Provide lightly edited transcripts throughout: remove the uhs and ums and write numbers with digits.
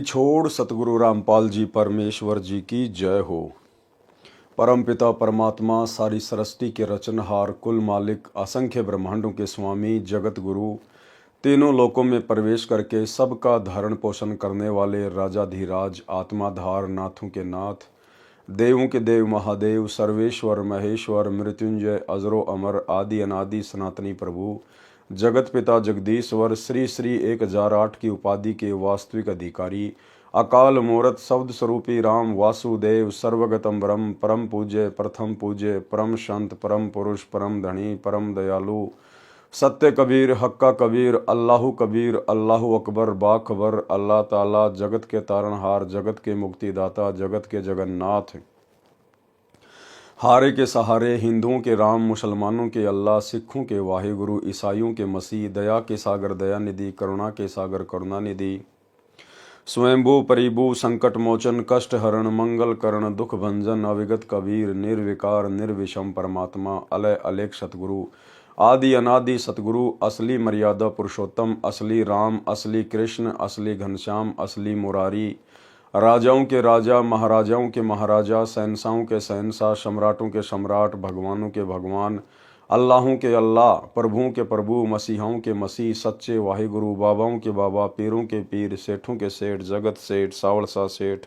छोड़ सतगुरु रामपाल जी परमेश्वर जी की जय हो। परमपिता परमात्मा सारी सृष्टि के रचनहार, कुल मालिक, असंख्य ब्रह्मांडों के स्वामी, जगत गुरु, तीनों लोकों में प्रवेश करके सबका धारण पोषण करने वाले राजाधिराज, आत्माधार, नाथों के नाथ, देवों के देव महादेव, सर्वेश्वर महेश्वर, मृत्युंजय, अजरो अमर, आदि अनादि सनातनी प्रभु, जगत पिता जगदीश्वर, श्री श्री 1008 की उपाधि के वास्तविक अधिकारी, अकाल मूरत शब्द स्वरूपी राम वासुदेव, सर्वगतम ब्रह्म, परम पूज्य, प्रथम पूज्य, परम संत, परम पुरुष, परम धनी, परम दयालु, सत्य कबीर, हक्का कबीर, अल्लाहु कबीर, अल्लाहु अकबर, बाखबर, अल्लाह ताला, जगत के तारणहार, जगत के मुक्तिदाता, जगत के जगन्नाथ, हारे के सहारे, हिंदुओं के राम, मुसलमानों के अल्लाह, सिखों के वाहिगुरु, ईसाइयों के मसीह, दया के सागर दयानिधि, करुणा के सागर करुणानिधि, स्वयंभू परिभू, संकट मोचन, कष्ट हरण, मंगल करण, दुख भंजन, अविगत कबीर, निर्विकार निर्विषम परमात्मा, अलय अलेख सतगुरु, आदि अनादि सतगुरु, असली मर्यादा पुरुषोत्तम, असली राम, असली कृष्ण, असली घनश्याम, असली मुरारी, राजाओं के राजा, महाराजाओं के महाराजा, शहंशाहों के शहंशाह, सम्राटों के सम्राट, भगवानों के भगवान, अल्लाहों के अल्लाह, प्रभुओं के प्रभु, मसीहाओं के मसीह, सच्चे वाहिगुरु, बाबाओं के बाबा, पीरों के पीर, सेठों के सेठ, जगत सेठ, सावड़सा सेठ,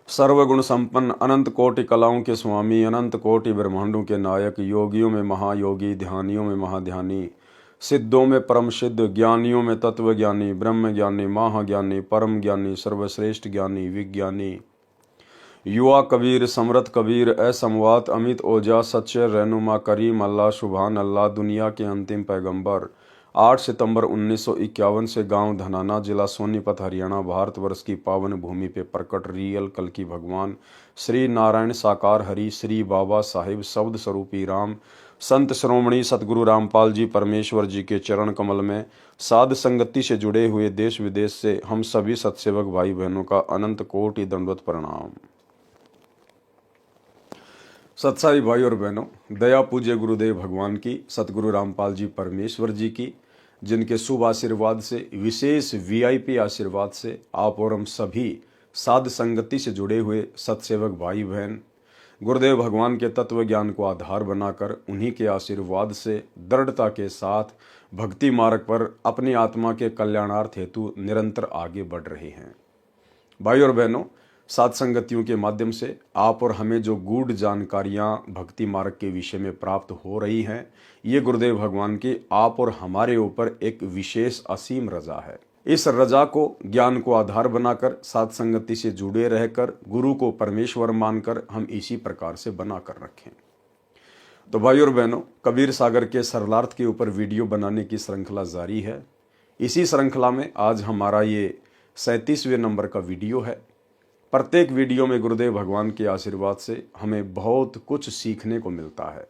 सर्वगुण संपन्न, अनंत कोटि कलाओं के स्वामी, अनंत कोटि ब्रह्मांडों के नायक, योगियों में महायोगी, ध्यानियों में महाध्यानी, सिद्धों में परम सिद्ध, ज्ञानियों में तत्व ज्ञानी, ब्रह्म ज्ञानी, महाज्ञानी, परम ज्ञानी, सर्वश्रेष्ठ ज्ञानी, विज्ञानी, युवा कबीर, समरथ कबीर, असमवात, अमित ओजा, सच्चे रहनुमा, करीम अल्लाह, सुभान अल्लाह, दुनिया के अंतिम पैगंबर, 8 सितंबर 1951 से गांव धनाना, जिला सोनीपत, हरियाणा, भारतवर्ष की पावन भूमि पे प्रकट रियल कल की भगवान श्री नारायण साकार हरि, श्री बाबा साहिब शब्द स्वरूपी राम, संत श्रोमणी सतगुरु रामपाल जी परमेश्वर जी के चरण कमल में साध संगति से जुड़े हुए देश विदेश से हम सभी सत्सेवक भाई बहनों का अनंत कोटि दंडवत प्रणाम। सत्साई भाई और बहनों, दया पूज्य गुरुदेव भगवान की, सतगुरु रामपाल जी परमेश्वर जी की, जिनके शुभ आशीर्वाद से, विशेष वीआईपी आशीर्वाद से आप और हम सभी साध संगति से जुड़े हुए सत्सेवक भाई बहन गुरुदेव भगवान के तत्व ज्ञान को आधार बनाकर उन्हीं के आशीर्वाद से दृढ़ता के साथ भक्ति मार्ग पर अपनी आत्मा के कल्याणार्थ हेतु निरंतर आगे बढ़ रहे हैं। भाई और बहनों, साध संगतियों के माध्यम से आप और हमें जो गूढ़ जानकारियां भक्ति मार्ग के विषय में प्राप्त हो रही हैं, ये गुरुदेव भगवान की आप और हमारे ऊपर एक विशेष असीम रजा है। इस रजा को, ज्ञान को आधार बनाकर साध संगति से जुड़े रहकर गुरु को परमेश्वर मानकर हम इसी प्रकार से बना कर रखें। तो भाई और बहनों, कबीर सागर के सरलार्थ के ऊपर वीडियो बनाने की श्रृंखला जारी है। इसी श्रृंखला में आज हमारा ये 37वें नंबर का वीडियो है। प्रत्येक वीडियो में गुरुदेव भगवान के आशीर्वाद से हमें बहुत कुछ सीखने को मिलता है।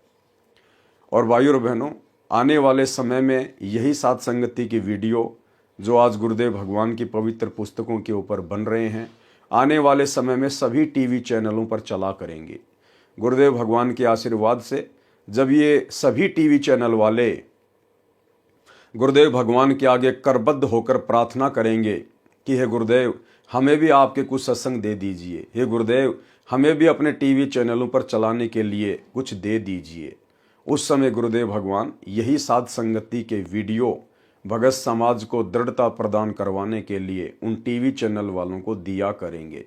और भाई और बहनों, आने वाले समय में यही साध संगति की वीडियो जो आज गुरुदेव भगवान की पवित्र पुस्तकों के ऊपर बन रहे हैं, आने वाले समय में सभी टीवी चैनलों पर चला करेंगे। गुरुदेव भगवान के आशीर्वाद से जब ये सभी टीवी चैनल वाले गुरुदेव भगवान के आगे करबद्ध होकर प्रार्थना करेंगे कि हे गुरुदेव, हमें भी आपके कुछ सत्संग दे दीजिए, हे गुरुदेव, हमें भी अपने टीवी चैनलों पर चलाने के लिए कुछ दे दीजिए, उस समय गुरुदेव भगवान यही साध संगति के वीडियो भगत समाज को दृढ़ता प्रदान करवाने के लिए उन टीवी चैनल वालों को दिया करेंगे।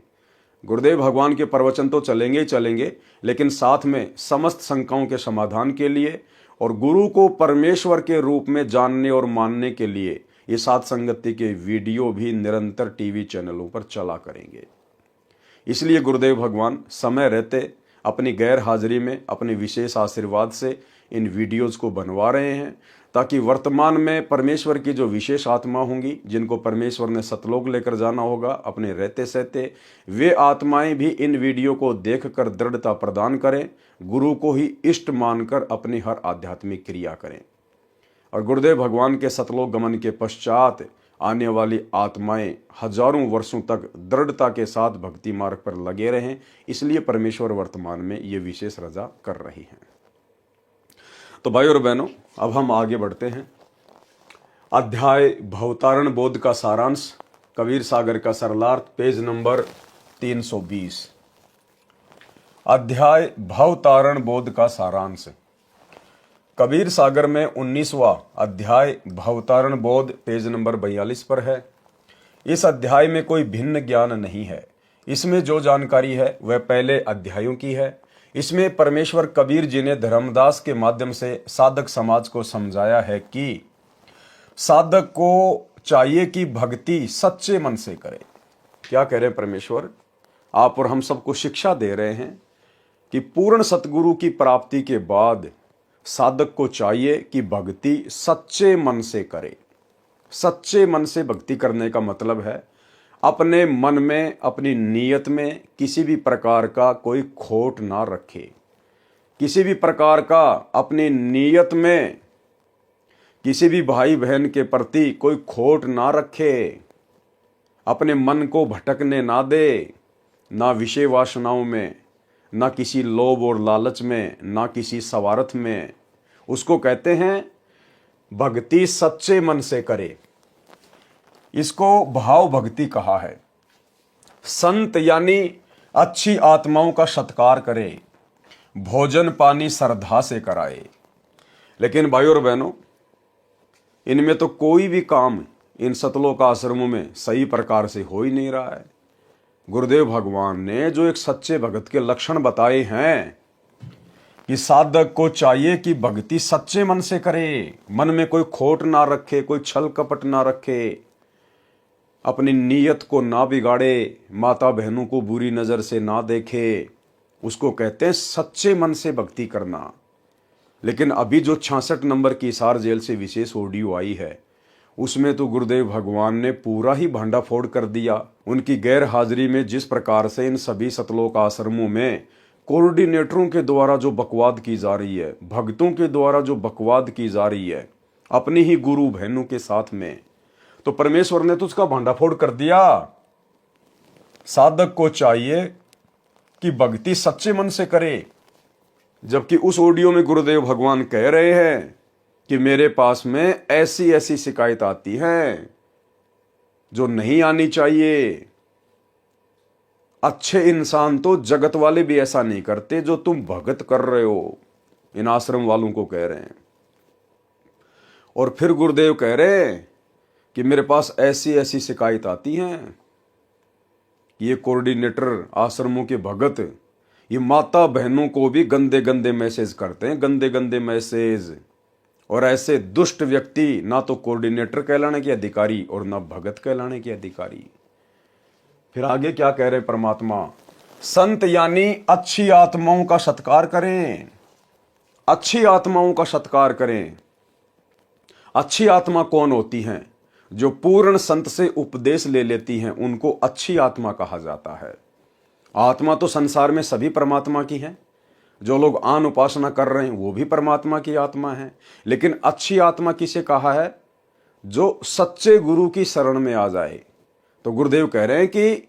गुरुदेव भगवान के प्रवचन तो चलेंगे ही चलेंगे, लेकिन साथ में समस्त शंकाओं के समाधान के लिए और गुरु को परमेश्वर के रूप में जानने और मानने के लिए ये साध संगति के वीडियो भी निरंतर टीवी चैनलों पर चला करेंगे। इसलिए गुरुदेव भगवान समय रहते अपनी गैर हाजिरी में अपने विशेष आशीर्वाद से इन वीडियोज को बनवा रहे हैं, ताकि वर्तमान में परमेश्वर की जो विशेष आत्मा होंगी, जिनको परमेश्वर ने सतलोक लेकर जाना होगा अपने रहते सहते, वे आत्माएं भी इन वीडियो को देखकर दृढ़ता प्रदान करें, गुरु को ही इष्ट मानकर अपनी हर आध्यात्मिक क्रिया करें और गुरुदेव भगवान के सतलोक गमन के पश्चात आने वाली आत्माएं हजारों वर्षों तक दृढ़ता के साथ भक्ति मार्ग पर लगे रहें। इसलिए परमेश्वर वर्तमान में ये विशेष रजा कर रही हैं। तो भाई और बहनों, अब हम आगे बढ़ते हैं। अध्याय भवतारण बोध का सारांश कबीर सागर का सरलार्थ, पेज नंबर 320। अध्याय भवतारण बोध का सारांश। कबीर सागर में 19वां अध्याय भवतारण बोध पेज नंबर 42 पर है। इस अध्याय में कोई भिन्न ज्ञान नहीं है। इसमें जो जानकारी है वह पहले अध्यायों की है। इसमें परमेश्वर कबीर जी ने धर्मदास के माध्यम से साधक समाज को समझाया है कि साधक को चाहिए कि भक्ति सच्चे मन से करे। क्या कह रहे हैं परमेश्वर? आप और हम सबको शिक्षा दे रहे हैं कि पूर्ण सतगुरु की प्राप्ति के बाद साधक को चाहिए कि भक्ति सच्चे मन से करे। सच्चे मन से भक्ति करने का मतलब है अपने मन में, अपनी नीयत में किसी भी प्रकार का कोई खोट ना रखे। किसी भी प्रकार का अपनी नीयत में किसी भी भाई बहन के प्रति कोई खोट ना रखे। अपने मन को भटकने ना दे, ना विषय वासनाओं में, ना किसी लोभ और लालच में, ना किसी स्वार्थ में। उसको कहते हैं भक्ति सच्चे मन से करे। इसको भाव भक्ति कहा है। संत यानी अच्छी आत्माओं का सत्कार करे, भोजन पानी श्रद्धा से कराए। लेकिन भाइयों और बहनों, इनमें तो कोई भी काम इन सतलोक आश्रमों में सही प्रकार से हो ही नहीं रहा है। गुरुदेव भगवान ने जो एक सच्चे भगत के लक्षण बताए हैं कि साधक को चाहिए कि भक्ति सच्चे मन से करे, मन में कोई खोट ना रखे, कोई छल कपट ना रखे, अपनी नीयत को ना बिगाड़े, माता बहनों को बुरी नजर से ना देखे, उसको कहते हैं सच्चे मन से भक्ति करना। लेकिन अभी जो 66 नंबर की हिसार जेल से विशेष ऑडियो आई है उसमें तो गुरुदेव भगवान ने पूरा ही भांडाफोड़ कर दिया। उनकी गैर हाजिरी में जिस प्रकार से इन सभी सतलोक आश्रमों में कोऑर्डिनेटरों के द्वारा जो बकवाद की जा रही है, भक्तों के द्वारा जो बकवाद की जा रही है अपनी ही गुरु बहनों के साथ में, तो परमेश्वर ने तो उसका भांडाफोड़ कर दिया। साधक को चाहिए कि भक्ति सच्चे मन से करे, जबकि उस ऑडियो में गुरुदेव भगवान कह रहे हैं कि मेरे पास में ऐसी ऐसी शिकायत आती हैं जो नहीं आनी चाहिए। अच्छे इंसान तो जगत वाले भी ऐसा नहीं करते जो तुम भगत कर रहे हो। इन आश्रम वालों को कह रहे हैं। और फिर गुरुदेव कह रहे हैं कि मेरे पास ऐसी ऐसी शिकायत आती हैं। ये कोऑर्डिनेटर आश्रमों के भगत ये माता बहनों को भी गंदे गंदे मैसेज करते हैं, गंदे गंदे मैसेज। और ऐसे दुष्ट व्यक्ति ना तो कोऑर्डिनेटर कहलाने के अधिकारी और ना भगत कहलाने के अधिकारी। फिर आगे क्या कह रहे परमात्मा? संत यानी अच्छी आत्माओं का सत्कार करें। अच्छी आत्माओं का सत्कार करें। अच्छी आत्मा कौन होती हैं? जो पूर्ण संत से उपदेश ले लेती हैं उनको अच्छी आत्मा कहा जाता है। आत्मा तो संसार में सभी परमात्मा की है। जो लोग आन उपासना कर रहे हैं वो भी परमात्मा की आत्मा है। लेकिन अच्छी आत्मा किसे कहा है? जो सच्चे गुरु की शरण में आ जाए। तो गुरुदेव कह रहे हैं कि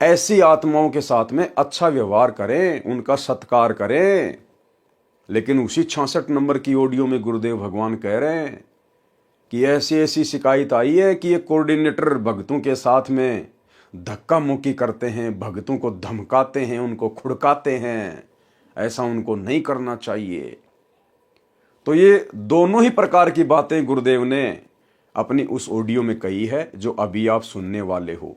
ऐसी आत्माओं के साथ में अच्छा व्यवहार करें, उनका सत्कार करें। लेकिन उसी 66 नंबर की ऑडियो में गुरुदेव भगवान कह रहे हैं कि ऐसी ऐसी शिकायत आई है कि ये कोऑर्डिनेटर भक्तों के साथ में धक्का मुक्की करते हैं, भक्तों को धमकाते हैं, उनको खुड़काते हैं। ऐसा उनको नहीं करना चाहिए। तो ये दोनों ही प्रकार की बातें गुरुदेव ने अपनी उस ऑडियो में कही है जो अभी आप सुनने वाले हो।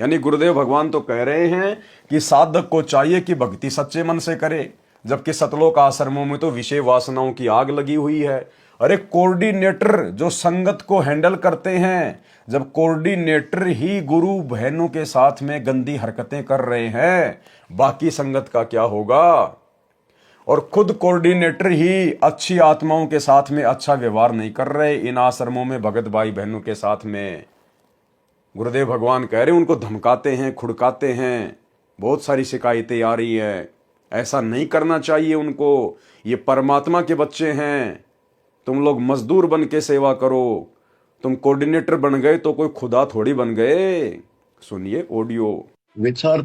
यानी गुरुदेव भगवान तो कह रहे हैं कि साधक को चाहिए कि भक्ति सच्चे मन से करे, जबकि सतलोक आश्रमों में तो विषय वासनाओं की आग लगी हुई है। अरे कोऑर्डिनेटर जो संगत को हैंडल करते हैं, जब कोऑर्डिनेटर ही गुरु बहनों के साथ में गंदी हरकतें कर रहे हैं, बाकी संगत का क्या होगा? और खुद कोऑर्डिनेटर ही अच्छी आत्माओं के साथ में अच्छा व्यवहार नहीं कर रहे इन आश्रमों में भगत भाई बहनों के साथ में। गुरुदेव भगवान कह रहे हैं उनको धमकाते हैं, खुड़काते हैं, बहुत सारी शिकायतें आ रही है। ऐसा नहीं करना चाहिए उनको। ये परमात्मा के बच्चे हैं। तुम लोग मजदूर बन के सेवा करो। तुम कोऑर्डिनेटर बन गए तो कोई खुदा थोड़ी बन गए। सुनिए ऑडियो। विचार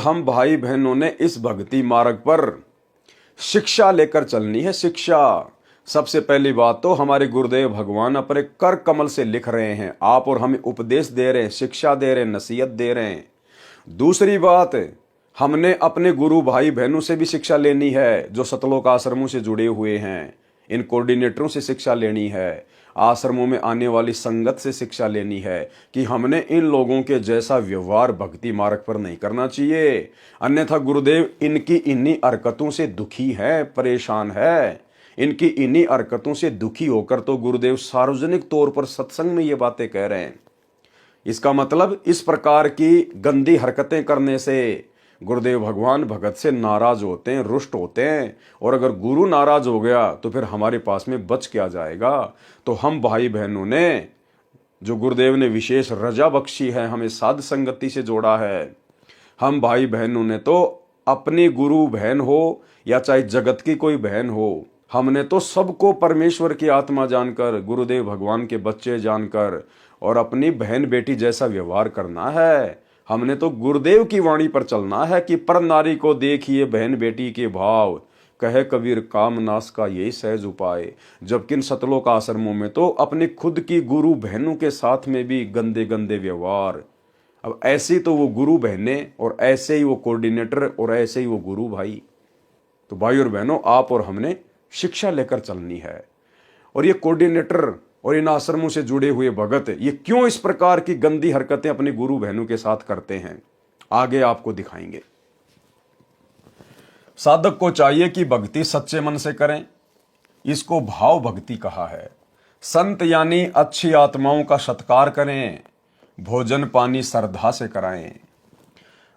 हम भाई बहनों ने इस भक्ति मार्ग पर शिक्षा लेकर चलनी है। शिक्षा, सबसे पहली बात तो हमारे गुरुदेव भगवान अपने कर कमल से लिख रहे हैं, आप और हमें उपदेश दे रहे हैं, शिक्षा दे रहे हैं, नसीहत दे रहे हैं। दूसरी बात, हमने अपने गुरु भाई बहनों से भी शिक्षा लेनी है, जो सतलोक आश्रमों से जुड़े हुए हैं। इन कोऑर्डिनेटरों से शिक्षा लेनी है, आश्रमों में आने वाली संगत से शिक्षा लेनी है कि हमने इन लोगों के जैसा व्यवहार भक्ति मार्ग पर नहीं करना चाहिए। अन्यथा गुरुदेव इनकी इन्हीं हरकतों से दुखी है, परेशान है। इनकी इन्हीं हरकतों से दुखी होकर तो गुरुदेव सार्वजनिक तौर पर सत्संग में ये बातें कह रहे हैं। इसका मतलब इस प्रकार की गंदी हरकतें करने से गुरुदेव भगवान भगत से नाराज होते हैं, रुष्ट होते हैं। और अगर गुरु नाराज हो गया तो फिर हमारे पास में बच क्या जाएगा। तो हम भाई बहनों ने, जो गुरुदेव ने विशेष रजा बख्शी है, हमें साध संगति से जोड़ा है, हम भाई बहनों ने तो अपनी गुरु बहन हो या चाहे जगत की कोई बहन हो, हमने तो सबको परमेश्वर की आत्मा जानकर, गुरुदेव भगवान के बच्चे जानकर और अपनी बहन बेटी जैसा व्यवहार करना है। हमने तो गुरुदेव की वाणी पर चलना है कि पर नारी को देखिए बहन बेटी के भाव, कहे कबीर काम नाश का यही सहज उपाय। जबकि इन सतलोक आश्रमों में तो अपनी खुद की गुरु बहनों के साथ में भी गंदे गंदे व्यवहार। अब ऐसी तो वो गुरु बहनें और ऐसे ही वो कोऑर्डिनेटर और ऐसे ही वो गुरु भाई। तो भाई और बहनों, आप और हमने शिक्षा लेकर चलनी है। और ये कोऑर्डिनेटर और इन आश्रमों से जुड़े हुए भगत ये क्यों इस प्रकार की गंदी हरकतें अपनी गुरु बहनों के साथ करते हैं, आगे आपको दिखाएंगे। साधक को चाहिए कि भक्ति सच्चे मन से करें, इसको भाव भक्ति कहा है। संत यानी अच्छी आत्माओं का सत्कार करें, भोजन पानी श्रद्धा से कराएं।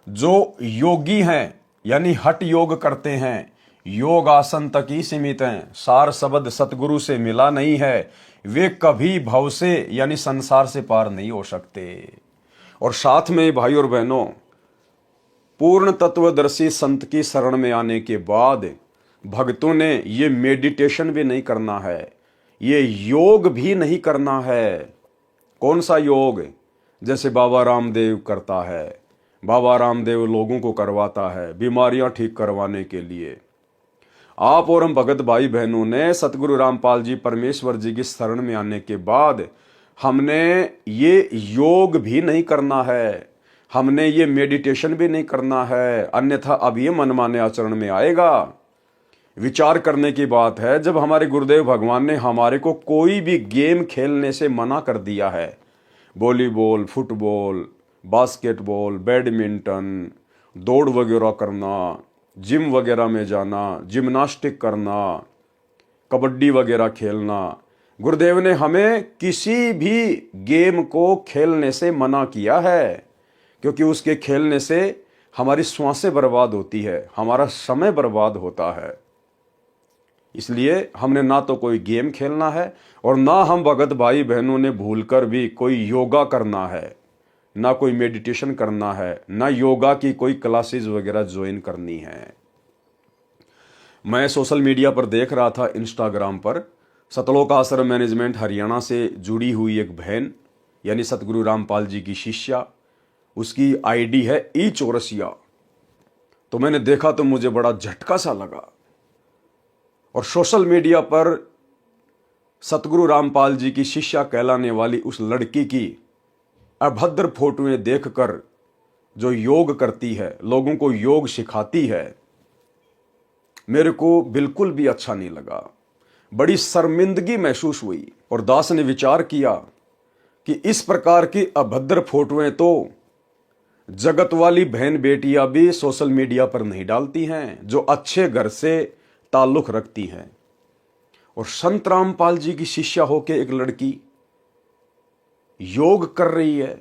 जो योगी हैं यानी हठ योग करते हैं, योग आसन तक ही सीमित हैं, सार शब्द सतगुरु से मिला नहीं है, वे कभी भव से यानी संसार से पार नहीं हो सकते। और साथ में भाई और बहनों, पूर्ण तत्वदर्शी संत की शरण में आने के बाद भक्तों ने ये मेडिटेशन भी नहीं करना है, ये योग भी नहीं करना है। कौन सा योग? जैसे बाबा रामदेव करता है, बाबा रामदेव लोगों को करवाता है बीमारियां ठीक करवाने के लिए। आप और हम भगत भाई बहनों ने सतगुरु रामपाल जी परमेश्वर जी की शरण में आने के बाद हमने ये योग भी नहीं करना है, हमने ये मेडिटेशन भी नहीं करना है। अन्यथा अब ये मनमाने आचरण में आएगा। विचार करने की बात है, जब हमारे गुरुदेव भगवान ने हमारे को कोई भी गेम खेलने से मना कर दिया है, वॉलीबॉल, फुटबॉल, बास्केटबॉल, बैडमिंटन, दौड़ वगैरह करना, जिम वगैरह में जाना, जिम्नास्टिक करना, कबड्डी वगैरह खेलना, गुरुदेव ने हमें किसी भी गेम को खेलने से मना किया है। क्योंकि उसके खेलने से हमारी सांसें बर्बाद होती है, हमारा समय बर्बाद होता है। इसलिए हमने ना तो कोई गेम खेलना है और ना हम भगत भाई बहनों ने भूलकर भी कोई योगा करना है, ना कोई मेडिटेशन करना है, ना योगा की कोई क्लासेस वगैरह ज्वाइन करनी है। मैं सोशल मीडिया पर देख रहा था, इंस्टाग्राम पर, सतलोक आश्रम मैनेजमेंट हरियाणा से जुड़ी हुई एक बहन यानी सतगुरु रामपाल जी की शिष्या, उसकी आईडी है ई चौरसिया। तो मैंने देखा तो मुझे बड़ा झटका सा लगा। और सोशल मीडिया पर सतगुरु रामपाल जी की शिष्या कहलाने वाली उस लड़की की अभद्र फोटोएं देखकर जो योग करती है, लोगों को योग सिखाती है, मेरे को बिल्कुल भी अच्छा नहीं लगा। बड़ी शर्मिंदगी महसूस हुई। और दास ने विचार किया कि इस प्रकार की अभद्र फोटोएं तो जगत वाली बहन बेटियां भी सोशल मीडिया पर नहीं डालती हैं, जो अच्छे घर से ताल्लुक रखती हैं। और संत रामपाल जी की शिष्या होके एक लड़की योग कर रही है,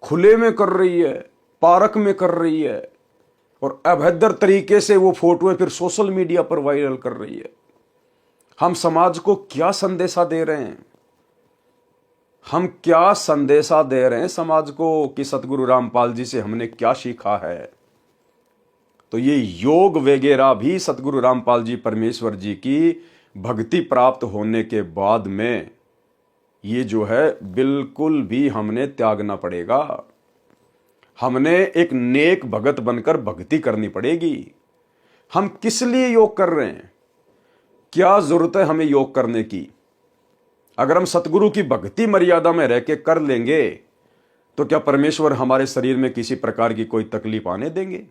खुले में कर रही है, पार्क में कर रही है, और अभद्र तरीके से वो फोटोएं फिर सोशल मीडिया पर वायरल कर रही है। हम समाज को क्या संदेशा दे रहे हैं? हम क्या संदेशा दे रहे हैं समाज को कि सतगुरु रामपाल जी से हमने क्या सीखा है? तो ये योग वगैरह भी सतगुरु रामपाल जी परमेश्वर जी की भक्ति प्राप्त होने के बाद में ये जो है बिल्कुल भी हमने त्यागना पड़ेगा। हमने एक नेक भगत बनकर भक्ति करनी पड़ेगी। हम किस लिए योग कर रहे हैं? क्या जरूरत है हमें योग करने की? अगर हम सतगुरु की भक्ति मर्यादा में रह के कर लेंगे तो क्या परमेश्वर हमारे शरीर में किसी प्रकार की कोई तकलीफ आने देंगे?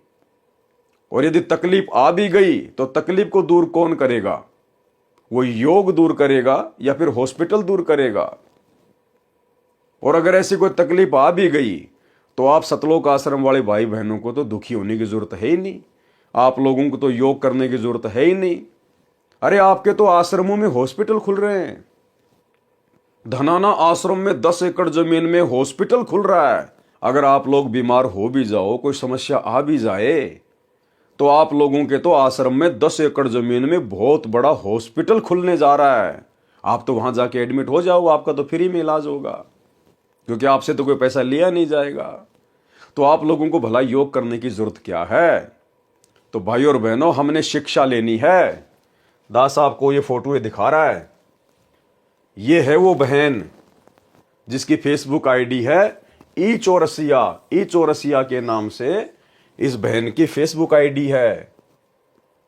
और यदि तकलीफ आ भी गई तो तकलीफ को दूर कौन करेगा? वो योग दूर करेगा या फिर हॉस्पिटल दूर करेगा? और अगर ऐसी कोई तकलीफ आ भी गई तो आप सतलोक आश्रम वाले भाई बहनों को तो दुखी होने की जरूरत है ही नहीं। आप लोगों को तो योग करने की जरूरत है ही नहीं। अरे आपके तो आश्रमों में हॉस्पिटल खुल रहे हैं। धनाना आश्रम में 10 एकड़ जमीन में हॉस्पिटल खुल रहा है। अगर आप लोग बीमार हो भी जाओ, कोई समस्या आ भी जाए, तो आप लोगों के तो आश्रम में 10 एकड़ जमीन में बहुत बड़ा हॉस्पिटल खुलने जा रहा है। आप तो वहां जाके एडमिट हो जाओ, आपका तो फ्री में इलाज होगा, क्योंकि आपसे तो कोई पैसा लिया नहीं जाएगा। तो आप लोगों को भला योग करने की जरूरत क्या है? तो भाई और बहनों, हमने शिक्षा लेनी है। दास आपको ये फोटो दिखा रहा है, ये है वो बहन जिसकी फेसबुक आईडी है ई चौरसिया के नाम से इस बहन की फेसबुक आईडी है।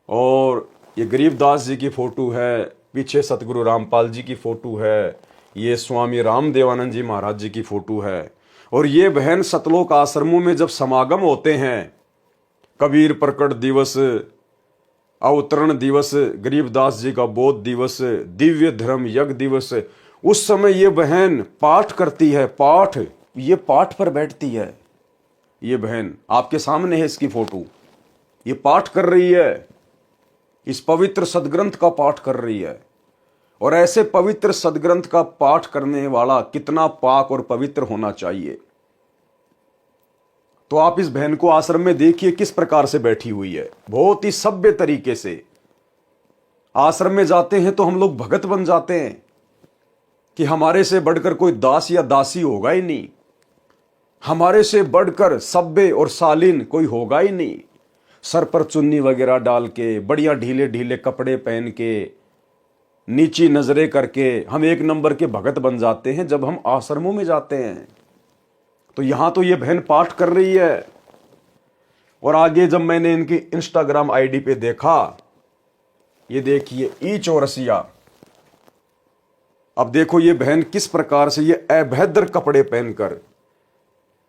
और ये गरीबदास जी की फोटो है, पीछे सतगुरु रामपाल जी की फोटो है, ये स्वामी रामदेवानंद जी महाराज जी की फोटो है। और ये बहन सतलोक आश्रमों में जब समागम होते हैं, कबीर प्रकट दिवस, अवतरण दिवस, गरीबदास जी का बोध दिवस, दिव्य धर्म यज्ञ दिवस, उस समय ये बहन पाठ करती है। पाठ, ये पाठ पर बैठती है। ये बहन आपके सामने है, इसकी फोटो, ये पाठ कर रही है, इस पवित्र सदग्रंथ का पाठ कर रही है। और ऐसे पवित्र सदग्रंथ का पाठ करने वाला कितना पाक और पवित्र होना चाहिए। तो आप इस बहन को आश्रम में देखिए किस प्रकार से बैठी हुई है, बहुत ही सभ्य तरीके से। आश्रम में जाते हैं तो हम लोग भगत बन जाते हैं कि हमारे से बढ़कर कोई दास या दासी होगा ही नहीं, हमारे से बढ़कर सभ्य और शालीन कोई होगा ही नहीं। सर पर चुन्नी वगैरह डाल के, बढ़िया ढीले ढीले कपड़े पहन के, नीची नजरें करके हम एक नंबर के भगत बन जाते हैं जब हम आश्रमों में जाते हैं। तो यहां तो ये बहन पाठ कर रही है। और आगे जब मैंने इनकी इंस्टाग्राम आईडी पे देखा, ये देखिए ई चौरसिया, अब देखो ये बहन किस प्रकार से ये अभद्र कपड़े पहनकर,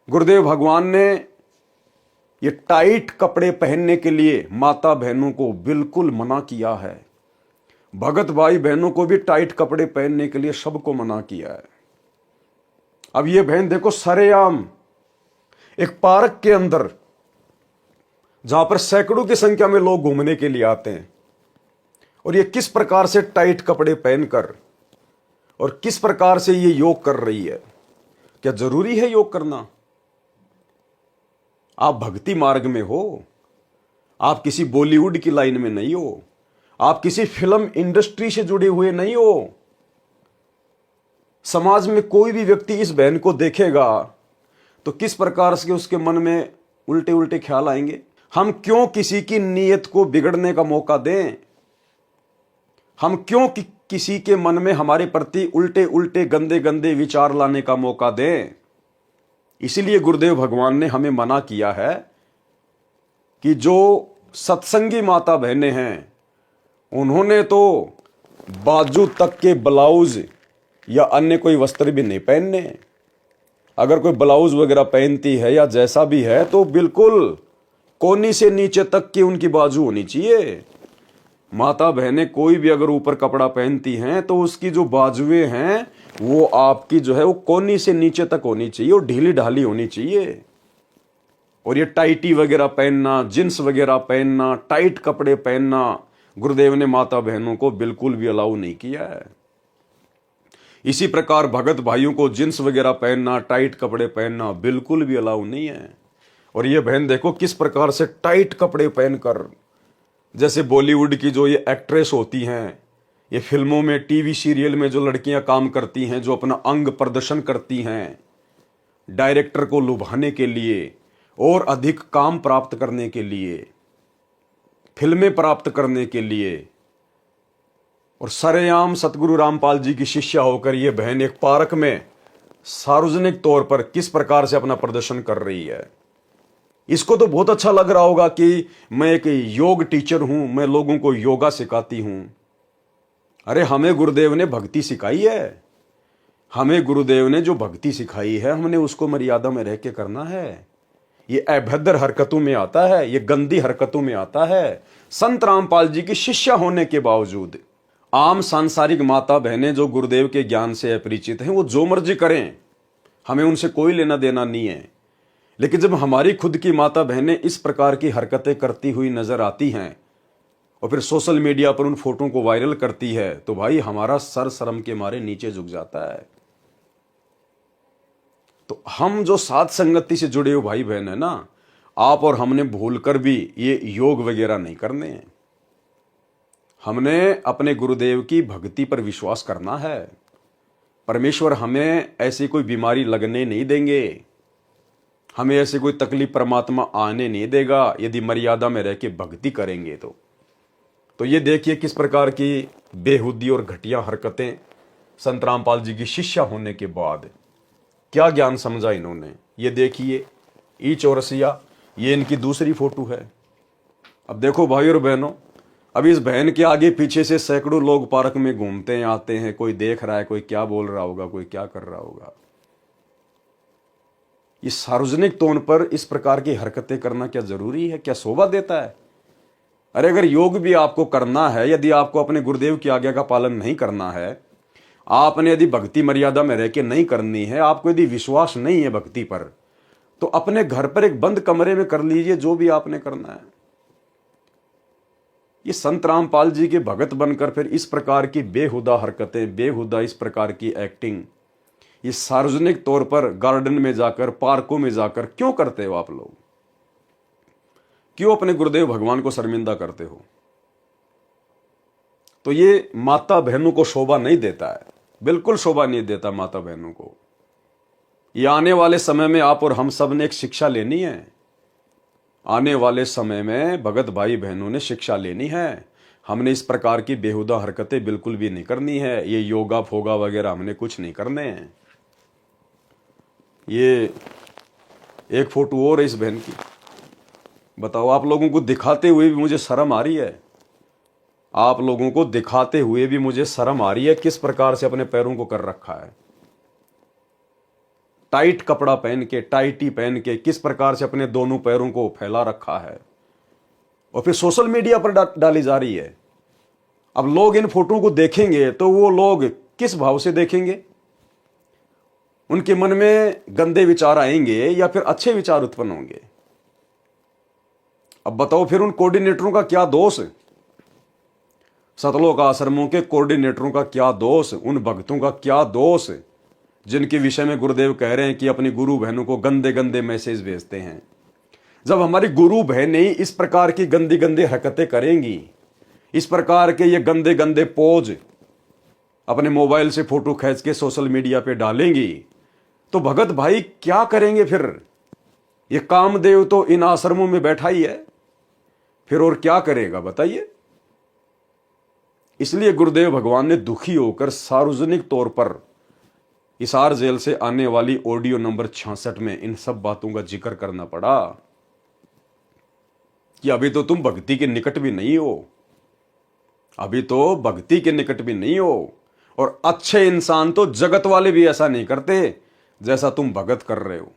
गुरुदेव भगवान ने ये टाइट कपड़े पहनने के लिए माता बहनों को बिल्कुल मना किया है। भगत भाई बहनों को भी टाइट कपड़े पहनने के लिए सबको मना किया है। अब ये बहन देखो सरेआम एक पार्क के अंदर, जहां पर सैकड़ों की संख्या में लोग घूमने के लिए आते हैं, और ये किस प्रकार से टाइट कपड़े पहनकर और किस प्रकार से ये योग कर रही है। क्या जरूरी है योग करना? आप भक्ति मार्ग में हो, आप किसी बॉलीवुड की लाइन में नहीं हो, आप किसी फिल्म इंडस्ट्री से जुड़े हुए नहीं हो। समाज में कोई भी व्यक्ति इस बहन को देखेगा तो किस प्रकार से उसके मन में उल्टे उल्टे ख्याल आएंगे। हम क्यों किसी की नीयत को बिगड़ने का मौका दें? हम क्यों किसी के मन में हमारे प्रति उल्टे उल्टे गंदे गंदे विचार लाने का मौका दें? इसीलिए गुरुदेव भगवान ने हमें मना किया है कि जो सत्संगी माता बहनें हैं, उन्होंने तो बाजू तक के ब्लाउज या अन्य कोई वस्त्र भी नहीं पहनने। अगर कोई ब्लाउज वगैरह पहनती है या जैसा भी है तो बिल्कुल कोनी से नीचे तक की उनकी बाजू होनी चाहिए। माता बहनें कोई भी अगर ऊपर कपड़ा पहनती हैं तो उसकी जो बाजुएं हैं वो आपकी जो है वो कोनी से नीचे तक होनी चाहिए और ढीली ढाली होनी चाहिए। और ये टाइटी वगैरह पहनना, जींस वगैरह पहनना, टाइट कपड़े पहनना, गुरुदेव ने माता बहनों को बिल्कुल भी अलाउ नहीं किया है। इसी प्रकार भगत भाइयों को जींस वगैरह पहनना, टाइट कपड़े पहनना बिल्कुल भी अलाउ नहीं है। और ये बहन देखो किस प्रकार से टाइट कपड़े पहनकर, जैसे बॉलीवुड की जो ये एक्ट्रेस होती हैं, ये फिल्मों में, टीवी सीरियल में जो लड़कियां काम करती हैं, जो अपना अंग प्रदर्शन करती हैं डायरेक्टर को लुभाने के लिए और अधिक काम प्राप्त करने के लिए, फिल्में प्राप्त करने के लिए, और सरेआम सतगुरु रामपाल जी की शिष्या होकर ये बहन एक पार्क में सार्वजनिक तौर पर किस प्रकार से अपना प्रदर्शन कर रही है। इसको तो बहुत अच्छा लग रहा होगा कि मैं एक योग टीचर हूं, मैं लोगों को योगा सिखाती हूं। अरे हमें गुरुदेव ने भक्ति सिखाई है। हमें गुरुदेव ने जो भक्ति सिखाई है हमने उसको मर्यादा में रह के करना है। ये अभद्र हरकतों में आता है, ये गंदी हरकतों में आता है। संत रामपाल जी की शिष्या होने के बावजूद आम सांसारिक माता बहनें जो गुरुदेव के ज्ञान से अपरिचित हैं, वो जो मर्जी करें, हमें उनसे कोई लेना देना नहीं है। लेकिन जब हमारी खुद की माता बहनें इस प्रकार की हरकतें करती हुई नजर आती हैं और फिर सोशल मीडिया पर उन फोटो को वायरल करती है, तो भाई हमारा सर शर्म के मारे नीचे झुक जाता है। तो हम जो साथ संगति से जुड़े हुए भाई बहन है ना, आप और हमने भूलकर भी ये योग वगैरह नहीं करने हैं। हमने अपने गुरुदेव की भक्ति पर विश्वास करना है। परमेश्वर हमें ऐसी कोई बीमारी लगने नहीं देंगे, हमें ऐसी कोई तकलीफ परमात्मा आने नहीं देगा यदि मर्यादा में रह के भक्ति करेंगे। तो ये देखिए किस प्रकार की बेहुदी और घटिया हरकतें संत रामपाल जी की शिष्या होने के बाद क्या ज्ञान समझा इन्होंने। ये देखिए ई चौरसिया, ये इनकी दूसरी फोटो है। अब देखो भाई और बहनों, अब इस बहन के आगे पीछे से सैकड़ों लोग पार्क में घूमते हैं, आते हैं, कोई देख रहा है, कोई क्या बोल रहा होगा, कोई क्या कर रहा होगा। ये सार्वजनिक तौर पर इस प्रकार की हरकतें करना क्या जरूरी है? क्या शोभा देता है? अरे अगर योग भी आपको करना है, यदि आपको अपने गुरुदेव की आज्ञा का पालन नहीं करना है, आपने यदि भक्ति मर्यादा में रह के नहीं करनी है, आपको यदि विश्वास नहीं है भक्ति पर, तो अपने घर पर एक बंद कमरे में कर लीजिए जो भी आपने करना है। ये संत रामपाल जी के भगत बनकर फिर इस प्रकार की बेहुदा हरकतें, बेहुदा इस प्रकार की एक्टिंग, ये सार्वजनिक तौर पर गार्डन में जाकर, पार्कों में जाकर क्यों करते हो आप लोग? क्यों अपने गुरुदेव भगवान को शर्मिंदा करते हो? तो ये माता बहनों को शोभा नहीं देता है, बिल्कुल शोभा नहीं देता माता बहनों को। ये आने वाले समय में आप और हम सब ने एक शिक्षा लेनी है। आने वाले समय में भगत भाई बहनों ने शिक्षा लेनी है। हमने इस प्रकार की बेहुदा हरकतें बिल्कुल भी नहीं करनी है। ये योगा फोगा वगैरह हमने कुछ नहीं करने हैं। ये एक फोटो और है इस बहन की। बताओ, आप लोगों को दिखाते हुए भी मुझे शर्म आ रही है। आप लोगों को दिखाते हुए भी मुझे शर्म आ रही है किस प्रकार से अपने पैरों को कर रखा है। टाइट कपड़ा पहन के, टाइटी पहन के किस प्रकार से अपने दोनों पैरों को फैला रखा है और फिर सोशल मीडिया पर डाली जा रही है। अब लोग इन फोटो को देखेंगे तो वो लोग किस भाव से देखेंगे? उनके मन में गंदे विचार आएंगे या फिर अच्छे विचार उत्पन्न होंगे? अब बताओ, फिर उन कोऑर्डिनेटरों का क्या दोष? सतलोक आश्रमों के कोऑर्डिनेटरों का क्या दोष? उन भक्तों का क्या दोष जिनके विषय में गुरुदेव कह रहे हैं कि अपनी गुरु बहनों को गंदे गंदे मैसेज भेजते हैं? जब हमारी गुरु बहनें इस प्रकार की गंदी गंदी हरकतें करेंगी, इस प्रकार के ये गंदे गंदे पोज अपने मोबाइल से फोटो खींच के सोशल मीडिया पे डालेंगी, तो भगत भाई क्या करेंगे फिर? ये कामदेव तो इन आश्रमों में बैठा ही है, फिर और क्या करेगा बताइए? इसलिए गुरुदेव भगवान ने दुखी होकर सार्वजनिक तौर पर हिसार जेल से आने वाली ऑडियो नंबर 66 में इन सब बातों का जिक्र करना पड़ा कि अभी तो तुम भक्ति के निकट भी नहीं हो, अभी तो भक्ति के निकट भी नहीं हो। और अच्छे इंसान तो जगत वाले भी ऐसा नहीं करते जैसा तुम भगत कर रहे हो।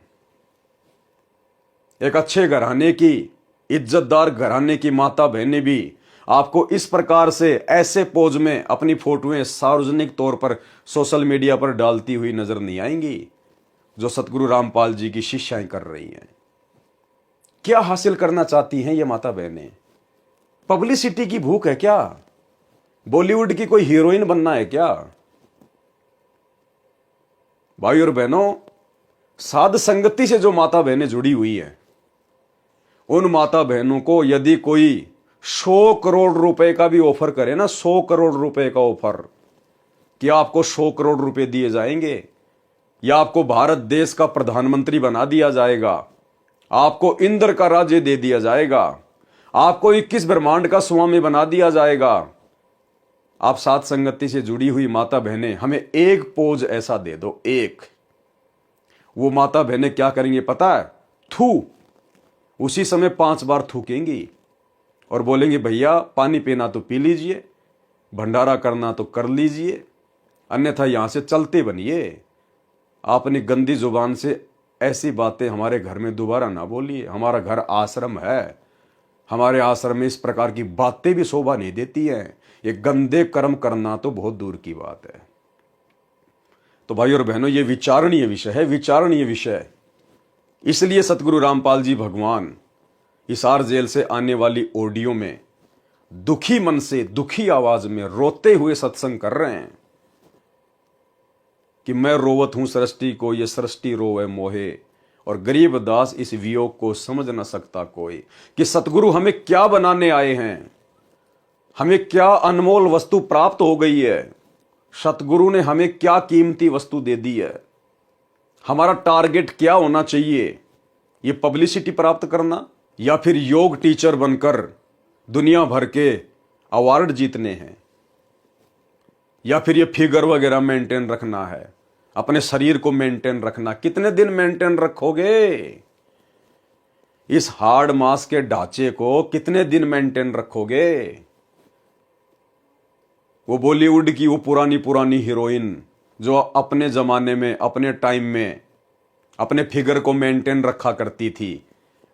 एक अच्छे घराने की, इज्जतदार घराने की माता बहनें भी आपको इस प्रकार से ऐसे पोज में अपनी फोटोएं सार्वजनिक तौर पर सोशल मीडिया पर डालती हुई नजर नहीं आएंगी जो सतगुरु रामपाल जी की शिष्याएं कर रही हैं। क्या हासिल करना चाहती हैं ये माता बहनें? पब्लिसिटी की भूख है क्या? बॉलीवुड की कोई हीरोइन बनना है क्या? भाई और बहनों, साध संगति से जो माता बहनें जुड़ी हुई हैं, उन माता बहनों को यदि कोई 100 करोड़ रुपए का भी ऑफर करे ना, 100 करोड़ रुपए का ऑफर, कि आपको 100 करोड़ रुपए दिए जाएंगे या आपको भारत देश का प्रधानमंत्री बना दिया जाएगा, आपको इंद्र का राज्य दे दिया जाएगा, आपको 21 ब्रह्मांड का स्वामी बना दिया जाएगा, आप साथ संगति से जुड़ी हुई माता बहनें हमें एक पोज ऐसा दे दो, एक। वो माता बहनें क्या करेंगे पता है? थू, उसी समय 5 बार थूकेंगी और बोलेंगे भैया पानी पीना तो पी लीजिए, भंडारा करना तो कर लीजिए, अन्यथा यहां से चलते बनिए। आपने गंदी जुबान से ऐसी बातें हमारे घर में दोबारा ना बोलिए। हमारा घर आश्रम है, हमारे आश्रम में इस प्रकार की बातें भी शोभा नहीं देती हैं। ये गंदे कर्म करना तो बहुत दूर की बात है। तो भाई और बहनों, ये विचारणीय विषय है, विचारणीय विषय। इसलिए सतगुरु रामपाल जी भगवान हिसार जेल से आने वाली ऑडियो में दुखी मन से, दुखी आवाज में, रोते हुए सत्संग कर रहे हैं कि मैं रोवत हूं सृष्टि को, ये सृष्टि रोवे मोहे, और गरीब दास इस वियोग को समझ न सकता कोई। कि सतगुरु हमें क्या बनाने आए हैं, हमें क्या अनमोल वस्तु प्राप्त हो गई है, सतगुरु ने हमें क्या कीमती वस्तु दे दी है, हमारा टारगेट क्या होना चाहिए, ये पब्लिसिटी प्राप्त करना या फिर योग टीचर बनकर दुनिया भर के अवार्ड जीतने हैं, या फिर ये फिगर वगैरह मेंटेन रखना है, अपने शरीर को मेंटेन रखना। कितने दिन मेंटेन रखोगे इस हार्ड मास के ढांचे को, कितने दिन मेंटेन रखोगे? वो बॉलीवुड की वो पुरानी पुरानी हीरोइन जो अपने जमाने में, अपने टाइम में अपने फिगर को मेंटेन रखा करती थी,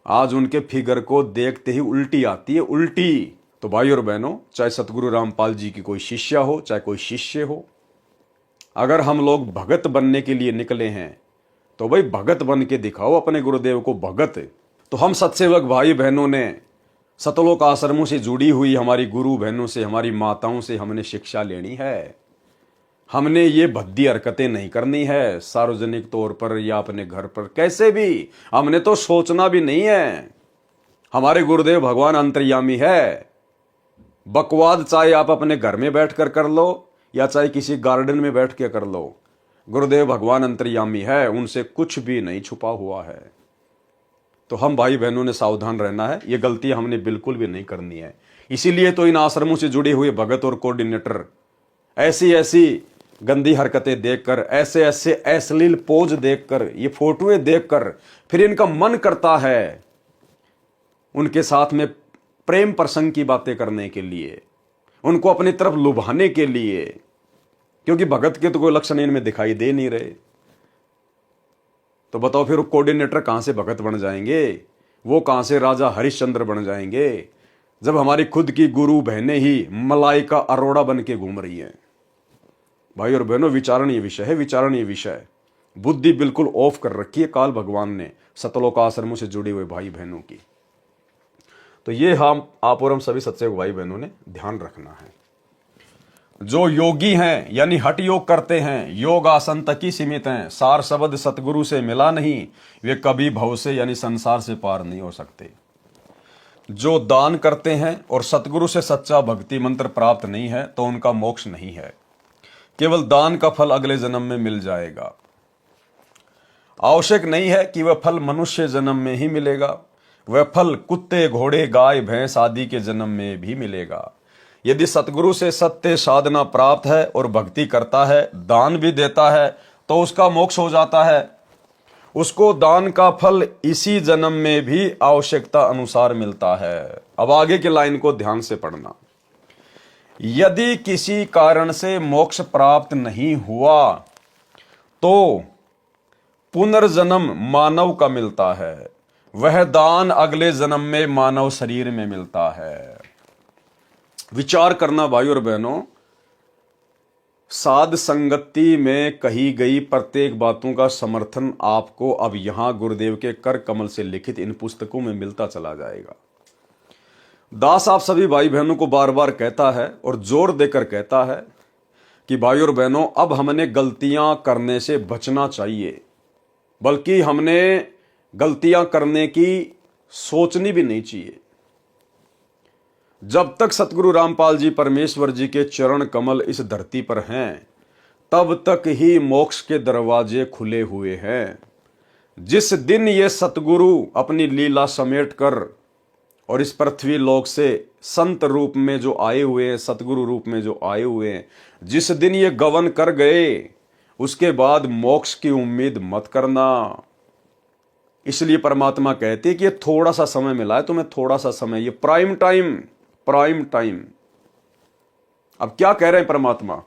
आज उनके फिगर को देखते ही उल्टी आती है, उल्टी। तो भाई और बहनों, चाहे सतगुरु रामपाल जी की कोई शिष्या हो, चाहे कोई शिष्य हो, अगर हम लोग भगत बनने के लिए निकले हैं तो भाई भगत बन के दिखाओ अपने गुरुदेव को, भगत। तो हम सत्सेवक भाई बहनों ने सतलोक आश्रमों से जुड़ी हुई हमारी गुरु बहनों से, हमारी माताओं से हमने शिक्षा लेनी है। हमने ये भद्दी हरकतें नहीं करनी है सार्वजनिक तौर पर या अपने घर पर, कैसे भी हमने तो सोचना भी नहीं है। हमारे गुरुदेव भगवान अंतर्यामी है। बकवाद चाहे आप अपने घर में बैठकर कर लो या चाहे किसी गार्डन में बैठ के कर लो, गुरुदेव भगवान अंतर्यामी है, उनसे कुछ भी नहीं छुपा हुआ है। तो हम भाई बहनों ने सावधान रहना है, ये गलतियां हमने बिल्कुल भी नहीं करनी है। इसीलिए तो इन आश्रमों से जुड़े हुए भगत और कोऑर्डिनेटर ऐसी ऐसी गंदी हरकतें देखकर, ऐसे ऐसे अश्लील पोज देखकर, ये फोटोएं देखकर फिर इनका मन करता है उनके साथ में प्रेम प्रसंग की बातें करने के लिए, उनको अपनी तरफ लुभाने के लिए, क्योंकि भगत के तो कोई लक्षण इनमें दिखाई दे नहीं रहे। तो बताओ फिर कोऑर्डिनेटर कहां से भगत बन जाएंगे, वो कहां से राजा हरिश्चंद्र बन जाएंगे, जब हमारी खुद की गुरु बहनें ही मलाइका अरोड़ा बन के घूम रही हैं। भाई और बहनों, विचारणीय विषय है, विचारणीय विषय। बुद्धि बिल्कुल ऑफ कर रखी है काल भगवान ने सतलोक आश्रमों से जुड़े हुए भाई बहनों की। तो ये हम आप और हम सभी सत्सेवक भाई बहनों ने ध्यान रखना है। जो योगी हैं यानी हठ योग करते हैं, योग आसन तक ही सीमित हैं, सार शब्द सतगुरु से मिला नहीं, वे कभी भव से यानी संसार से पार नहीं हो सकते। जो दान करते हैं और सतगुरु से सच्चा भक्ति मंत्र प्राप्त नहीं है तो उनका मोक्ष नहीं है, केवल दान का फल अगले जन्म में मिल जाएगा। आवश्यक नहीं है कि वह फल मनुष्य जन्म में ही मिलेगा, वह फल कुत्ते, घोड़े, गाय, भैंस आदि के जन्म में भी मिलेगा। यदि सतगुरु से सत्य साधना प्राप्त है और भक्ति करता है, दान भी देता है, तो उसका मोक्ष हो जाता है। उसको दान का फल इसी जन्म में भी आवश्यकता अनुसार मिलता है। अब आगे की लाइन को ध्यान से पढ़ना। यदि किसी कारण से मोक्ष प्राप्त नहीं हुआ तो पुनर्जन्म मानव का मिलता है, वह दान अगले जन्म में मानव शरीर में मिलता है। विचार करना भाई और बहनों, साध संगति में कही गई प्रत्येक बातों का समर्थन आपको अब यहां गुरुदेव के कर कमल से लिखित इन पुस्तकों में मिलता चला जाएगा। दास आप सभी भाई बहनों को बार बार कहता है और जोर देकर कहता है कि भाई और बहनों, अब हमने गलतियां करने से बचना चाहिए, बल्कि हमने गलतियां करने की सोचनी भी नहीं चाहिए। जब तक सतगुरु रामपाल जी परमेश्वर जी के चरण कमल इस धरती पर हैं, तब तक ही मोक्ष के दरवाजे खुले हुए हैं। जिस दिन ये सतगुरु अपनी लीला समेट कर और इस पृथ्वी लोक से संत रूप में जो आए हुए हैं, सतगुरु रूप में जो आए हुए हैं, जिस दिन ये गवन कर गए, उसके बाद मोक्ष की उम्मीद मत करना। इसलिए परमात्मा कहते कि ये थोड़ा सा समय मिला है तुम्हें, थोड़ा सा समय, ये प्राइम टाइम, प्राइम टाइम। अब क्या कह रहे हैं परमात्मा,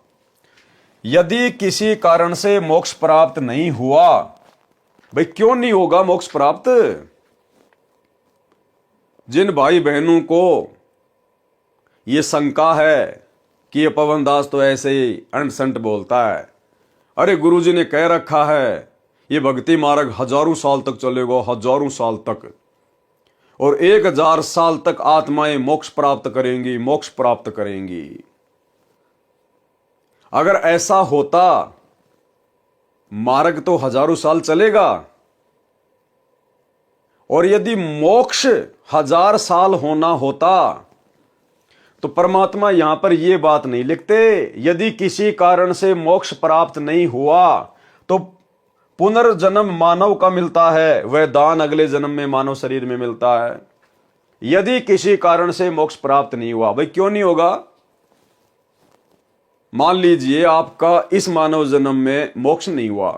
यदि किसी कारण से मोक्ष प्राप्त नहीं हुआ, भाई क्यों नहीं होगा मोक्ष प्राप्त? जिन भाई बहनों को यह शंका है कि ये पवन दास तो ऐसे ही अंट संट बोलता है, अरे गुरुजी ने कह रखा है ये भक्ति मार्ग हजारों साल तक चलेगा, हजारों साल तक, और 1000 साल तक आत्माएं मोक्ष प्राप्त करेंगी, मोक्ष प्राप्त करेंगी। अगर ऐसा होता, मार्ग तो हजारों साल चलेगा, और यदि मोक्ष 1000 साल होना होता तो परमात्मा यहां पर यह बात नहीं लिखते, यदि किसी कारण से मोक्ष प्राप्त नहीं हुआ तो पुनर्जन्म मानव का मिलता है, वह दान अगले जन्म में मानव शरीर में मिलता है। यदि किसी कारण से मोक्ष प्राप्त नहीं हुआ, भाई क्यों नहीं होगा? मान लीजिए आपका इस मानव जन्म में मोक्ष नहीं हुआ,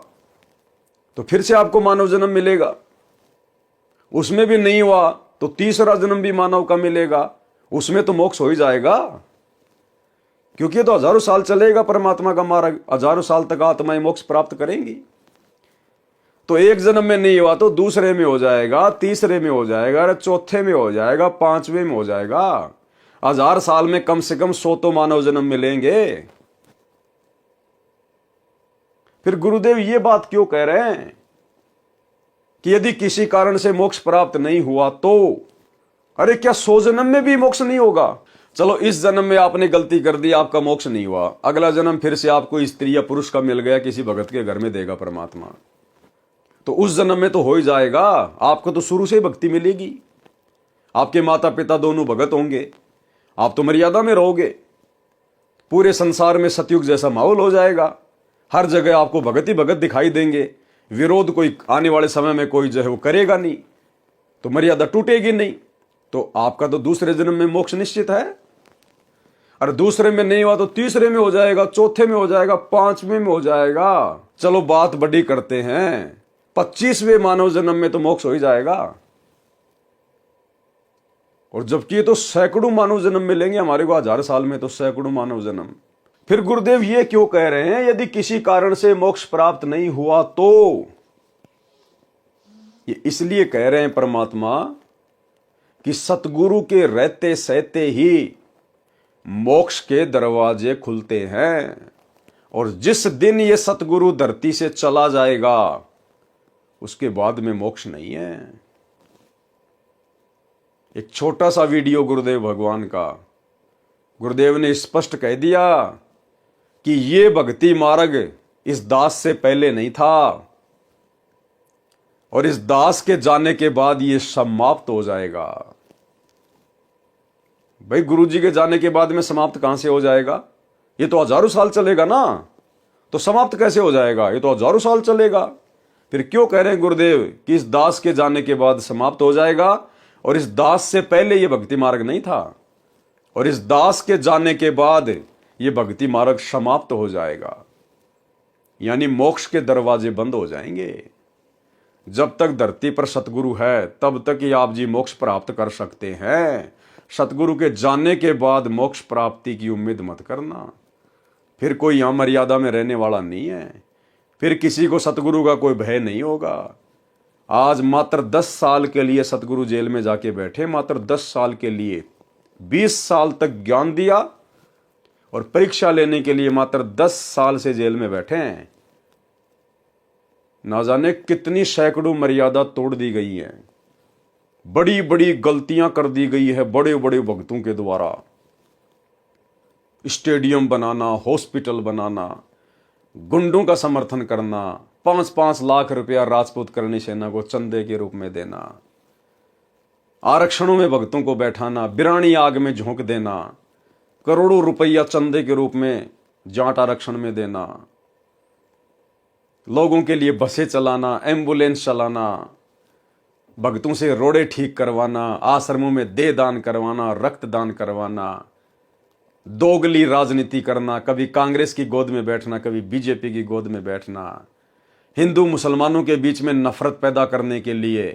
तो फिर से आपको मानव जन्म मिलेगा, उसमें भी नहीं हुआ तो तीसरा जन्म भी मानव का मिलेगा, उसमें तो मोक्ष हो ही जाएगा, क्योंकि ये तो हजारों साल चलेगा परमात्मा का मार्ग, हजारों साल तक आत्माएं मोक्ष प्राप्त करेंगी। तो एक जन्म में नहीं हुआ तो दूसरे में हो जाएगा, तीसरे में हो जाएगा, चौथे में हो जाएगा, पांचवें में हो जाएगा। 1000 साल में कम से कम 100 तो मानव जन्म मिलेंगे। फिर गुरुदेव ये बात क्यों कह रहे हैं कि यदि किसी कारण से मोक्ष प्राप्त नहीं हुआ तो, अरे क्या 100 जन्म में भी मोक्ष नहीं होगा? चलो इस जन्म में आपने गलती कर दी, आपका मोक्ष नहीं हुआ, अगला जन्म फिर से आपको स्त्री या पुरुष का मिल गया, किसी भगत के घर में देगा परमात्मा, तो उस जन्म में तो हो ही जाएगा, आपको तो शुरू से ही भक्ति मिलेगी, आपके माता पिता दोनों भगत होंगे, आप तो मर्यादा में रहोगे, पूरे संसार में सतयुग जैसा माहौल हो जाएगा, हर जगह आपको भगत ही भगत दिखाई देंगे, विरोध कोई आने वाले समय में कोई जो है वो करेगा नहीं, तो मर्यादा टूटेगी नहीं, तो आपका तो दूसरे जन्म में मोक्ष निश्चित है। और दूसरे में नहीं हुआ तो तीसरे में हो जाएगा, चौथे में हो जाएगा, पांचवें में हो जाएगा। चलो बात बड़ी करते हैं, 25वें मानव जन्म में तो मोक्ष हो ही जाएगा। और जबकि ये तो सैकड़ों मानव जन्म मिलेंगे हमारे को, 1000 साल में तो सैकड़ों मानव जन्म। फिर गुरुदेव ये क्यों कह रहे हैं यदि किसी कारण से मोक्ष प्राप्त नहीं हुआ तो? ये इसलिए कह रहे हैं परमात्मा कि सतगुरु के रहते सहते ही मोक्ष के दरवाजे खुलते हैं, और जिस दिन ये सतगुरु धरती से चला जाएगा उसके बाद में मोक्ष नहीं है। एक छोटा सा वीडियो गुरुदेव भगवान का, गुरुदेव ने स्पष्ट कह दिया कि ये भक्ति मार्ग इस दास से पहले नहीं था, और इस दास के जाने के बाद ये समाप्त हो जाएगा। भाई गुरुजी के जाने के बाद में समाप्त कहां से हो जाएगा? ये तो हजारों साल चलेगा ना, तो समाप्त कैसे हो जाएगा? ये तो हजारों साल चलेगा। फिर क्यों कह रहे हैं गुरुदेव कि इस दास के जाने के बाद समाप्त हो जाएगा, और इस दास से पहले ये भक्ति मार्ग नहीं था, और इस दास के जाने के बाद ये भक्ति मार्ग समाप्त हो जाएगा, यानी मोक्ष के दरवाजे बंद हो जाएंगे। जब तक धरती पर सतगुरु है तब तक ही आप जी मोक्ष प्राप्त कर सकते हैं। सतगुरु के जाने के बाद मोक्ष प्राप्ति की उम्मीद मत करना, फिर कोई यहां मर्यादा में रहने वाला नहीं है, फिर किसी को सतगुरु का कोई भय नहीं होगा। आज मात्र 10 साल के लिए सतगुरु जेल में जाके बैठे, मात्र 10 साल के लिए 20 साल तक ज्ञान दिया, और परीक्षा लेने के लिए मात्र 10 साल से जेल में बैठे हैं। ना जाने कितनी सैकड़ों मर्यादा तोड़ दी गई है, बड़ी बड़ी गलतियां कर दी गई है बड़े बड़े भक्तों के द्वारा। स्टेडियम बनाना, हॉस्पिटल बनाना, गुंडों का समर्थन करना, 5-5 लाख रुपया राजपूत करनी सेना को चंदे के रूप में देना, आरक्षणों में भक्तों को बैठाना, बिरानी आग में झोंक देना, करोड़ों रुपया चंदे के रूप में जाट आरक्षण में देना, लोगों के लिए बसें चलाना, एम्बुलेंस चलाना, भक्तों से रोड़े ठीक करवाना, आश्रमों में देह दान करवाना, रक्त दान करवाना, दोगली राजनीति करना, कभी कांग्रेस की गोद में बैठना, कभी बीजेपी की गोद में बैठना, हिंदू मुसलमानों के बीच में नफरत पैदा करने के लिए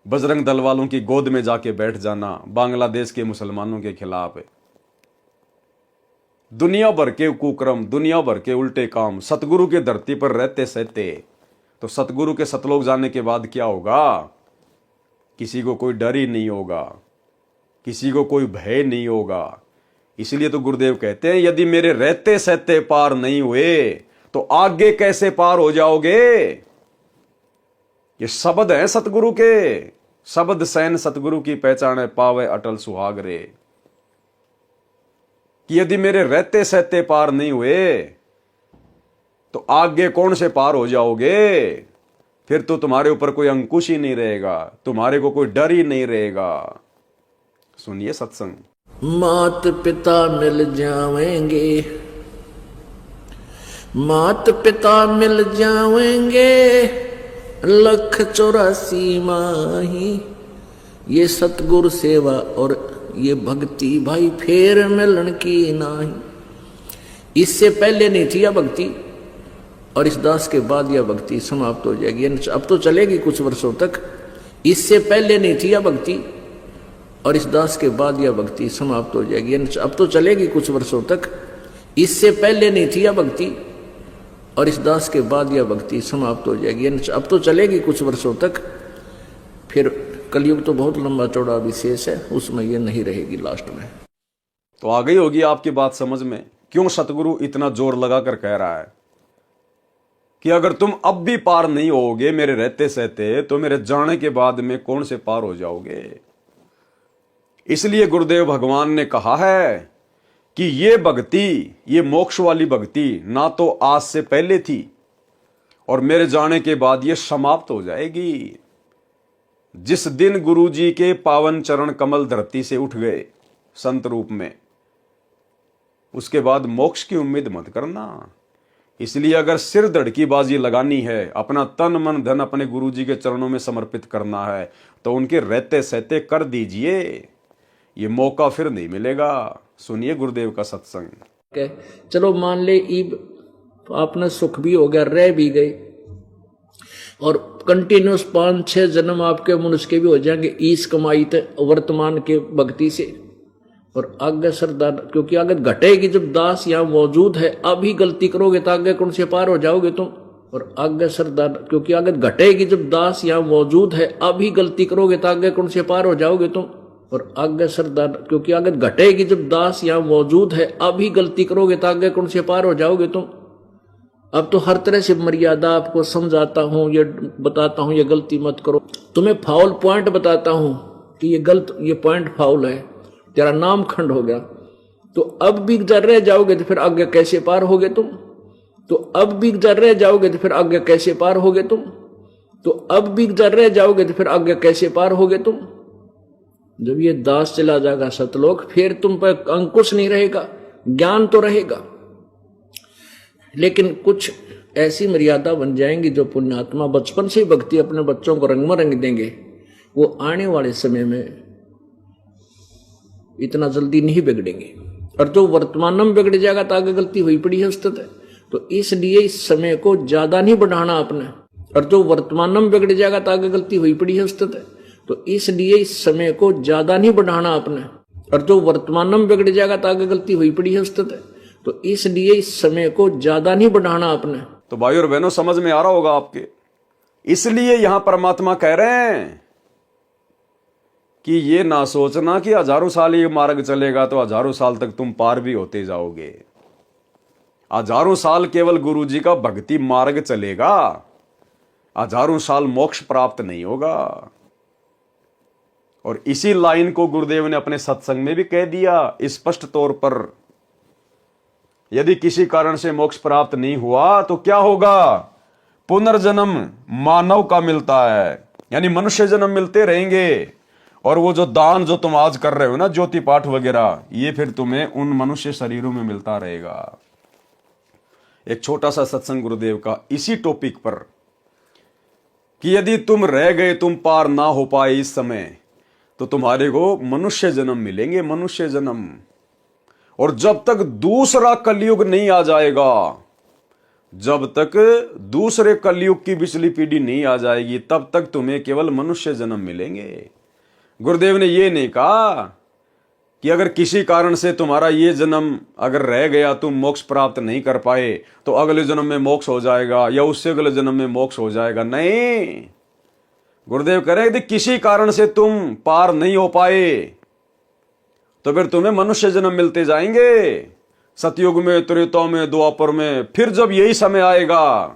बजरंग दल वालों की गोद में जाके बैठ जाना बांग्लादेश के मुसलमानों के खिलाफ है। दुनिया भर के कुकर्म, दुनिया भर के उल्टे काम सतगुरु के धरती पर रहते सहते, तो सतगुरु के सतलोक जाने के बाद क्या होगा? किसी को कोई डर ही नहीं होगा, किसी को कोई भय नहीं होगा। इसलिए तो गुरुदेव कहते हैं यदि मेरे रहते सहते पार नहीं हुए तो आगे कैसे पार हो जाओगे? ये शब्द है सतगुरु के, शब्द सैन सतगुरु की पहचान है पावे अटल सुहाग रे। कि यदि मेरे रहते सहते पार नहीं हुए तो आगे कौन से पार हो जाओगे? फिर तो तुम्हारे ऊपर कोई अंकुश ही नहीं रहेगा, तुम्हारे को कोई डर ही नहीं रहेगा। सुनिए सत्संग। मात पिता मिल जावेंगे, मात पिता मिल जावेंगे, 1,84 माही। ये सतगुरु सेवा और ये भक्ति भाई फेर मिलन की नाही। इससे पहले नहीं थी यह भक्ति और इस दास के बाद यह भक्ति समाप्त हो जाएगी। अब तो चलेगी कुछ वर्षों तक। इससे पहले नहीं थी यह भक्ति और इस दास के बाद यह भक्ति समाप्त हो जाएगी। अब तो चलेगी कुछ वर्षों तक। इससे पहले नहीं थी यह भक्ति और इस दास के बाद यह भक्ति समाप्त हो जाएगी। अब तो चलेगी कुछ वर्षों तक। फिर कलयुग तो बहुत लंबा चौड़ा विशेष है, उसमें यह नहीं रहेगी लास्ट में। तो आ गई होगी आपकी बात समझ में क्यों सतगुरु इतना जोर लगाकर कह रहा है कि अगर तुम अब भी पार नहीं होगे मेरे रहते सहते तो मेरे जाने के बाद में कौन से पार हो जाओगे। इसलिए गुरुदेव भगवान ने कहा है कि ये भक्ति, ये मोक्ष वाली भक्ति ना तो आज से पहले थी और मेरे जाने के बाद ये समाप्त हो जाएगी। जिस दिन गुरु जी के पावन चरण कमल धरती से उठ गए संत रूप में, उसके बाद मोक्ष की उम्मीद मत करना। इसलिए अगर सिर धड़ की बाजी लगानी है, अपना तन मन धन अपने गुरु जी के चरणों में समर्पित करना है तो उनके रहते सहते कर दीजिए, ये मौका फिर नहीं मिलेगा। सुनिए गुरुदेव का सत्संग। चलो मान ले ईब आपने सुख भी हो गया, रह भी गए और कंटिन्यूस 5-6 जन्म आपके मनुष्य के भी हो जाएंगे इस कमाई थे वर्तमान के भक्ति से। और आगे सरदार, क्योंकि आगे घटेगी जब दास यहाँ मौजूद है, अभी गलती करोगे तो आगे कौन से पार हो जाओगे तुम। और आगे सरदार, क्योंकि आगे घटेगी जब दास यहाँ मौजूद है, अभी गलती करोगे तो आगे कौन से पार हो जाओगे तुम। और आगे सरदार, क्योंकि आगे घटेगी जब दास यहाँ मौजूद है, अभी गलती करोगे तो आगे कौन से पार हो जाओगे तुम। अब तो हर तरह से मर्यादा आपको समझाता हूं, ये बताता हूं ये गलती मत करो, तुम्हें फाउल पॉइंट बताता हूं कि ये गलत, ये पॉइंट फाउल है, तेरा नाम खंड हो गया। तो अब भी जर रह जाओगे तो फिर आगे कैसे पार होगे तुम। तो अब भी जर रह जाओगे तो फिर आगे कैसे पार होगे तुम। तो अब भी जर रह जाओगे तो फिर आगे कैसे पार होगे तुम। जब ये दास चला जाएगा सतलोक, फिर तुम पर अंकुश नहीं रहेगा, ज्ञान तो रहेगा लेकिन कुछ ऐसी मर्यादा बन जाएंगी जो पुण्यात्मा बचपन से भक्ति अपने बच्चों को रंग में रंग देंगे, वो आने वाले समय में इतना जल्दी नहीं बिगड़ेंगे। और जो वर्तमान में बिगड़ जाएगा तो आगे गलती हुई पड़ी है स्थित है। तो इसलिए इस समय को ज्यादा नहीं बढ़ाना अपने। और जो वर्तमान में बिगड़ जाएगा तो आगे गलती हुई पड़ी है स्थित है। तो इसलिए इस समय को ज्यादा नहीं बढ़ाना अपने। और जो वर्तमान में बिगड़ जाएगा तो आगे गलती हुई पड़ी है स्थित है। तो इसलिए इस समय को ज्यादा नहीं बढ़ाना अपने। तो भाई और बहनों समझ में आ रहा होगा आपके। इसलिए यहां परमात्मा कह रहे हैं कि ये ना सोचना कि हजारों साल ये मार्ग चलेगा तो हजारों साल तक तुम पार भी होते जाओगे। हजारों साल केवल गुरु जी का भक्ति मार्ग चलेगा, हजारों साल मोक्ष प्राप्त नहीं होगा। और इसी लाइन को गुरुदेव ने अपने सत्संग में भी कह दिया स्पष्ट तौर पर, यदि किसी कारण से मोक्ष प्राप्त नहीं हुआ तो क्या होगा, पुनर्जन्म मानव का मिलता है, यानी मनुष्य जन्म मिलते रहेंगे। और वो जो दान जो तुम आज कर रहे हो ना, ज्योति पाठ वगैरह, ये फिर तुम्हें उन मनुष्य शरीरों में मिलता रहेगा। एक छोटा सा सत्संग गुरुदेव का इसी टॉपिक पर कि यदि तुम रह गए, तुम पार ना हो पाए इस समय, तो तुम्हारे को मनुष्य जन्म मिलेंगे, मनुष्य जन्म। और जब तक दूसरा कलयुग नहीं आ जाएगा, जब तक दूसरे कलयुग की पिछली पीढ़ी नहीं आ जाएगी तब तक तुम्हें केवल मनुष्य जन्म मिलेंगे। गुरुदेव ने ये नहीं कहा कि अगर किसी कारण से तुम्हारा ये जन्म अगर रह गया, तुम मोक्ष प्राप्त नहीं कर पाए, तो अगले जन्म में मोक्ष हो जाएगा या उससे अगले जन्म में मोक्ष हो जाएगा। नहीं, गुरुदेव कह रहे हैं कि किसी कारण से तुम पार नहीं हो पाए तो फिर तुम्हें मनुष्य जन्म मिलते जाएंगे, सतयुग में, त्रेता में, द्वापर में। फिर जब यही समय आएगा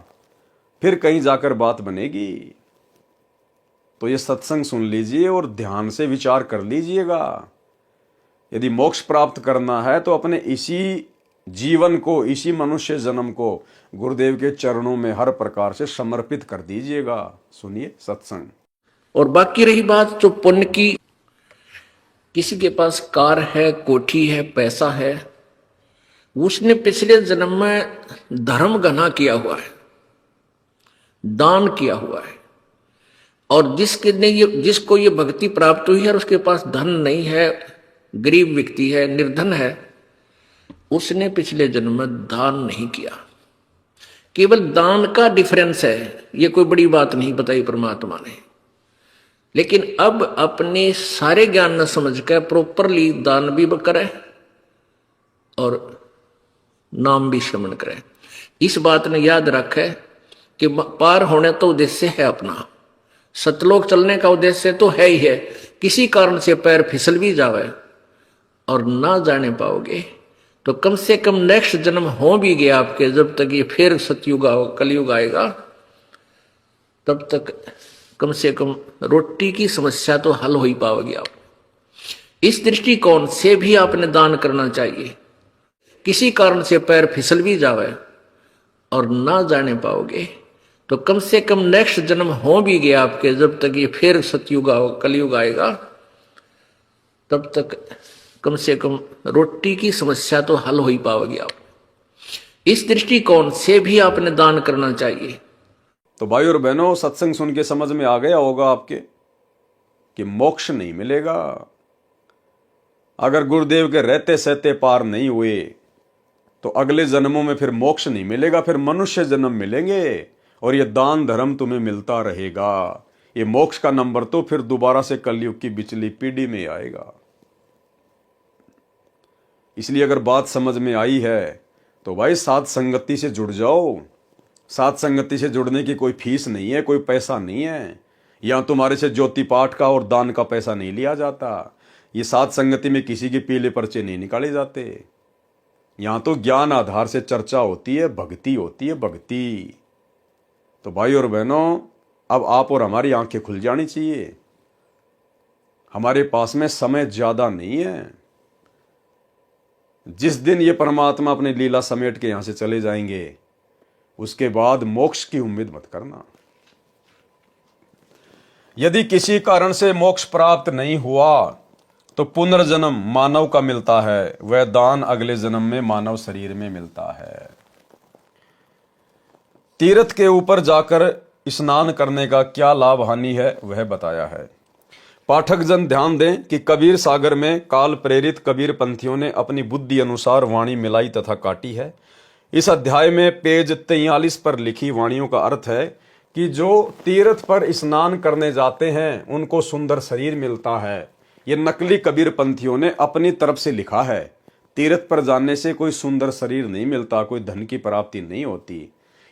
फिर कहीं जाकर बात बनेगी। तो ये सत्संग सुन लीजिए और ध्यान से विचार कर लीजिएगा। यदि मोक्ष प्राप्त करना है तो अपने इसी जीवन को, इसी मनुष्य जन्म को गुरुदेव के चरणों में हर प्रकार से समर्पित कर दीजिएगा। सुनिए सत्संग। और बाकी रही बात जो पुण्य की, किसी के पास कार है, कोठी है, पैसा है, उसने पिछले जन्म में धर्म घना किया हुआ है, दान किया हुआ है, और जिसको ये भक्ति प्राप्त हुई है और उसके पास धन नहीं है, गरीब व्यक्ति है, निर्धन है, उसने पिछले जन्म में दान नहीं किया। केवल दान का डिफरेंस है, ये कोई बड़ी बात नहीं बताई परमात्मा ने। लेकिन अब अपने सारे ज्ञान न समझ कर प्रॉपरली दान भी करें और नाम भी श्रवण करें। इस बात ने याद रखे कि पार होने तो उद्देश्य है अपना, सतलोक चलने का उद्देश्य तो है ही है। किसी कारण से पैर फिसल भी जावे और ना जाने पाओगे तो कम से कम नेक्स्ट जन्म हो भी गया आपके, जब तक ये फिर सतयुग कलयुग आएगा तब तक कम से कम रोटी की समस्या तो हल हो ही पाओगे आप। इस दृष्टिकोण से भी आपने दान करना चाहिए। किसी कारण से पैर फिसल भी जावे और ना जाने पाओगे तो कम से कम नेक्स्ट जन्म हो भी गया आपके, जब तक ये फिर सतयुग कलयुग आएगा तब तक कम से कम रोटी की समस्या तो हल हो ही पाओगे आप। इस दृष्टिकोण से भी आपने दान करना चाहिए। तो भाई और बहनों, सत्संग सुन के समझ में आ गया होगा आपके कि मोक्ष नहीं मिलेगा। अगर गुरुदेव के रहते सहते पार नहीं हुए तो अगले जन्मों में फिर मोक्ष नहीं मिलेगा, फिर मनुष्य जन्म मिलेंगे और ये दान धर्म तुम्हें मिलता रहेगा। ये मोक्ष का नंबर तो फिर दोबारा से कलयुग की पिछली पीढ़ी में आएगा। इसलिए अगर बात समझ में आई है तो भाई साथ संगति से जुड़ जाओ। साथ संगति से जुड़ने की कोई फीस नहीं है, कोई पैसा नहीं है। यहाँ तुम्हारे से ज्योति पाठ का और दान का पैसा नहीं लिया जाता। ये साथ संगति में किसी के पीले पर्चे नहीं निकाले जाते। यहाँ तो ज्ञान आधार से चर्चा होती है, भक्ति होती है, भक्ति। तो भाई और बहनों, अब आप और हमारी आंखें खुल जानी चाहिए। हमारे पास में समय ज्यादा नहीं है। जिस दिन ये परमात्मा अपनी लीला समेट के यहां से चले जाएंगे उसके बाद मोक्ष की उम्मीद मत करना। यदि किसी कारण से मोक्ष प्राप्त नहीं हुआ तो पुनर्जन्म मानव का मिलता है, वह दान अगले जन्म में मानव शरीर में मिलता है। तीर्थ के ऊपर जाकर स्नान करने का क्या लाभ हानि है वह बताया है। पाठक जन ध्यान दें कि कबीर सागर में काल प्रेरित कबीर पंथियों ने अपनी बुद्धि अनुसार वाणी मिलाई तथा काटी है। इस अध्याय में पेज 43 पर लिखी वाणियों का अर्थ है कि जो तीर्थ पर स्नान करने जाते हैं उनको सुंदर शरीर मिलता है। ये नकली कबीर पंथियों ने अपनी तरफ से लिखा है। तीर्थ पर जाने से कोई सुंदर शरीर नहीं मिलता, कोई धन की प्राप्ति नहीं होती।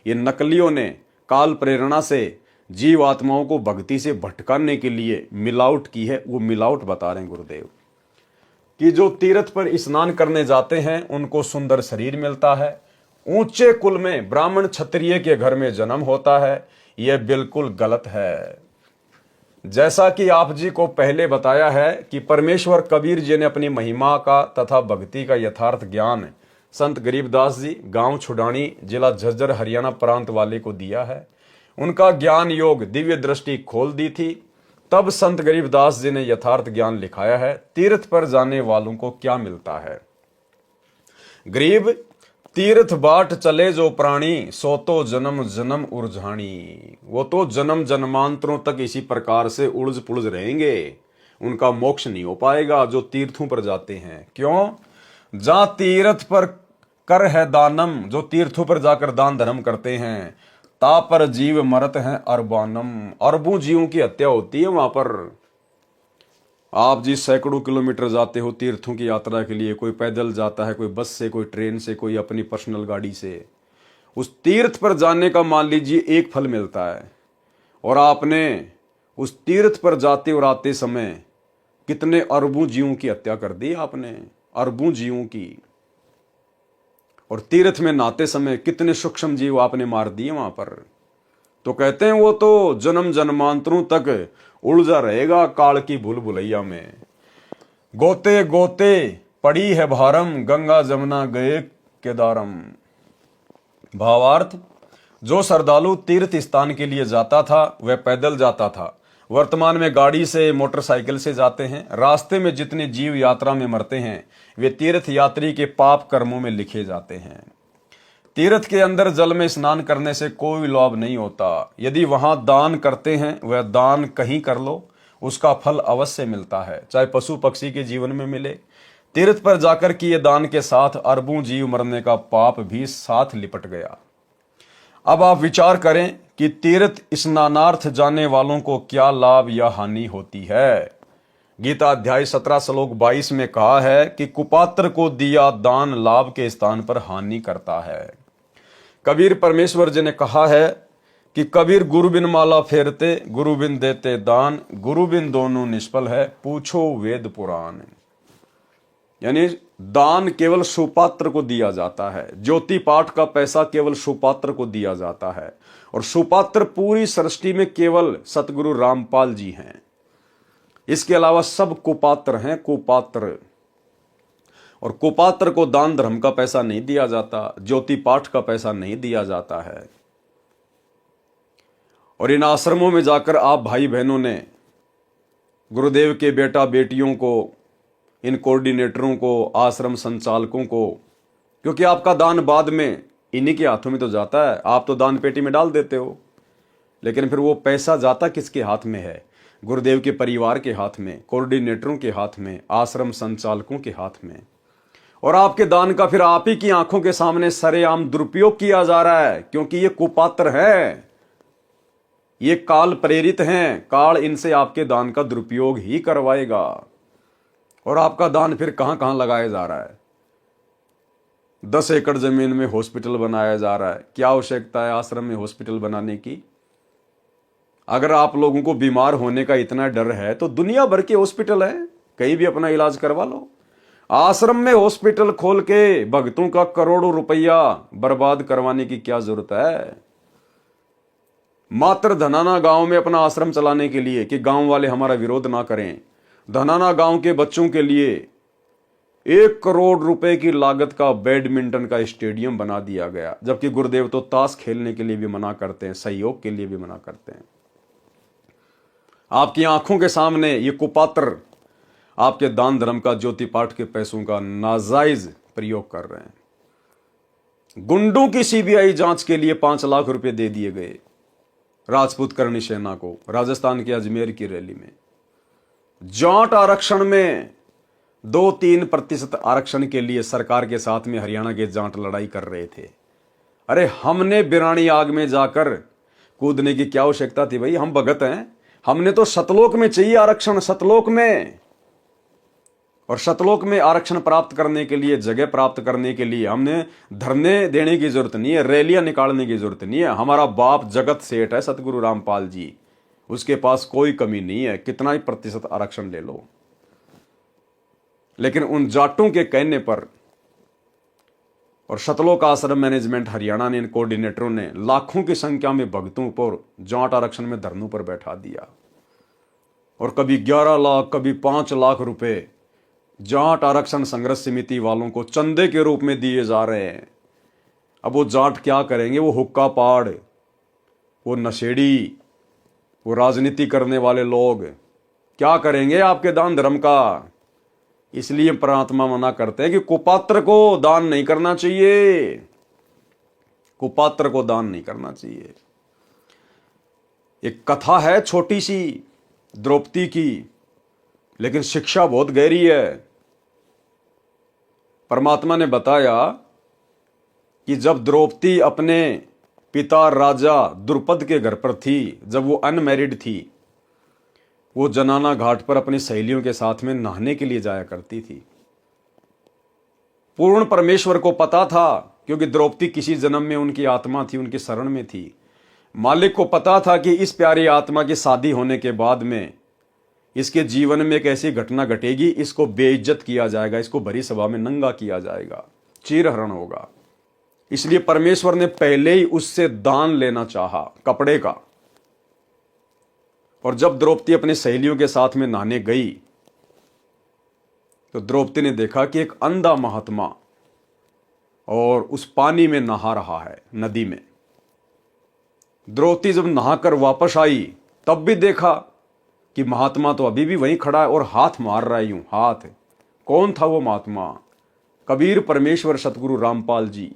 ये नकलियों ने काल प्रेरणा से जीव आत्माओं को भक्ति से भटकाने के लिए मिलावट की है। वो मिलावट बता रहे हैं गुरुदेव कि जो तीर्थ पर स्नान करने जाते हैं उनको सुंदर शरीर मिलता है, ऊंचे कुल में ब्राह्मण क्षत्रिय के घर में जन्म होता है। यह बिल्कुल गलत है। जैसा कि आप जी को पहले बताया है कि परमेश्वर कबीर जी ने अपनी महिमा का तथा भक्ति का यथार्थ ज्ञान संत गरीबदास जी गांव छुडानी जिला झज्जर हरियाणा प्रांत वाले को दिया है। उनका ज्ञान योग दिव्य दृष्टि खोल दी थी। तब संत गरीबदास जी ने यथार्थ ज्ञान लिखाया है। तीर्थ पर जाने वालों को क्या मिलता है। गरीब तीर्थ बाट चले जो प्राणी, सो तो जन्म जन्म उर्झानी। वो तो जन्म जन्मांतरों तक इसी प्रकार से उलझ पुलझ रहेंगे। उनका मोक्ष नहीं हो पाएगा जो तीर्थों पर जाते हैं। क्यों? जहां तीर्थ पर कर है दानम, जो तीर्थों पर जाकर दान धर्म करते हैं, ता पर जीव मरत हैं अरबानम, अरबों जीवों की हत्या होती है वहां पर। आप जिस सैकड़ों किलोमीटर जाते हो तीर्थों की यात्रा के लिए, कोई पैदल जाता है, कोई बस से, कोई ट्रेन से, कोई अपनी पर्सनल गाड़ी से, उस तीर्थ पर जाने का मान लीजिए एक फल मिलता है, और आपने उस तीर्थ पर जाते और आते समय कितने अरबों जीवों की हत्या कर दी आपने, अरबों जीवों की। और तीर्थ में नहाते समय कितने सूक्ष्म जीव आपने मार दिए वहां पर। तो कहते हैं वो तो जन्म जन्मांतरों तक उलझा रहेगा काल की भूल भुलैया में। गोते गोते पड़ी है भारम, गंगा जमुना गए केदारम। भावार्थ, जो श्रद्धालु तीर्थ स्थान के लिए जाता था वह पैदल जाता था, वर्तमान में गाड़ी से, मोटरसाइकिल से जाते हैं। रास्ते में जितने जीव यात्रा में मरते हैं वे तीर्थ यात्री के पाप कर्मों में लिखे जाते हैं। तीर्थ के अंदर जल में स्नान करने से कोई लाभ नहीं होता। यदि वहां दान करते हैं, वह दान कहीं कर लो, उसका फल अवश्य मिलता है, चाहे पशु पक्षी के जीवन में मिले। तीर्थ पर जाकर किए दान के साथ अरबों जीव मरने का पाप भी साथ लिपट गया। अब आप विचार करें कि तीर्थ स्नानार्थ जाने वालों को क्या लाभ या हानि होती है। गीता अध्याय 17 श्लोक 22 में कहा है कि कुपात्र को दिया दान लाभ के स्थान पर हानि करता है। कबीर परमेश्वर जी ने कहा है कि कबीर गुरु बिन माला फेरते, गुरु बिन देते दान, गुरु बिन दोनों निष्फल है, पूछो वेद पुराण। यानी दान केवल सुपात्र को दिया जाता है, ज्योति पाठ का पैसा केवल सुपात्र को दिया जाता है, और सुपात्र पूरी सृष्टि में केवल सतगुरु रामपाल जी हैं। इसके अलावा सब कुपात्र हैं, कुपात्र। और कुपात्र को दान धर्म का पैसा नहीं दिया जाता, ज्योति पाठ का पैसा नहीं दिया जाता है। और इन आश्रमों में जाकर आप भाई बहनों ने गुरुदेव के बेटा बेटियों को, इन कोऑर्डिनेटरों को, आश्रम संचालकों को, क्योंकि आपका दान बाद में इन्हीं के हाथों में तो जाता है, आप तो दान पेटी में डाल देते हो, लेकिन फिर वो पैसा जाता किसके हाथ में है? गुरुदेव के परिवार के हाथ में, कोऑर्डिनेटरों के हाथ में, आश्रम संचालकों के हाथ में। और आपके दान का फिर आप ही की आंखों के सामने सरेआम दुरुपयोग किया जा रहा है, क्योंकि ये कुपात्र है, ये काल प्रेरित हैं। काल इनसे आपके दान का दुरुपयोग ही करवाएगा। और आपका दान फिर कहां कहां लगाया जा रहा है? 10 एकड़ जमीन में हॉस्पिटल बनाया जा रहा है। क्या आवश्यकता है आश्रम में हॉस्पिटल बनाने की? अगर आप लोगों को बीमार होने का इतना डर है तो दुनिया भर के हॉस्पिटल है, कहीं भी अपना इलाज करवा लो। आश्रम में हॉस्पिटल खोल के भक्तों का करोड़ों रुपया बर्बाद करवाने की क्या जरूरत है? मात्र धनाना गांव में अपना आश्रम चलाने के लिए कि गांव वाले हमारा विरोध ना करें, धनाना गांव के बच्चों के लिए 1 करोड़ रुपए की लागत का बैडमिंटन का स्टेडियम बना दिया गया, जबकि गुरुदेव तो ताश खेलने के लिए भी मना करते हैं, सहयोग के लिए भी मना करते हैं। आपकी आंखों के सामने ये कुपात्र आपके दान धर्म का, ज्योति पाठ के पैसों का नाजायज प्रयोग कर रहे हैं। गुंडों की सीबीआई जांच के लिए 5 लाख रुपए दे दिए गए राजपूत करणी सेना को, राजस्थान के अजमेर की रैली में। जाट आरक्षण में 2-3% आरक्षण के लिए सरकार के साथ में हरियाणा के जाट लड़ाई कर रहे थे। अरे हमने बिरानी आग में जाकर कूदने की क्या आवश्यकता थी भाई? हम भगत हैं, हमने तो सतलोक में चाहिए आरक्षण, सतलोक में। और सतलोक में आरक्षण प्राप्त करने के लिए, जगह प्राप्त करने के लिए हमने धरने देने की जरूरत नहीं है, रैलियां निकालने की जरूरत नहीं है। हमारा बाप जगत सेठ है सतगुरु रामपाल जी, उसके पास कोई कमी नहीं है, कितना ही प्रतिशत आरक्षण ले लो। लेकिन उन जाटों के कहने पर और सतलोक आश्रम मैनेजमेंट हरियाणा ने, इन कोऑर्डिनेटरों ने लाखों की संख्या में भक्तों पर जाट आरक्षण में धरनों पर बैठा दिया। और कभी 11 लाख, कभी 5 लाख रुपए जाट आरक्षण संघर्ष समिति वालों को चंदे के रूप में दिए जा रहे हैं। अब वो जाट क्या करेंगे? वो हुक्का पाड़, वो नशेड़ी, वो राजनीति करने वाले लोग क्या करेंगे आपके दान धर्म का? इसलिए परमात्मा मना करते हैं कि कुपात्र को दान नहीं करना चाहिए, कुपात्र को दान नहीं करना चाहिए। एक कथा है छोटी सी द्रौपदी की, लेकिन शिक्षा बहुत गहरी है। परमात्मा ने बताया कि जब द्रौपदी अपने पिता राजा द्रुपद के घर पर थी, जब वो अनमैरिड थी, वो जनाना घाट पर अपनी सहेलियों के साथ में नहाने के लिए जाया करती थी। पूर्ण परमेश्वर को पता था, क्योंकि द्रौपदी किसी जन्म में उनकी आत्मा थी, उनकी शरण में थी। मालिक को पता था कि इस प्यारी आत्मा की शादी होने के बाद में इसके जीवन में एक ऐसी घटना घटेगी, इसको बेइज्जत किया जाएगा, इसको भरी सभा में नंगा किया जाएगा, चीरहरण होगा। इसलिए परमेश्वर ने पहले ही उससे दान लेना चाहा, कपड़े का। और जब द्रौपदी अपनी सहेलियों के साथ में नहाने गई तो द्रौपदी ने देखा कि एक अंधा महात्मा और उस पानी में नहा रहा है, नदी में। द्रौपदी जब नहाकर वापस आई तब भी देखा कि महात्मा तो अभी भी वहीं खड़ा है और हाथ मार रहा है, यूं हाथ। कौन था वो महात्मा? कबीर परमेश्वर सतगुरु रामपाल जी।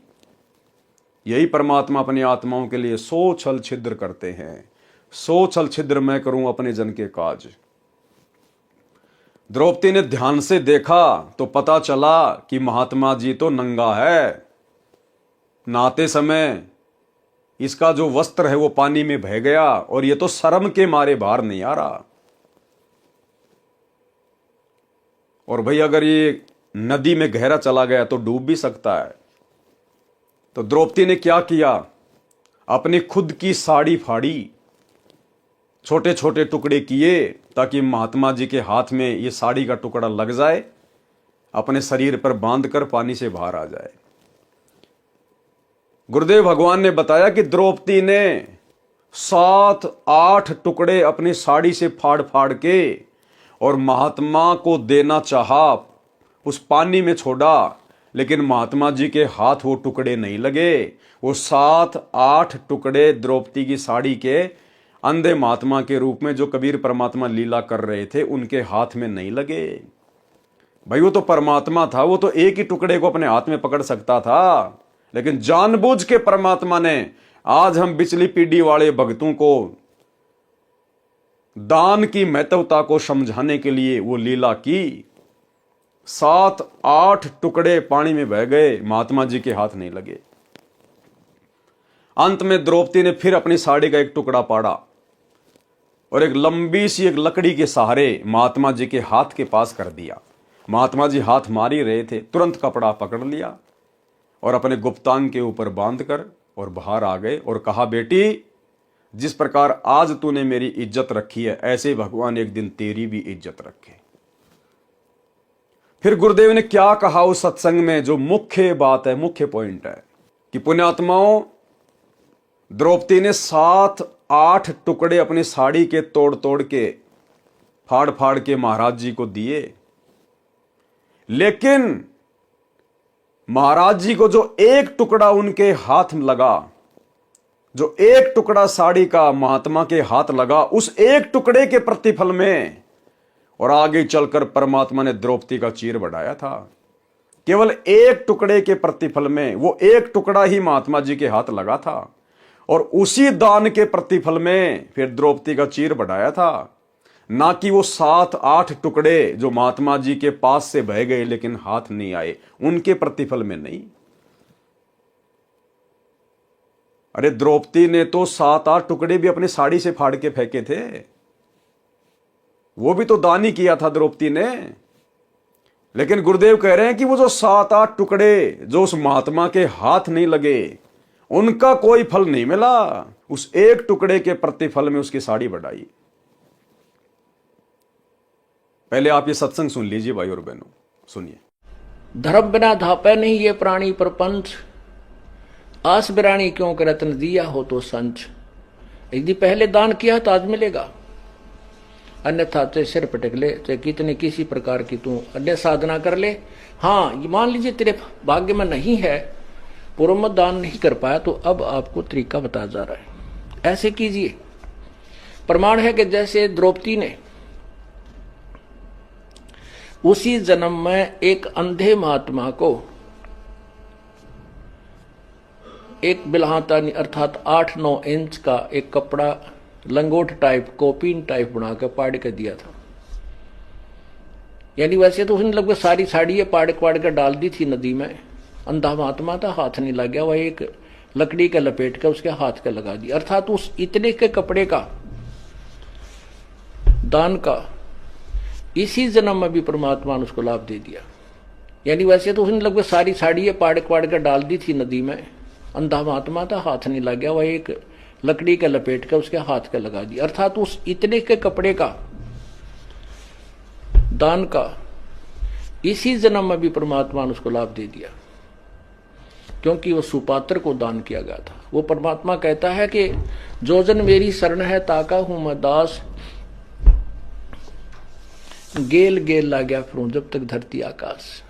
यही परमात्मा अपनी आत्माओं के लिए 100 छल छिद्र करते हैं। 100 छल छिद्र मैं करूं अपने जन के काज। द्रौपदी ने ध्यान से देखा तो पता चला कि महात्मा जी तो नंगा है। नहाते समय इसका जो वस्त्र है वो पानी में बह गया और ये तो शर्म के मारे बाहर नहीं आ रहा। और भाई अगर ये नदी में गहरा चला गया तो डूब भी सकता है। तो द्रौपदी ने क्या किया? अपनी खुद की साड़ी फाड़ी, छोटे छोटे टुकड़े किए ताकि महात्मा जी के हाथ में ये साड़ी का टुकड़ा लग जाए, अपने शरीर पर बांधकर पानी से बाहर आ जाए। गुरुदेव भगवान ने बताया कि द्रौपदी ने 7-8 टुकड़े अपनी साड़ी से फाड़ फाड़ के और महात्मा को देना चाहा, उस पानी में छोड़ा, लेकिन महात्मा जी के हाथ वो टुकड़े नहीं लगे। वो 7-8 टुकड़े द्रौपदी की साड़ी के अंधे महात्मा के रूप में जो कबीर परमात्मा लीला कर रहे थे उनके हाथ में नहीं लगे। भाई वो तो परमात्मा था, वो तो एक ही टुकड़े को अपने हाथ में पकड़ सकता था, लेकिन जानबूझ के परमात्मा ने आज हम पिछली पीढ़ी वाले भक्तों को दान की महत्वता को समझाने के लिए वो लीला की। 7-8 टुकड़े पानी में बह गए, महात्मा जी के हाथ नहीं लगे। अंत में द्रौपदी ने फिर अपनी साड़ी का एक टुकड़ा पाड़ा और एक लंबी सी एक लकड़ी के सहारे महात्मा जी के हाथ के पास कर दिया। महात्मा जी हाथ मार ही रहे थे, तुरंत कपड़ा पकड़ लिया और अपने गुप्तांग के ऊपर बांधकर और बाहर आ गए और कहा, बेटी जिस प्रकार आज तूने मेरी इज्जत रखी है, ऐसे ही भगवान एक दिन तेरी भी इज्जत रखे। फिर गुरुदेव ने क्या कहा उस सत्संग में, जो मुख्य बात है, मुख्य पॉइंट है कि पुण्यात्माओं, द्रौपदी ने 7-8 टुकड़े अपनी साड़ी के तोड़ तोड़ के फाड़ फाड़ के महाराज जी को दिए, लेकिन महाराज जी को जो एक टुकड़ा उनके हाथ लगा, जो एक टुकड़ा साड़ी का महात्मा के हाथ लगा, उस एक टुकड़े के प्रतिफल में और आगे चलकर परमात्मा ने द्रौपदी का चीर बढ़ाया था। केवल एक टुकड़े के प्रतिफल में, वो एक टुकड़ा ही महात्मा जी के हाथ लगा था और उसी दान के प्रतिफल में फिर द्रौपदी का चीर बढ़ाया था, ना कि वो 7-8 टुकड़े जो महात्मा जी के पास से बह गए लेकिन हाथ नहीं आए, उनके प्रतिफल में नहीं। अरे द्रौपदी ने तो 7-8 टुकड़े भी अपनी साड़ी से फाड़ के फेंके थे, वो भी तो दान ही किया था द्रौपदी ने। लेकिन गुरुदेव कह रहे हैं कि वो जो 7-8 टुकड़े जो उस महात्मा के हाथ नहीं लगे, उनका कोई फल नहीं मिला, उस एक टुकड़े के प्रतिफल में उसकी साड़ी बढ़ाई। पहले आप ये सत्संग सुन लीजिए भाई और बहनों, सुनिए। धर्म बिना धापे नहीं ये प्राणी प्रपंच, आस बिरानी क्यों करत न दिया हो तो संच। यदि पहले दान किया तो आज मिलेगा, अन्यथा तो सिर पटक ले, चाहे कितने किसी प्रकार की तू अन्य साधना कर ले। हाँ, ये मान लीजिए तेरे भाग्य में नहीं है, पूर्व में दान नहीं कर पाया, तो अब आपको तरीका बताया जा रहा है, ऐसे कीजिए। प्रमाण है कि जैसे द्रौपदी ने उसी जन्म में एक अंधे महात्मा को एक बिल्हाता अर्थात 8-9 इंच का एक कपड़ा लंगोट टाइप, कोपीन टाइप बनाकर पाड़ कर दिया था। यानी वैसे तो उसने लगभग सारी साड़ी पाड़ पाड़ कर डाल दी थी नदी में, अंधा महात्मा था, हाथ नहीं लग गया, वह एक लकड़ी का लपेट कर उसके हाथ का लगा दिया। अर्थात उस इतने के कपड़े का दान का इसी जन्म में भी परमात्मा ने उसको लाभ दे दिया। यानी वैसे तो उसने लगभग सारी साड़ी पाड़ पाड़ कर डाल दी थी नदी में, अंधा महात्मा था, हाथ नहीं लग गया, वह एक लकड़ी का लपेट कर उसके हाथ का लगा दिया। अर्थात उस इतने के कपड़े का दान का इसी जन्म में भी परमात्मा ने उसको लाभ दे दिया, क्योंकि वो सुपात्र को दान किया गया था। वो परमात्मा कहता है कि जो जन मेरी शरण है ताका हूं मैं दास, गेल गेल ला गया फिरूं जब तक धरती आकाश।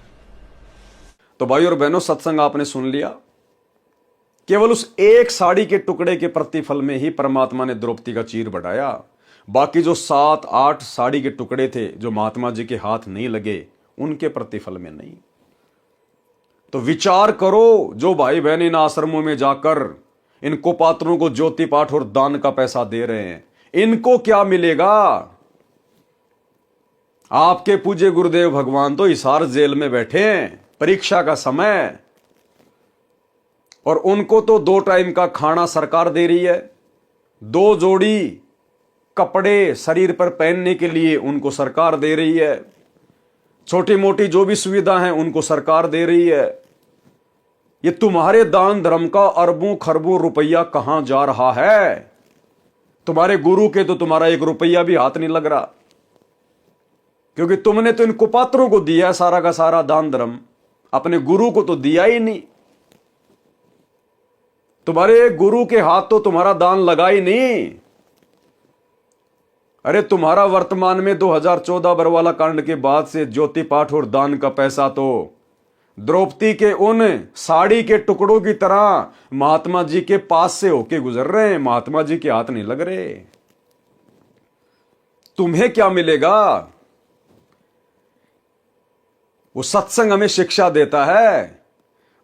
तो भाई और बहनों, सत्संग आपने सुन लिया। केवल उस एक साड़ी के टुकड़े के प्रतिफल में ही परमात्मा ने द्रौपदी का चीर बढ़ाया। बाकी जो 7-8 साड़ी के टुकड़े थे जो महात्मा जी के हाथ नहीं लगे, उनके प्रतिफल में नहीं। तो विचार करो, जो भाई बहन इन आश्रमों में जाकर इन कुपात्रों को ज्योति पाठ और दान का पैसा दे रहे हैं, इनको क्या मिलेगा? आपके पूज्य गुरुदेव भगवान तो हिसार जेल में बैठे हैं, परीक्षा का समय, और उनको तो 2 टाइम का खाना सरकार दे रही है, 2 जोड़ी कपड़े शरीर पर पहनने के लिए उनको सरकार दे रही है, छोटी मोटी जो भी सुविधा है उनको सरकार दे रही है। ये तुम्हारे दान धर्म का अरबों खरबों रुपया कहां जा रहा है? तुम्हारे गुरु के तो तुम्हारा 1 रुपया भी हाथ नहीं लग रहा, क्योंकि तुमने तो इन कुपात्रों को दिया है सारा का सारा दान धर्म, अपने गुरु को तो दिया ही नहीं। तुम्हारे गुरु के हाथ तो तुम्हारा दान लगा ही नहीं। अरे तुम्हारा वर्तमान में 2014 बरवाला कांड के बाद से ज्योति पाठ और दान का पैसा तो द्रौपदी के उन साड़ी के टुकड़ों की तरह महात्मा जी के पास से होके गुजर रहे हैं, महात्मा जी के हाथ नहीं लग रहे। तुम्हें क्या मिलेगा? वो सत्संग हमें शिक्षा देता है,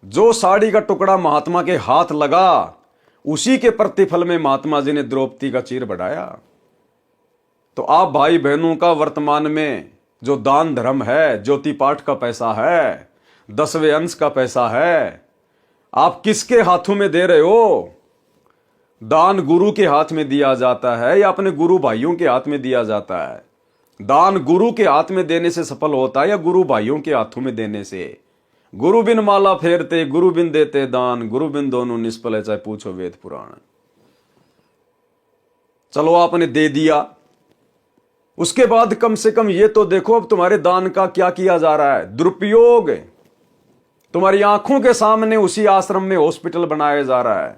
जो साड़ी का टुकड़ा महात्मा के हाथ लगा उसी के प्रतिफल में महात्मा जी ने द्रौपदी का चीर बढ़ाया। तो आप भाई बहनों का वर्तमान में जो दान धर्म है, ज्योति पाठ का पैसा है, 10वें अंश का पैसा है, आप किसके हाथों में दे रहे हो? दान गुरु के हाथ में दिया जाता है या अपने गुरु भाइयों के हाथ में दिया जाता है? दान गुरु के हाथ में देने से सफल होता है या गुरु भाइयों के हाथों में देने से? गुरु बिन माला फेरते, गुरु बिन देते दान, गुरु बिन दोनों निष्फल है, चाहे पूछो वेद पुराण। चलो आपने दे दिया, उसके बाद कम से कम ये तो देखो अब तुम्हारे दान का क्या किया जा रहा है, दुरुपयोग। तुम्हारी आंखों के सामने उसी आश्रम में हॉस्पिटल बनाया जा रहा है,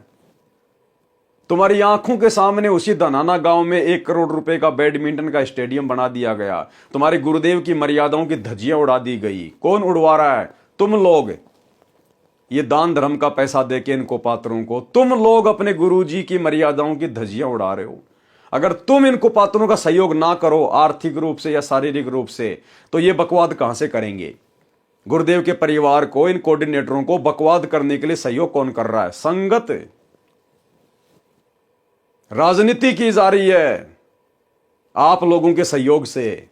तुम्हारी आंखों के सामने उसी धनाना गांव में 1 करोड़ रुपए का बैडमिंटन का स्टेडियम बना दिया गया, तुम्हारे गुरुदेव की मर्यादाओं की धज्जियां उड़ा दी गई। कौन उड़वा रहा है? तुम लोग। ये दान धर्म का पैसा देके इनको पात्रों को तुम लोग अपने गुरुजी की मर्यादाओं की धज्जियां उड़ा रहे हो। अगर तुम इनको पात्रों का सहयोग ना करो आर्थिक रूप से या शारीरिक रूप से, तो ये बकवाद कहां से करेंगे? गुरुदेव के परिवार को, इन कोऑर्डिनेटरों को बकवाद करने के लिए सहयोग कौन कर रहा है? संगत, राजनीति की जा रही है आप लोगों के सहयोग से।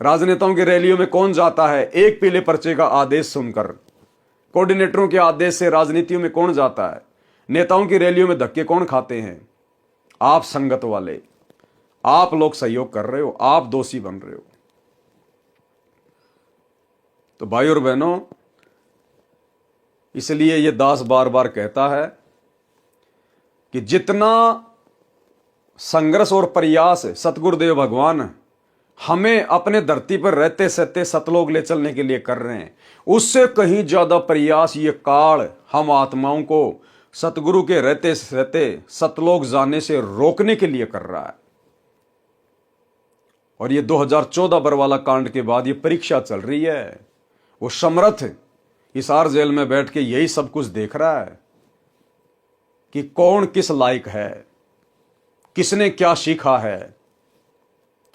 राजनेताओं की रैलियों में कौन जाता है एक पीले पर्चे का आदेश सुनकर? कोऑर्डिनेटरों के आदेश से राजनीतियों में कौन जाता है? नेताओं की रैलियों में धक्के कौन खाते हैं? आप संगत वाले, आप लोग सहयोग कर रहे हो, आप दोषी बन रहे हो। तो भाई और बहनों, इसलिए ये दास बार बार कहता है कि जितना संघर्ष और प्रयास सतगुरुदेव भगवान हमें अपने धरती पर रहते सहते सतलोक ले चलने के लिए कर रहे हैं, उससे कहीं ज्यादा प्रयास ये काल हम आत्माओं को सतगुरु के रहते सहते सतलोक जाने से रोकने के लिए कर रहा है। और ये 2014 बरवाला कांड के बाद ये परीक्षा चल रही है। वो समर्थ हिसार जेल में बैठ के यही सब कुछ देख रहा है कि कौन किस लायक है, किसने क्या सीखा है।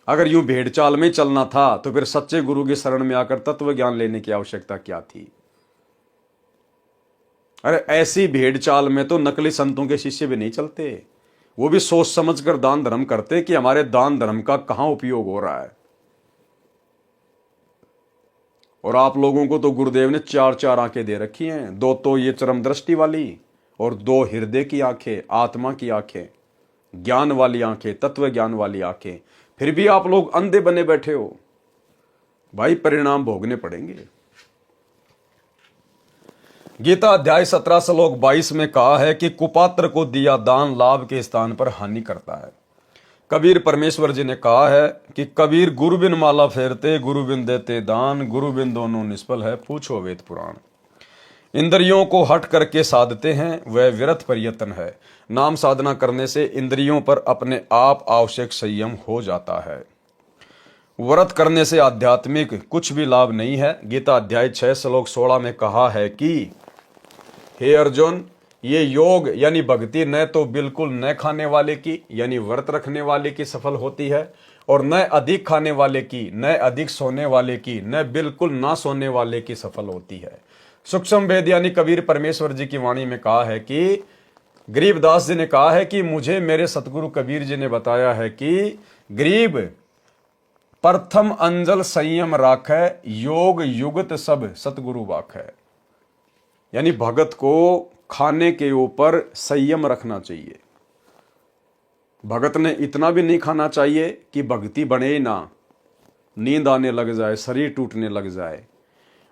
अगर यूं भेड़ चाल में चलना था तो फिर सच्चे गुरु की शरण में आकर तत्व ज्ञान लेने की आवश्यकता क्या थी? अरे ऐसी भेड़ चाल में तो नकली संतों के शिष्य भी नहीं चलते। वो भी सोच समझकर दान धर्म करते कि हमारे दान धर्म का कहां उपयोग हो रहा है। और आप लोगों को तो गुरुदेव ने 4-4 आंखें दे रखी हैं, 2 तो ये चरम दृष्टि वाली और 2 हृदय की आंखें, आत्मा की आंखें, ज्ञान वाली आंखें, तत्व ज्ञान वाली आंखें। फिर भी आप लोग अंधे बने बैठे हो। भाई परिणाम भोगने पड़ेंगे। गीता अध्याय 17 श्लोक 22 में कहा है कि कुपात्र को दिया दान लाभ के स्थान पर हानि करता है। कबीर परमेश्वर जी ने कहा है कि कबीर गुरु बिन माला फेरते, गुरु बिन देते दान, गुरु बिन दोनों निष्फल है, पूछो वेद पुराण। इंद्रियों को हट करके साधते हैं, वह विरत प्रयत्न है। नाम साधना करने से इंद्रियों पर अपने आप आवश्यक संयम हो जाता है। व्रत करने से आध्यात्मिक कुछ भी लाभ नहीं है। गीता अध्याय 6 श्लोक 16 में कहा है कि हे अर्जुन, ये योग यानी भक्ति न तो बिल्कुल न खाने वाले की यानी व्रत रखने वाले की सफल होती है, और न अधिक खाने वाले की, न अधिक सोने वाले की, न बिल्कुल ना सोने वाले की सफल होती है। सूक्ष्म भेद यानी कबीर परमेश्वर जी की वाणी में कहा है कि गरीबदास जी ने कहा है कि मुझे मेरे सतगुरु कबीर जी ने बताया है कि गरीब प्रथम अंजल संयम राखै, योग युगत सब सतगुरु वाखै। यानी भगत को खाने के ऊपर संयम रखना चाहिए। भगत ने इतना भी नहीं खाना चाहिए कि भक्ति बने ना, नींद आने लग जाए, शरीर टूटने लग जाए,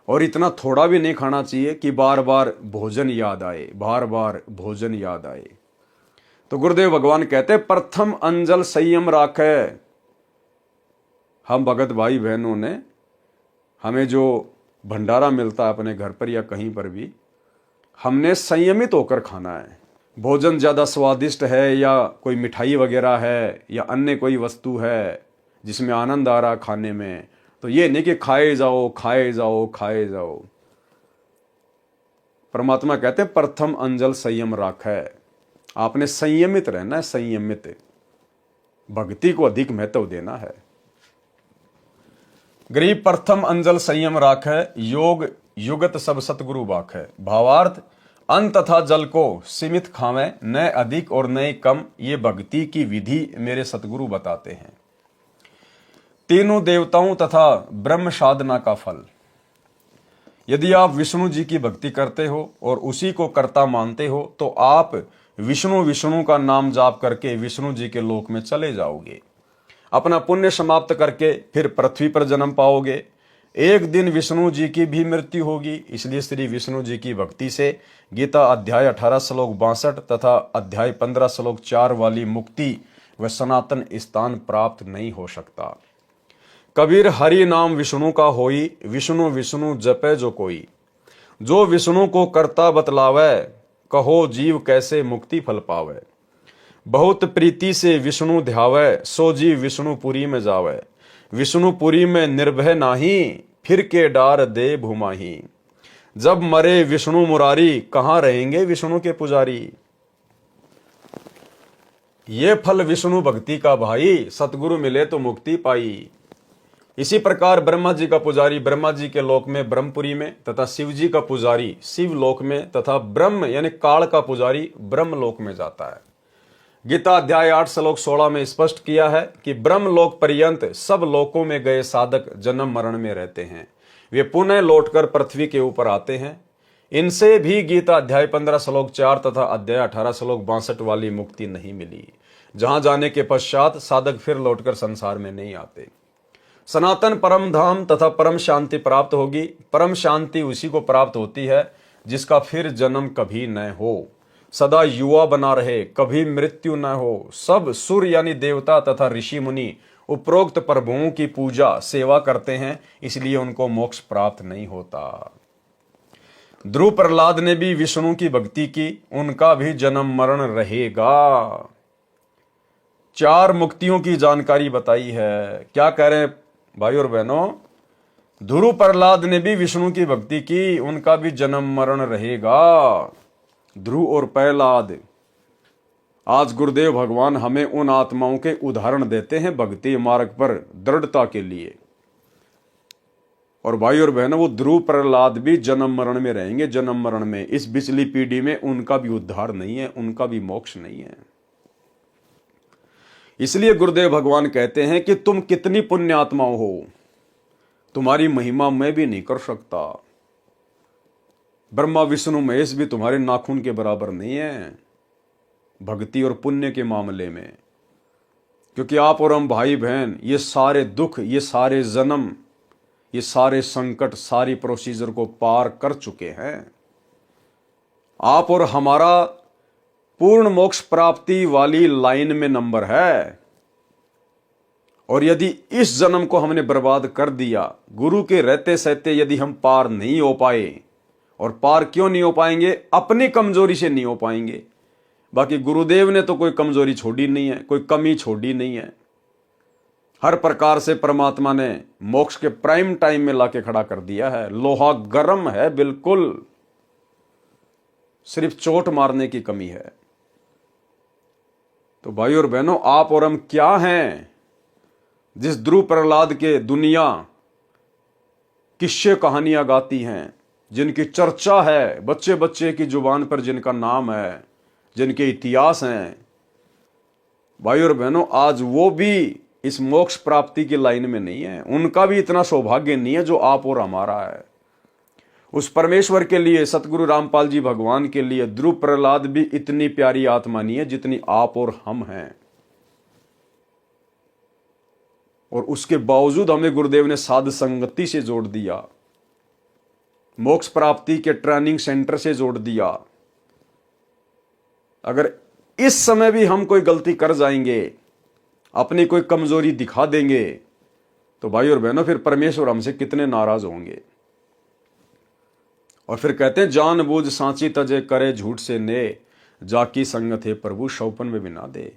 और इतना थोड़ा भी नहीं खाना चाहिए कि बार बार भोजन याद आए, बार बार भोजन याद आए। तो गुरुदेव भगवान कहते प्रथम अंजल संयम राखे। हम भगत भाई बहनों ने, हमें जो भंडारा मिलता है अपने घर पर या कहीं पर भी, हमने संयमित होकर खाना है। भोजन ज़्यादा स्वादिष्ट है या कोई मिठाई वगैरह है या अन्य कोई वस्तु है जिसमें आनंद आ रहा खाने में, तो ये नहीं कि खाए जाओ खाए जाओ खाए जाओ। परमात्मा कहते हैं प्रथम अंजल संयम राखै। आपने संयमित रहना है, संयमित। भक्ति को अधिक महत्व देना है। गरीब प्रथम अंजल संयम राखै, योग युगत सब सतगुरु बाखै। भावार्थ, अन्न तथा जल को सीमित खावें, न अधिक और न कम। ये भक्ति की विधि मेरे सतगुरु बताते हैं। तीनों देवताओं तथा ब्रह्म साधना का फल। यदि आप विष्णु जी की भक्ति करते हो और उसी को कर्ता मानते हो तो आप विष्णु विष्णु का नाम जाप करके विष्णु जी के लोक में चले जाओगे। अपना पुण्य समाप्त करके फिर पृथ्वी पर जन्म पाओगे। एक दिन विष्णु जी की भी मृत्यु होगी। इसलिए श्री विष्णु जी की भक्ति से गीता अध्याय 18 श्लोक 62 तथा अध्याय 15 श्लोक 4 वाली मुक्ति व सनातन स्थान प्राप्त नहीं हो सकता। कबीर हरि नाम विष्णु का होई, विष्णु विष्णु जपे जो कोई। जो विष्णु को कर्ता बतलावे, कहो जीव कैसे मुक्ति फल पावे। बहुत प्रीति से विष्णु ध्यावे, सो जीव विष्णुपुरी में जावे। विष्णुपुरी में निर्भय नाही, फिर के डार दे भूमाही। जब मरे विष्णु मुरारी, कहाँ रहेंगे विष्णु के पुजारी। ये फल विष्णु भक्ति का भाई, सतगुरु मिले तो मुक्ति पाई। इसी प्रकार ब्रह्मा जी का पुजारी ब्रह्मा जी के लोक में ब्रह्मपुरी में, तथा शिव जी का पुजारी शिव लोक में, तथा ब्रह्म यानी काल का पुजारी ब्रह्म लोक में जाता है। गीता अध्याय 8 श्लोक 16 में स्पष्ट किया है कि ब्रह्म लोक पर्यंत सब लोकों में गए साधक जन्म मरण में रहते हैं। वे पुनः लौटकर पृथ्वी के ऊपर आते हैं। इनसे भी गीता अध्याय 15 श्लोक 4 तथा अध्याय 18 श्लोक 62 वाली मुक्ति नहीं मिली, जहां जाने के पश्चात साधक फिर लौटकर संसार में नहीं आते। सनातन परम धाम तथा परम शांति प्राप्त होगी। परम शांति उसी को प्राप्त होती है जिसका फिर जन्म कभी न हो, सदा युवा बना रहे, कभी मृत्यु न हो। सब सुर यानी देवता तथा ऋषि मुनि उपरोक्त प्रभुओं की पूजा सेवा करते हैं, इसलिए उनको मोक्ष प्राप्त नहीं होता। ध्रुव प्रहलाद ने भी विष्णु की भक्ति की, उनका भी जन्म मरण रहेगा। 4 मुक्तियों की जानकारी बताई है। क्या कह रहे हैं भाई और बहनों, ध्रुव प्रहलाद ने भी विष्णु की भक्ति की, उनका भी जन्म मरण रहेगा। ध्रुव और प्रहलाद। आज गुरुदेव भगवान हमें उन आत्माओं के उदाहरण देते हैं भक्ति मार्ग पर दृढ़ता के लिए। और भाई और बहनों, वो ध्रुव प्रहलाद भी जन्म मरण में रहेंगे, जन्म मरण में। इस पिछली पीढ़ी में उनका भी उद्धार नहीं है, उनका भी मोक्ष नहीं है। इसलिए गुरुदेव भगवान कहते हैं कि तुम कितनी पुण्य आत्माओं हो, तुम्हारी महिमा मैं भी नहीं कर सकता। ब्रह्मा विष्णु महेश भी तुम्हारे नाखून के बराबर नहीं है भक्ति और पुण्य के मामले में, क्योंकि आप और हम भाई बहन ये सारे दुख, ये सारे जन्म, ये सारे संकट, सारी प्रोसीजर को पार कर चुके हैं। आप और हमारा पूर्ण मोक्ष प्राप्ति वाली लाइन में नंबर है। और यदि इस जन्म को हमने बर्बाद कर दिया, गुरु के रहते सहते यदि हम पार नहीं हो पाए, और पार क्यों नहीं हो पाएंगे? अपनी कमजोरी से नहीं हो पाएंगे। बाकी गुरुदेव ने तो कोई कमजोरी छोड़ी नहीं है, कोई कमी छोड़ी नहीं है। हर प्रकार से परमात्मा ने मोक्ष के प्राइम टाइम में लाके खड़ा कर दिया है। लोहा गर्म है बिल्कुल, सिर्फ चोट मारने की कमी है। तो भाई और बहनों, आप और हम क्या हैं? जिस ध्रुव प्रहलाद के दुनिया किस्से कहानियां गाती हैं, जिनकी चर्चा है बच्चे बच्चे की जुबान पर, जिनका नाम है, जिनके इतिहास हैं, भाई और बहनों, आज वो भी इस मोक्ष प्राप्ति की लाइन में नहीं है। उनका भी इतना सौभाग्य नहीं है जो आप और हमारा है। उस परमेश्वर के लिए, सतगुरु रामपाल जी भगवान के लिए ध्रुव प्रहलाद भी इतनी प्यारी आत्मा नहीं है जितनी आप और हम हैं। और उसके बावजूद हमें गुरुदेव ने साध संगति से जोड़ दिया, मोक्ष प्राप्ति के ट्रेनिंग सेंटर से जोड़ दिया। अगर इस समय भी हम कोई गलती कर जाएंगे, अपनी कोई कमजोरी दिखा देंगे, तो भाई और बहनों, फिर परमेश्वर हमसे कितने नाराज होंगे। और फिर कहते हैं, जानबूझ सांची तजे करे झूठ से ने, जाकी संगत है प्रभु शौपन में भी ना दे।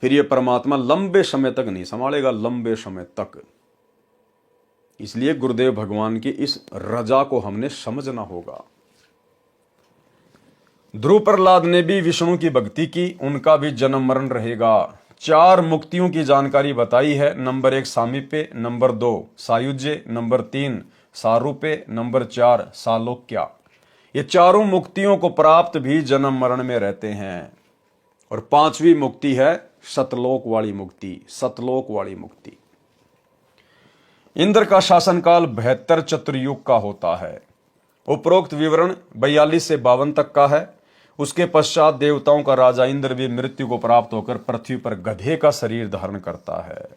फिर ये परमात्मा लंबे समय तक नहीं संभालेगा, लंबे समय तक। इसलिए गुरुदेव भगवान की इस रजा को हमने समझना होगा। ध्रुव प्रहलाद ने भी विष्णु की भक्ति की, उनका भी जन्म मरण रहेगा। 4 मुक्तियों की जानकारी बताई है। नंबर 1 सामीप्य, नंबर 2 सायुज्य, नंबर 3 सारूप्य, नंबर 4 सालोक्या। ये चारों मुक्तियों को प्राप्त भी जन्म मरण में रहते हैं। और 5वीं मुक्ति है सतलोक वाली मुक्ति, सतलोक वाली मुक्ति। इंद्र का शासनकाल 72 चतुर्युग का होता है। उपरोक्त विवरण 42 से 52 तक का है। उसके पश्चात देवताओं का राजा इंद्र भी मृत्यु को प्राप्त होकर पृथ्वी पर गधे का शरीर धारण करता है।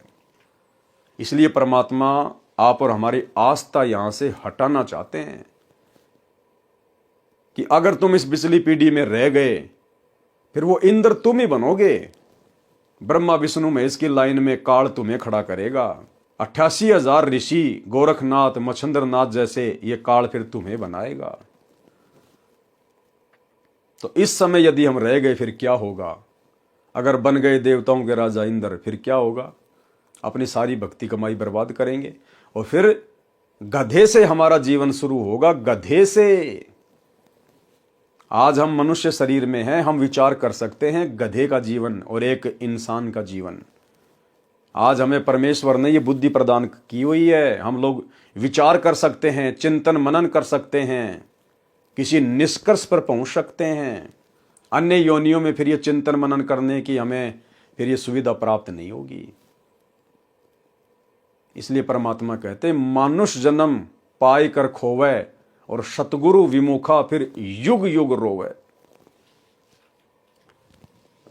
इसलिए परमात्मा आप और हमारी आस्था यहां से हटाना चाहते हैं कि अगर तुम इस पिछली पीढ़ी में रह गए, फिर वो इंद्र तुम ही बनोगे। ब्रह्मा विष्णु महेश की लाइन में काल तुम्हें खड़ा करेगा। 88,000 ऋषि, गोरखनाथ, मच्छंद्रनाथ जैसे ये काल फिर तुम्हें बनाएगा। तो इस समय यदि हम रह गए, फिर क्या होगा? अगर बन गए देवताओं के राजा इंद्र, फिर क्या होगा? अपनी सारी भक्ति कमाई बर्बाद करेंगे और फिर गधे से हमारा जीवन शुरू होगा, गधे से। आज हम मनुष्य शरीर में हैं, हम विचार कर सकते हैं गधे का जीवन और एक इंसान का जीवन। आज हमें परमेश्वर ने ये बुद्धि प्रदान की हुई है। हम लोग विचार कर सकते हैं, चिंतन मनन कर सकते हैं, किसी निष्कर्ष पर पहुंच सकते हैं। अन्य योनियों में फिर ये चिंतन मनन करने की हमें फिर ये सुविधा प्राप्त नहीं होगी। इसलिए परमात्मा कहते हैं, मानुष जन्म पाई कर खोवे और सतगुरु विमुखा फिर युग युग रोवे।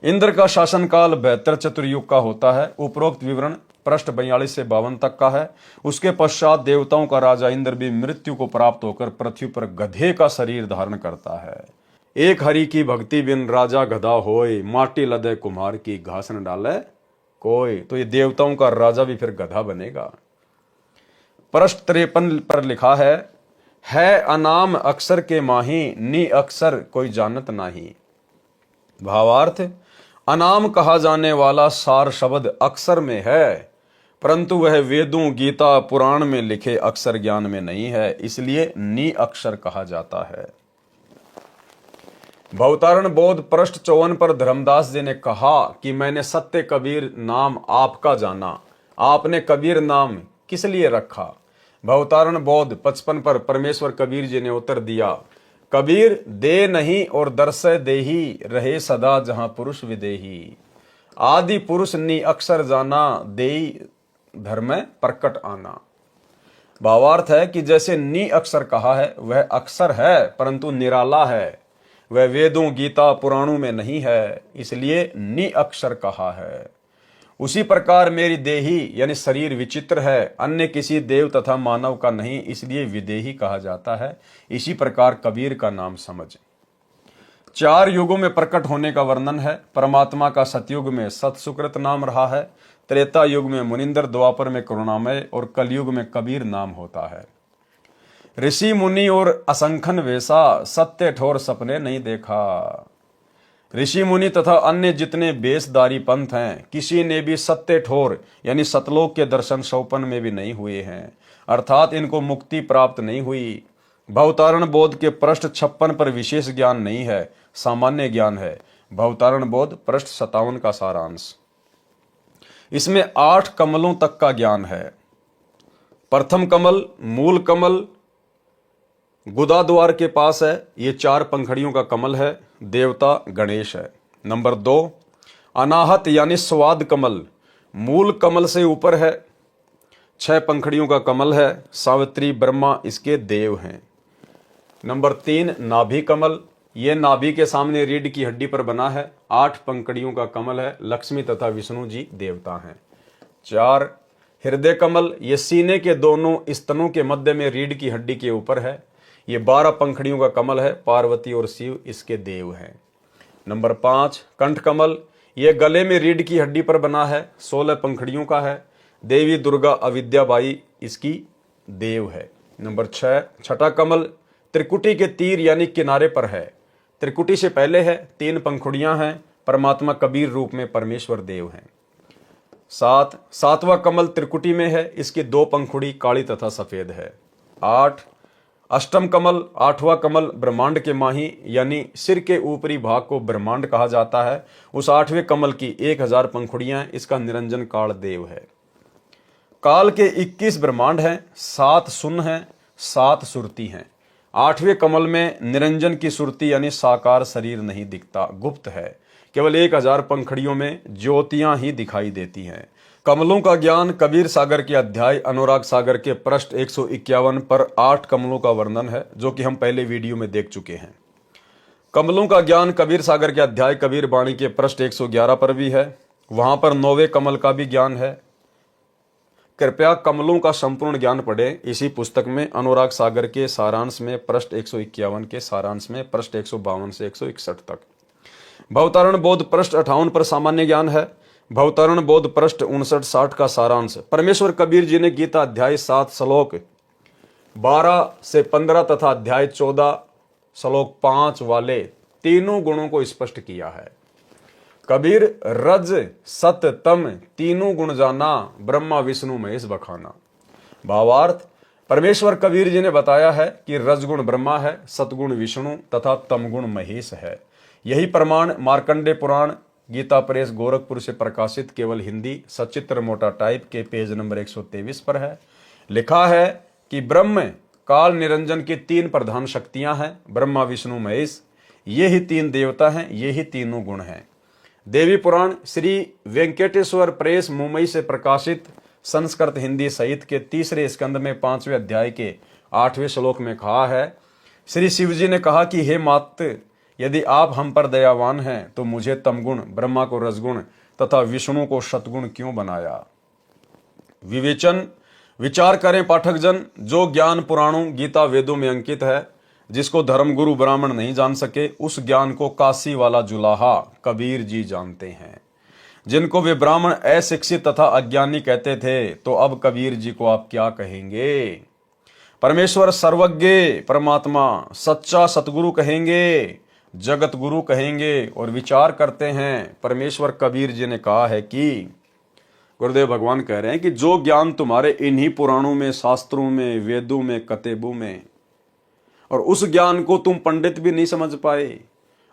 इंद्र का शासनकाल 72 चतुर्युग का होता है। उपरोक्त विवरण पृष्ठ 42 से 52 तक का है। उसके पश्चात देवताओं का राजा इंद्र भी मृत्यु को प्राप्त होकर पृथ्वी पर गधे का शरीर धारण करता है। एक हरि की भक्ति बिन राजा गधा होए, माटी लदे कुम्हार की घास न डाले कोई। तो ये देवताओं का राजा भी फिर गधा बनेगा। पृष्ठ 53 पर लिखा है अनाम अक्षर के माही, नी अक्षर कोई जानत नाही। भावार्थ, अनाम कहा जाने वाला सार शब्द अक्षर में है, परंतु वह वेदों, गीता, पुराण में लिखे अक्षर ज्ञान में नहीं है, इसलिए नी अक्षर कहा जाता है। भवतारण बोध पृष्ठ 54 पर धर्मदास जी ने कहा कि मैंने सत्य कबीर नाम आपका जाना। आपने कबीर नाम किस लिए रखा? भवतारण बोध 55 पर परमेश्वर कबीर जी ने उत्तर दिया, कबीर दे नहीं और दर्शय देही, रहे सदा जहां पुरुष विदेही। आदि पुरुष नी अक्षर जाना, देई धर्म प्रकट आना। भावार्थ है कि जैसे नी अक्षर कहा है वह अक्षर है परंतु निराला है, वह वेदों गीता पुराणों में नहीं है, इसलिए नी अक्षर कहा है। उसी प्रकार मेरी देही यानी शरीर विचित्र है, अन्य किसी देव तथा मानव का नहीं, इसलिए विदेही कहा जाता है। इसी प्रकार कबीर का नाम समझ। 4 युगों में प्रकट होने का वर्णन है। परमात्मा का सतयुग में सत सुकृत नाम रहा है, त्रेता युग में मुनिंदर, द्वापर में करुणामय और कलयुग में कबीर नाम होता है। ऋषि मुनि और असंख्यन वैसा, सत्य ठोर सपने नहीं देखा। ऋषि मुनि तथा अन्य जितने बेसदारी पंथ हैं, किसी ने भी सत्य ठोर यानी सतलोक के दर्शन सौपन में भी नहीं हुए हैं, अर्थात इनको मुक्ति प्राप्त नहीं हुई। भवतारण बोध के पृष्ठ 56 पर विशेष ज्ञान नहीं है, सामान्य ज्ञान है। भवतारण बोध पृष्ठ 57 का सारांश। इसमें 8 कमलों तक का ज्ञान है। प्रथम कमल मूल कमल गुदा द्वार के पास है, ये 4 पंखड़ियों का कमल है, देवता गणेश है। नंबर 2 अनाहत यानी स्वाद कमल, मूल कमल से ऊपर है, 6 पंखड़ियों का कमल है, सावित्री ब्रह्मा इसके देव हैं। नंबर 3 नाभि कमल, ये नाभि के सामने रीढ़ की हड्डी पर बना है, 8 पंखड़ियों का कमल है, लक्ष्मी तथा विष्णु जी देवता हैं। 4 हृदय कमल, ये सीने के दोनों स्तनों के मध्य में रीढ़ की हड्डी के ऊपर है, ये 12 पंखड़ियों का कमल है, पार्वती और शिव इसके देव हैं। नंबर 5 कंठ कमल, ये गले में रीढ़ की हड्डी पर बना है, 16 पंखड़ियों का है, देवी दुर्गा अविद्याबाई इसकी देव है। नंबर 6 छठा कमल त्रिकुटी के तीर यानी किनारे पर है, त्रिकुटी से पहले है, 3 पंखुड़ियां हैं, परमात्मा कबीर रूप में परमेश्वर देव हैं। 7 सातवां कमल त्रिकुटी में है, इसकी 2 पंखुड़ी काली तथा सफेद है। 8 अष्टम कमल 8वां कमल ब्रह्मांड के माही यानी सिर के ऊपरी भाग को ब्रह्मांड कहा जाता है, उस 8वें कमल की 1000 पंखुड़ियां, इसका निरंजन काल देव है। काल के 21 ब्रह्मांड हैं, 7 सुन हैं, 7 सुरती हैं। 8वें कमल में निरंजन की सुरती यानी साकार शरीर नहीं दिखता, गुप्त है, केवल 1000 पंखड़ियों में ज्योतियां ही दिखाई देती हैं। कमलों का ज्ञान कबीर सागर के अध्याय अनुराग सागर के पृष्ठ 151 पर 8 कमलों का वर्णन है, जो कि हम पहले वीडियो में देख चुके हैं। कमलों का ज्ञान कबीर सागर के अध्याय कबीर वाणी के पृष्ठ 111 पर भी है, वहां पर 9वें कमल का भी ज्ञान है। कृपया कमलों का संपूर्ण ज्ञान पढ़ें इसी पुस्तक में, अनुराग सागर के सारांश में पृष्ठ 151 के सारांश में पृष्ठ 152 से 161 तक। भवतारण बोध पृष्ठ 58 पर सामान्य ज्ञान है। भवतारण बोध पृष्ठ 59-60 का सारांश। परमेश्वर कबीर जी ने गीता अध्याय 7 श्लोक 12 से 15 तथा अध्याय 14 श्लोक 5 वाले तीनों गुणों को स्पष्ट किया है। कबीर रज सत तम तीनों गुण जाना, ब्रह्मा विष्णु महेश बखाना। भावार्थ परमेश्वर कबीर जी ने बताया है कि रजगुण ब्रह्मा है, सतगुण विष्णु तथा तमगुण महेश है। यही प्रमाण मार्कंडे पुराण गीता प्रेस गोरखपुर से प्रकाशित केवल हिंदी सचित्र मोटा टाइप के पेज नंबर 123 पर है। लिखा है कि ब्रह्म काल निरंजन की 3 प्रधान शक्तियां हैं, ब्रह्मा विष्णु महेश, ये ही 3 देवता हैं, ये ही तीनों गुण हैं। देवी पुराण श्री वेंकटेश्वर प्रेस मुंबई से प्रकाशित संस्कृत हिंदी सहित के 3रे स्कंद में 5वें अध्याय के 8वें श्लोक में कहा है, श्री शिव जी ने कहा कि हे मात, यदि आप हम पर दयावान हैं तो मुझे तमगुण, ब्रह्मा को रजगुण तथा विष्णु को सतगुण क्यों बनाया। विवेचन विचार करें पाठक जन, जो ज्ञान पुराणों गीता वेदों में अंकित है, जिसको धर्मगुरु ब्राह्मण नहीं जान सके, उस ज्ञान को काशी वाला जुलाहा कबीर जी जानते हैं। जिनको वे ब्राह्मण अशिक्षित तथा अज्ञानी कहते थे, तो अब कबीर जी को आप क्या कहेंगे। परमेश्वर सर्वज्ञ परमात्मा सच्चा सतगुरु कहेंगे, जगत गुरु कहेंगे और विचार करते हैं। परमेश्वर कबीर जी ने कहा है कि गुरुदेव भगवान कह रहे हैं कि जो ज्ञान तुम्हारे इन्हीं पुराणों में, शास्त्रों में, वेदों में, कतेबों में, और उस ज्ञान को तुम पंडित भी नहीं समझ पाए,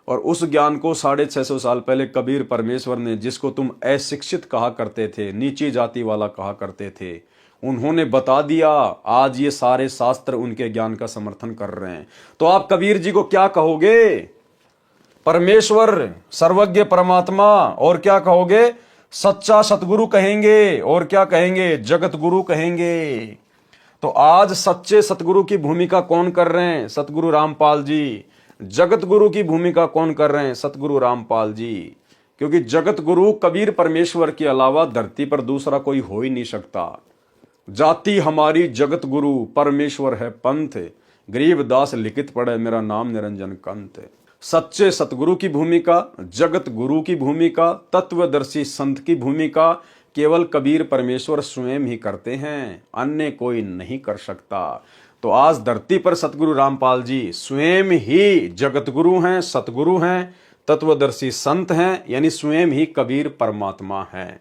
और उस ज्ञान को 650 साल पहले कबीर परमेश्वर ने, जिसको तुम अशिक्षित कहा करते थे, नीची जाति वाला कहा करते थे, उन्होंने बता दिया। आज ये सारे शास्त्र उनके ज्ञान का समर्थन कर रहे हैं। तो आप कबीर जी को क्या कहोगे। परमेश्वर सर्वज्ञ परमात्मा, और क्या कहोगे, सच्चा सतगुरु कहेंगे, और क्या कहेंगे, जगत गुरु कहेंगे। तो आज सच्चे सतगुरु की भूमिका कौन कर रहे हैं? सतगुरु रामपाल जी। जगत गुरु की भूमिका कौन कर रहे हैं? सतगुरु रामपाल जी। क्योंकि जगत गुरु कबीर परमेश्वर के अलावा धरती पर दूसरा कोई हो ही नहीं सकता। जाति हमारी जगत गुरु, परमेश्वर है पंथ, गरीब दास लिखित पढ़े मेरा नाम निरंजन कंत। सच्चे सतगुरु की भूमिका, जगत गुरु की भूमिका, तत्वदर्शी संत की भूमिका केवल कबीर परमेश्वर स्वयं ही करते हैं, अन्य कोई नहीं कर सकता। तो आज धरती पर सतगुरु रामपाल जी स्वयं ही जगत गुरु हैं, सतगुरु हैं, तत्वदर्शी संत हैं, यानी स्वयं ही कबीर परमात्मा हैं।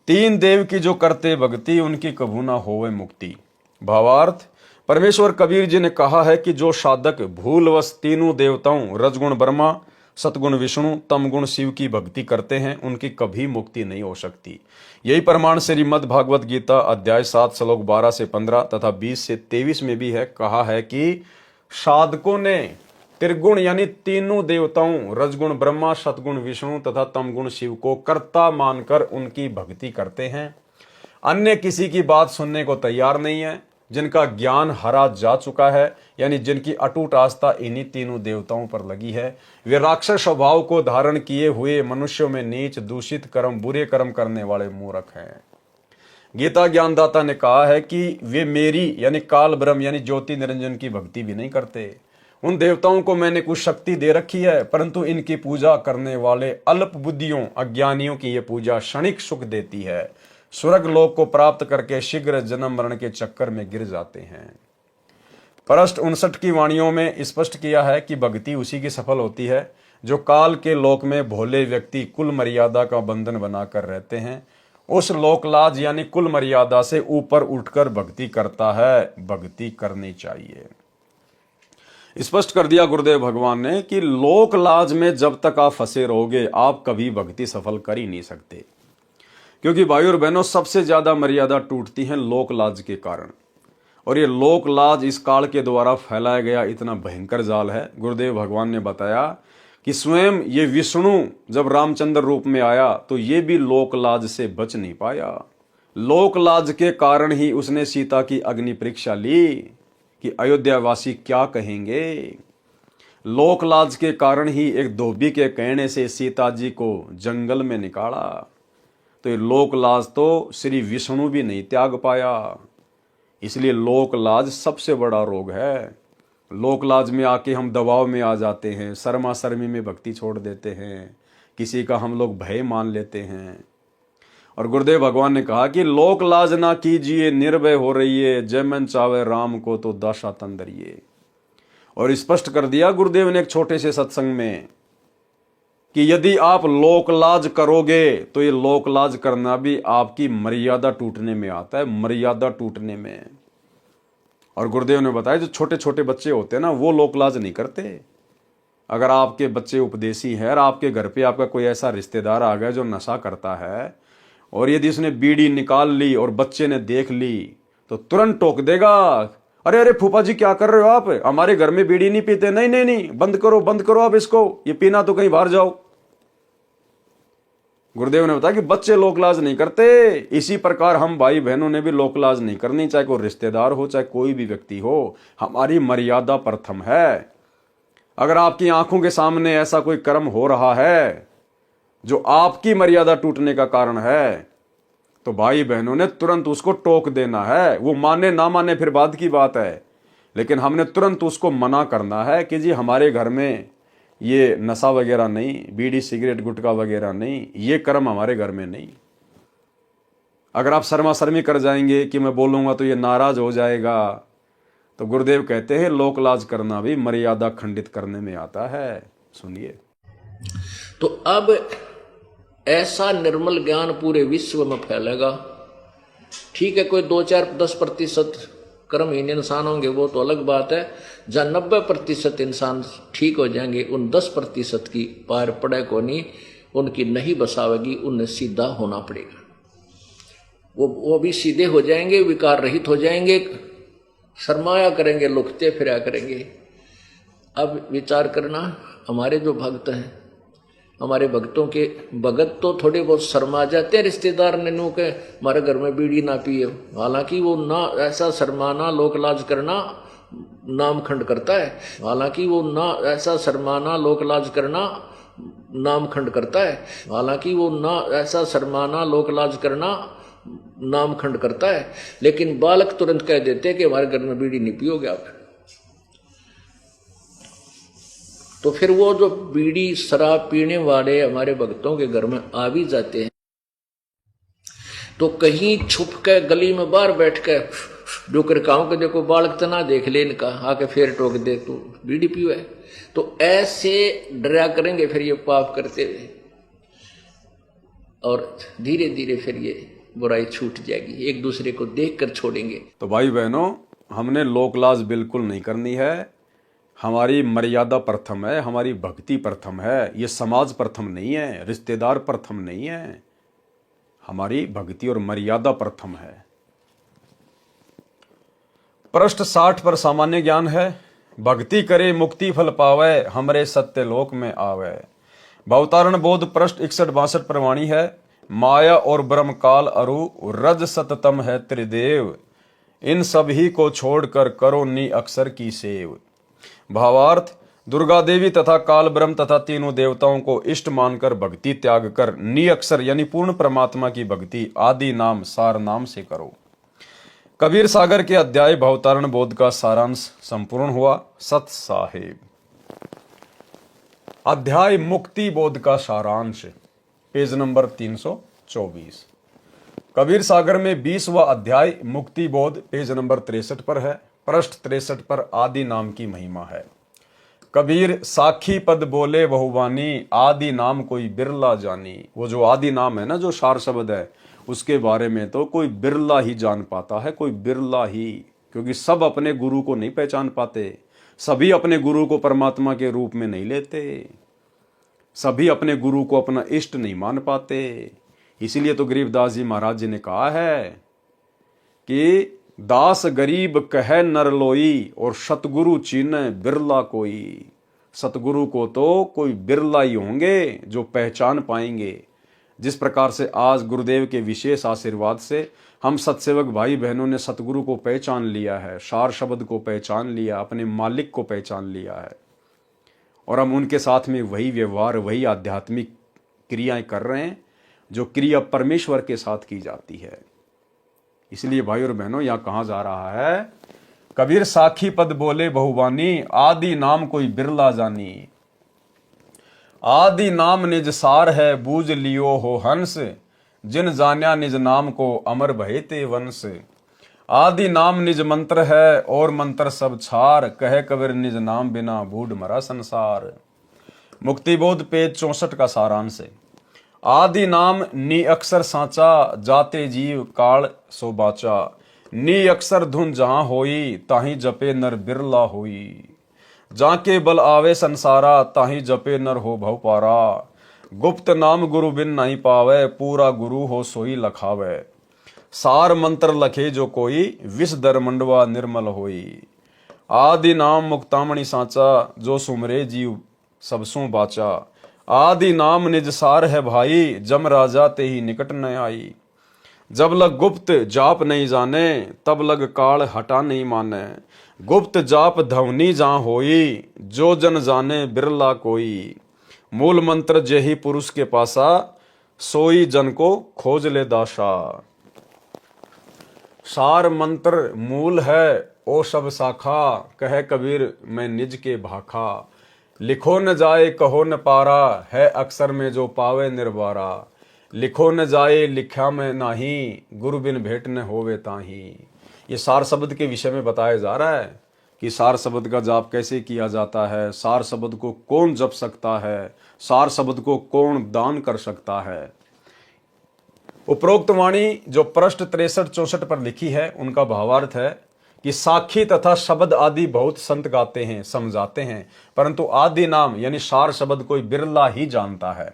तीन देव की जो करते भक्ति, उनकी कभू ना होवे मुक्ति। भावार्थ, परमेश्वर कबीर जी ने कहा है कि जो साधक भूलवश तीनों देवताओं रजगुण ब्रह्मा, सतगुण विष्णु, तमगुण शिव की भक्ति करते हैं, उनकी कभी मुक्ति नहीं हो सकती। यही प्रमाण श्रीमद् भागवत गीता अध्याय 7 श्लोक 12 से 15 तथा 20 से 23 में भी है। कहा है कि साधकों ने त्रिगुण यानी तीनों देवताओं रजगुण ब्रह्मा, सतगुण विष्णु तथा तमगुण शिव को कर्ता मानकर उनकी भक्ति करते हैं। अन्य किसी की बात सुनने को तैयार नहीं है। जिनका ज्ञान हरा जा चुका है, यानी जिनकी अटूट आस्था इन्हीं तीनों देवताओं पर लगी है, वे राक्षस स्वभाव को धारण किए हुए मनुष्यों में नीच, दूषित कर्म, बुरे कर्म करने वाले मूर्ख हैं। गीता ज्ञानदाता ने कहा है कि वे मेरी यानी काल ब्रह्म यानी ज्योति निरंजन की भक्ति भी नहीं करते। उन देवताओं को मैंने कुछ शक्ति दे रखी है, परंतु इनकी पूजा करने वाले अल्प बुद्धियों, अज्ञानियों की ये पूजा क्षणिक सुख देती है। स्वर्ग लोक को प्राप्त करके शीघ्र जन्म मरण के चक्कर में गिर जाते हैं। पृष्ठ 59 की वाणियों में स्पष्ट किया है कि भक्ति उसी की सफल होती है जो काल के लोक में भोले व्यक्ति कुल मर्यादा का बंधन बनाकर रहते हैं। उस लोकलाज यानी कुल मर्यादा से ऊपर उठकर भक्ति करता है। भक्ति करनी चाहिए। स्पष्ट कर दिया गुरुदेव भगवान ने कि लोकलाज में जब तक आप फंसे रहोगे, आप कभी भक्ति सफल कर ही नहीं सकते। क्योंकि भाई और बहनों, सबसे ज्यादा मर्यादा टूटती है लोकलाज के कारण। और ये लोकलाज इस काल के द्वारा फैलाया गया इतना भयंकर जाल है। गुरुदेव भगवान ने बताया कि स्वयं ये विष्णु जब रामचंद्र रूप में आया तो ये भी लोकलाज से बच नहीं पाया। लोकलाज के कारण ही उसने सीता की अग्नि परीक्षा ली कि अयोध्यावासी क्या कहेंगे। लोकलाज के कारण ही एक धोबी के कहने से सीता जी को जंगल में निकाला। तो ये लोकलाज तो श्री विष्णु भी नहीं त्याग पाया। इसलिए लोकलाज सबसे बड़ा रोग है। लोकलाज में आके हम दबाव में आ जाते हैं, शर्मा शर्मी में भक्ति छोड़ देते हैं, किसी का हम लोग भय मान लेते हैं। और गुरुदेव भगवान ने कहा कि लोकलाज ना कीजिए, निर्भय हो रहिए, जय मन चावे राम को तो दशा तंदरिए। और स्पष्ट कर दिया गुरुदेव ने एक छोटे से सत्संग में कि यदि आप लोकलाज करोगे तो ये लोकलाज करना भी आपकी मर्यादा टूटने में आता है, मर्यादा टूटने में। और गुरुदेव ने बताया जो छोटे छोटे बच्चे होते हैं ना, वो लोकलाज नहीं करते। अगर आपके बच्चे उपदेशी हैं और आपके घर पे आपका कोई ऐसा रिश्तेदार आ गया जो नशा करता है, और यदि उसने बीड़ी निकाल ली और बच्चे ने देख ली तो तुरंत टोक देगा, अरे अरे फूफा जी क्या कर रहे हो आप, हमारे घर में बीड़ी नहीं पीते। नहीं नहीं नहीं, बंद करो आप इसको, ये पीना तो कहीं बाहर जाओ। गुरुदेव ने बताया कि बच्चे लोकलाज नहीं करते। इसी प्रकार हम भाई बहनों ने भी लोकलाज नहीं करनी, चाहे कोई रिश्तेदार हो, चाहे कोई भी व्यक्ति हो। हमारी मर्यादा प्रथम है। अगर आपकी आंखों के सामने ऐसा कोई कर्म हो रहा है जो आपकी मर्यादा टूटने का कारण है, तो भाई बहनों ने तुरंत उसको टोक देना है। वो माने ना माने फिर बाद की बात है, लेकिन हमने तुरंत उसको मना करना है कि जी हमारे घर में ये नशा वगैरह नहीं, बीड़ी सिगरेट गुटखा वगैरह नहीं, ये कर्म हमारे घर में नहीं। अगर आप शर्मा शर्मी कर जाएंगे कि मैं बोलूंगा तो ये नाराज हो जाएगा, तो गुरुदेव कहते हैं लोकलाज करना भी मर्यादा खंडित करने में आता है। सुनिए। तो अब ऐसा निर्मल ज्ञान पूरे विश्व में फैलेगा। ठीक है, कोई 2-4-10% कर्महीन इंसान होंगे, वो तो अलग बात है। जहां 90% इंसान ठीक हो जाएंगे, उन 10% की पार पड़े को नहीं, उनकी नहीं बसावेगी, उन्हें सीधा होना पड़ेगा। वो भी सीधे हो जाएंगे, विकार रहित हो जाएंगे, शर्माया करेंगे, लुकते फिरा करेंगे। अब विचार करना, हमारे जो भक्त हैं हमारे भक्तों के भगत तो थोड़े बहुत शर्मा जाते हैं रिश्तेदार ने नू के हमारे घर में बीड़ी ना पिए, हालांकि वो ना ऐसा शर्माना लोक लाज करना नाम खंड करता है, हालांकि वो ना ऐसा शर्माना लोक लाज करना नाम खंड करता है, हालांकि वो ना ऐसा शर्माना लोक लाज करना नाम खंड करता है, लेकिन बालक तुरंत कह देते हैं कि हमारे घर में बीड़ी नहीं पियोगे आप। तो फिर वो जो बीड़ी शराब पीने वाले हमारे भक्तों के घर में आ भी जाते हैं तो कहीं छुप के गली में बाहर बैठ के जो कर कहूं कि देखो बालक तना देख ले इनका, आके फिर टोक दे तू बीड़ी पियो है, तो ऐसे डरा करेंगे फिर ये पाप करते हुए, और धीरे धीरे फिर ये बुराई छूट जाएगी, एक दूसरे को देख कर छोड़ेंगे। तो भाई बहनों, हमने लोकलाज बिल्कुल नहीं करनी है। हमारी मर्यादा प्रथम है, हमारी भक्ति प्रथम है, ये समाज प्रथम नहीं है, रिश्तेदार प्रथम नहीं है, हमारी भक्ति और मर्यादा प्रथम है। पृष्ठ 60 पर सामान्य ज्ञान है। भक्ति करे मुक्ति फल पावे, हमरे सत्य लोक में आवे। भवतारण बोध पृष्ठ 61-62 पर वाणी है। माया और ब्रह्म काल अरु रज सततम है त्रिदेव, इन सभी को छोड़कर करो नी अक्षर की सेव। भावार्थ, दुर्गा देवी तथा काल ब्रह्म तथा तीनों देवताओं को इष्ट मानकर भक्ति त्याग कर नी अक्षर यानी पूर्ण परमात्मा की भक्ति आदि नाम सार नाम से करो। कबीर सागर के अध्याय भवतारण बोध का सारांश संपूर्ण हुआ। सत साहेब। अध्याय मुक्ति बोध का सारांश, पेज नंबर 324। कबीर सागर में 20वां अध्याय मुक्ति बोध पेज नंबर 63 पर है। पृष्ठ 63 पर आदि नाम की महिमा है। कबीर साखी पद बोले बहुवानी, आदि नाम कोई बिरला जानी। वो जो आदि नाम है ना, जो सार शब्द है, उसके बारे में तो कोई बिरला ही जान पाता है, कोई बिरला ही, क्योंकि सब अपने गुरु को नहीं पहचान पाते, सभी अपने गुरु को परमात्मा के रूप में नहीं लेते, सभी अपने गुरु को अपना इष्ट नहीं मान पाते। इसीलिए तो गरीबदास जी महाराज जी ने कहा है कि दास गरीब कहे नर लोई, और सतगुरु चीने बिरला कोई। सतगुरु को तो कोई बिरला ही होंगे जो पहचान पाएंगे। जिस प्रकार से आज गुरुदेव के विशेष आशीर्वाद से हम सत्सेवक भाई बहनों ने सतगुरु को पहचान लिया है, सार शब्द को पहचान लिया, अपने मालिक को पहचान लिया है, और हम उनके साथ में वही व्यवहार, वही आध्यात्मिक क्रियाएं कर रहे हैं जो क्रिया परमेश्वर के साथ की जाती है। इसलिए भाई और बहनों, यहां कहा जा रहा है, कबीर साखी पद बोले बहुवानी, आदि नाम कोई बिरला जानी। आदि नाम निज सार है, बूझ लियो हो हंस, जिन जान्या निज नाम को अमर भये ते वंश। आदि नाम निज मंत्र है, और मंत्र सब छार, कहे कबीर निज नाम बिना बूढ़ मरा संसार। मुक्तिबोध पेज 64 का सारांश है। आदि नाम नी अक्षर सांचा, जाते जीव काल सो बाचा। नी अक्षर धुन जहां होई, ताही जपे नर बिरला होई। जाके बल आवे संसारा, ताही जपे नर हो भव पारा। गुप्त नाम गुरु बिन नहीं पावे, पूरा गुरु हो सोई लखावे। सार मंत्र लखे जो कोई, विष दर मंडवा निर्मल होई। आदि नाम मुक्तामणि सांचा, जो सुमरे जीव सबसों बाचा। आदि नाम निज सार है भाई, जम राजा ते ही निकट न आई। जब लग गुप्त जाप नहीं जाने, तब लग काल हटा नहीं माने। गुप्त जाप धवनी जहां होई, जो जन जाने बिरला कोई। मूल मंत्र जेहि पुरुष के पासा, सोई जन को खोज ले दासा। सार मंत्र मूल है, ओ सब शाखा, कहे कबीर मैं निज के भाखा। लिखो न जाए कहो न पारा, है अक्षर में जो पावे निर्वारा। लिखो न जाए लिखा में नाही, गुरु बिन भेंट न होवे ताही। ये सार शब्द के विषय में बताया जा रहा है कि सार शब्द का जाप कैसे किया जाता है, सार शब्द को कौन जप सकता है, सार शब्द को कौन दान कर सकता है। उपरोक्त वाणी जो पृष्ठ 63-64 पर लिखी है, उनका भावार्थ है कि साखी तथा शब्द आदि बहुत संत गाते हैं, समझाते हैं, परंतु आदि नाम यानी सार शब्द कोई बिरला ही जानता है।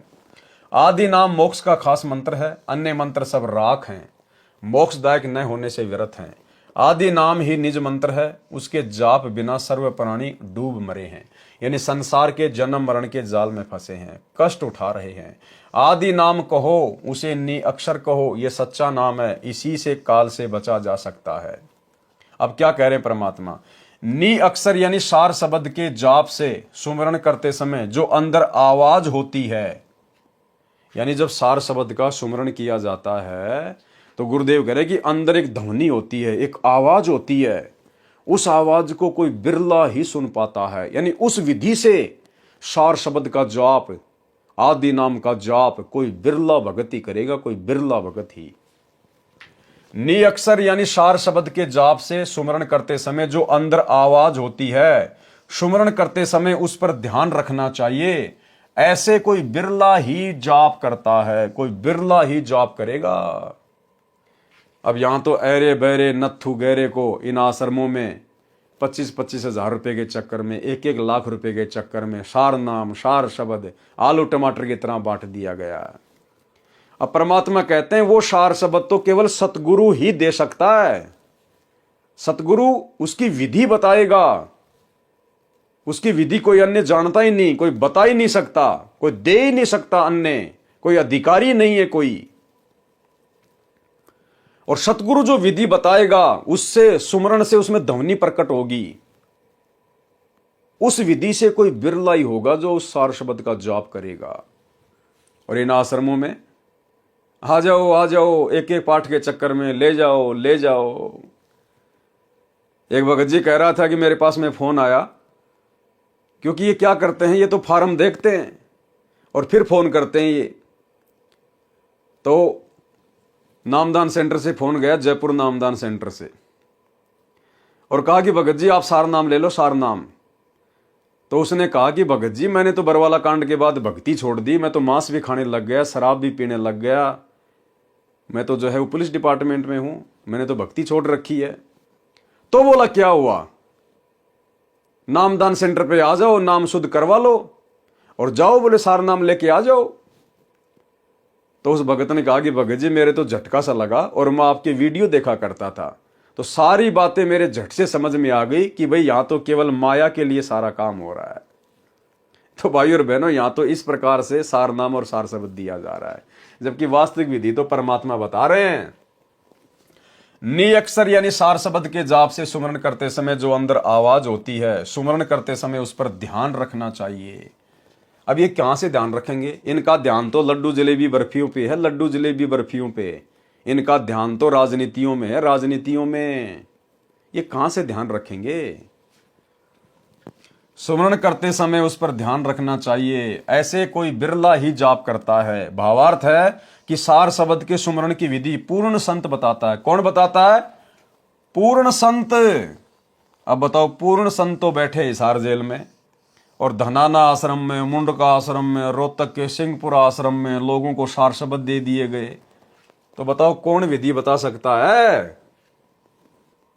आदि नाम मोक्ष का खास मंत्र है, अन्य मंत्र सब राख हैं, मोक्षदायक न होने से व्यर्थ हैं। आदि नाम ही निज मंत्र है, उसके जाप बिना सर्व प्राणी डूब मरे हैं। यानी संसार के जन्म मरण के जाल में फंसे हैं, कष्ट उठा रहे हैं। आदि नाम कहो, उसे नि अक्षर कहो, ये सच्चा नाम है, इसी से काल से बचा जा सकता है। अब क्या कह रहे हैं परमात्मा, नि अक्षर यानी सार शब्द के जाप से सुमरण करते समय जो अंदर आवाज होती है, यानी जब सार शब्द का सुमरण किया जाता है तो गुरुदेव कह रहे कि अंदर एक ध्वनि होती है, एक आवाज होती है। उस आवाज को कोई बिरला ही सुन पाता है। यानी उस विधि से सार शब्द का जाप, आदि नाम का जाप कोई बिरला भगत ही करेगा, कोई बिरला भगत ही। नि अक्षर यानी सार शब्द के जाप से सुमरण करते समय जो अंदर आवाज होती है, सुमरण करते समय उस पर ध्यान रखना चाहिए। ऐसे कोई बिरला ही जाप करता है, कोई बिरला ही जाप करेगा। अब यहां तो ऐरे बैरे नत्थु गैरे को इन आश्रमों में 25-25 हजार रुपए के चक्कर में, 1-1 लाख रुपए के चक्कर में सार नाम, सार शब्द आलू टमाटर की तरह बांट दिया गया। अब परमात्मा कहते हैं वो सार शब्द तो केवल सतगुरु ही दे सकता है। सतगुरु उसकी विधि बताएगा, उसकी विधि कोई अन्य जानता ही नहीं, कोई बता ही नहीं सकता, कोई दे ही नहीं सकता, अन्य कोई अधिकारी नहीं है कोई। और सतगुरु जो विधि बताएगा उससे सुमरण से उसमें ध्वनि प्रकट होगी। उस विधि से कोई बिरला ही होगा जो उस सार शब्द का जाप करेगा। और इन आश्रमों में आ जाओ, एक एक पाठ के चक्कर में ले जाओ। एक भगत जी कह रहा था कि मेरे पास में फोन आया, क्योंकि ये क्या करते हैं, ये तो फार्म देखते हैं और फिर फोन करते हैं। ये तो नामदान सेंटर से फोन गया, जयपुर नामदान सेंटर से, और कहा कि भगत जी आप सार नाम ले लो, सार नाम। तो उसने कहा कि भगत जी मैंने तो बरवाला कांड के बाद भक्ति छोड़ दी, मैं तो मांस भी खाने लग गया, शराब भी पीने लग गया, मैं तो जो है वो पुलिस डिपार्टमेंट में हूं, मैंने तो भक्ति छोड़ रखी है। तो बोला क्या हुआ, नामदान सेंटर पे आ जाओ, नाम शुद्ध करवा लो और जाओ, बोले सार नाम लेके आ जाओ। तो उस भगत ने कहा कि भगत जी मेरे तो झटका सा लगा और मैं आपके वीडियो देखा करता था, तो सारी बातें मेरे झट से समझ में आ गई कि भाई यहां तो केवल माया के लिए सारा काम हो रहा है। तो भाई और बहनों, यहां तो इस प्रकार से सार नाम और सार शब्द दिया जा रहा है, जबकि वास्तविक विधि तो परमात्मा बता रहे हैं। नि अक्षर यानी सार शब्द के जाप से सुमरण करते समय जो अंदर आवाज होती है, सुमरण करते समय उस पर ध्यान रखना चाहिए। अब ये कहां से ध्यान रखेंगे, इनका ध्यान तो लड्डू जलेबी बर्फियों पे है, लड्डू जलेबी बर्फियों पे। इनका ध्यान तो राजनीतियों में है, राजनीतियों में। ये कहां से ध्यान रखेंगे। सुमरण करते समय उस पर ध्यान रखना चाहिए। ऐसे कोई बिरला ही जाप करता है। भावार्थ है कि सार शब्द के सुमरण की विधि पूर्ण संत बताता है। कौन बताता है, पूर्ण संत। अब बताओ, पूर्ण संत तो बैठे हिसार जेल में, और धनाना आश्रम में, मुंडका आश्रम में, रोहतक के सिंहपुरा आश्रम में लोगों को सार शब्द दे दिए गए। तो बताओ कौन विधि बता सकता है।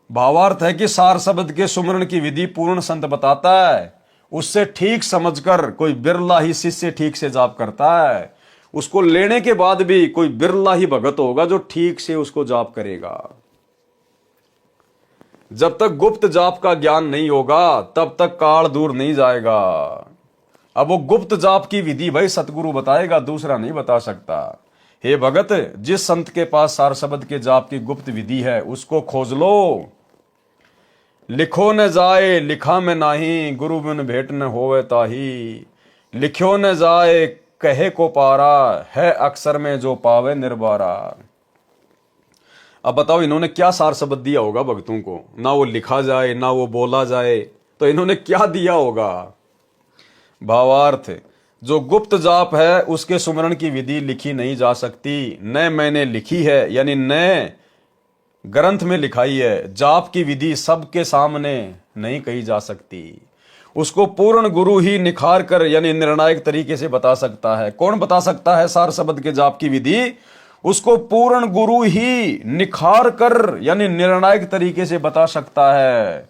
भावार्थ है कि सार शब्द के सुमरण की विधि पूर्ण संत बताता है। उससे ठीक समझकर कोई बिरला ही शिष्य ठीक से जाप करता है। उसको लेने के बाद भी कोई बिरला ही भगत होगा जो ठीक से उसको जाप करेगा। जब तक गुप्त जाप का ज्ञान नहीं होगा तब तक काल दूर नहीं जाएगा। अब वो गुप्त जाप की विधि भाई सतगुरु बताएगा, दूसरा नहीं बता सकता। हे भगत, जिस संत के पास सार शब्द के जाप की गुप्त विधि है उसको खोज लो। लिखो न जाए लिखा में नाही, गुरु बिन भेंट न होवे ताही। लिखो न जाए कहे को पारा, है अक्षर में जो पावे निर्बारा। अब बताओ इन्होंने क्या सार शब्द दिया होगा भक्तों को। ना वो लिखा जाए ना वो बोला जाए, तो इन्होंने क्या दिया होगा। भावार्थ, जो गुप्त जाप है उसके सुमरण की विधि लिखी नहीं जा सकती। न मैंने लिखी है, यानी न ग्रंथ में लिखाई है। जाप की विधि सबके सामने नहीं कही जा सकती। उसको पूर्ण गुरु ही निखार कर यानी निर्णायक तरीके से बता सकता है। कौन बता सकता है सार शब्द के जाप की विधि। उसको पूर्ण गुरु ही निखार कर यानी निर्णायक तरीके से बता सकता है।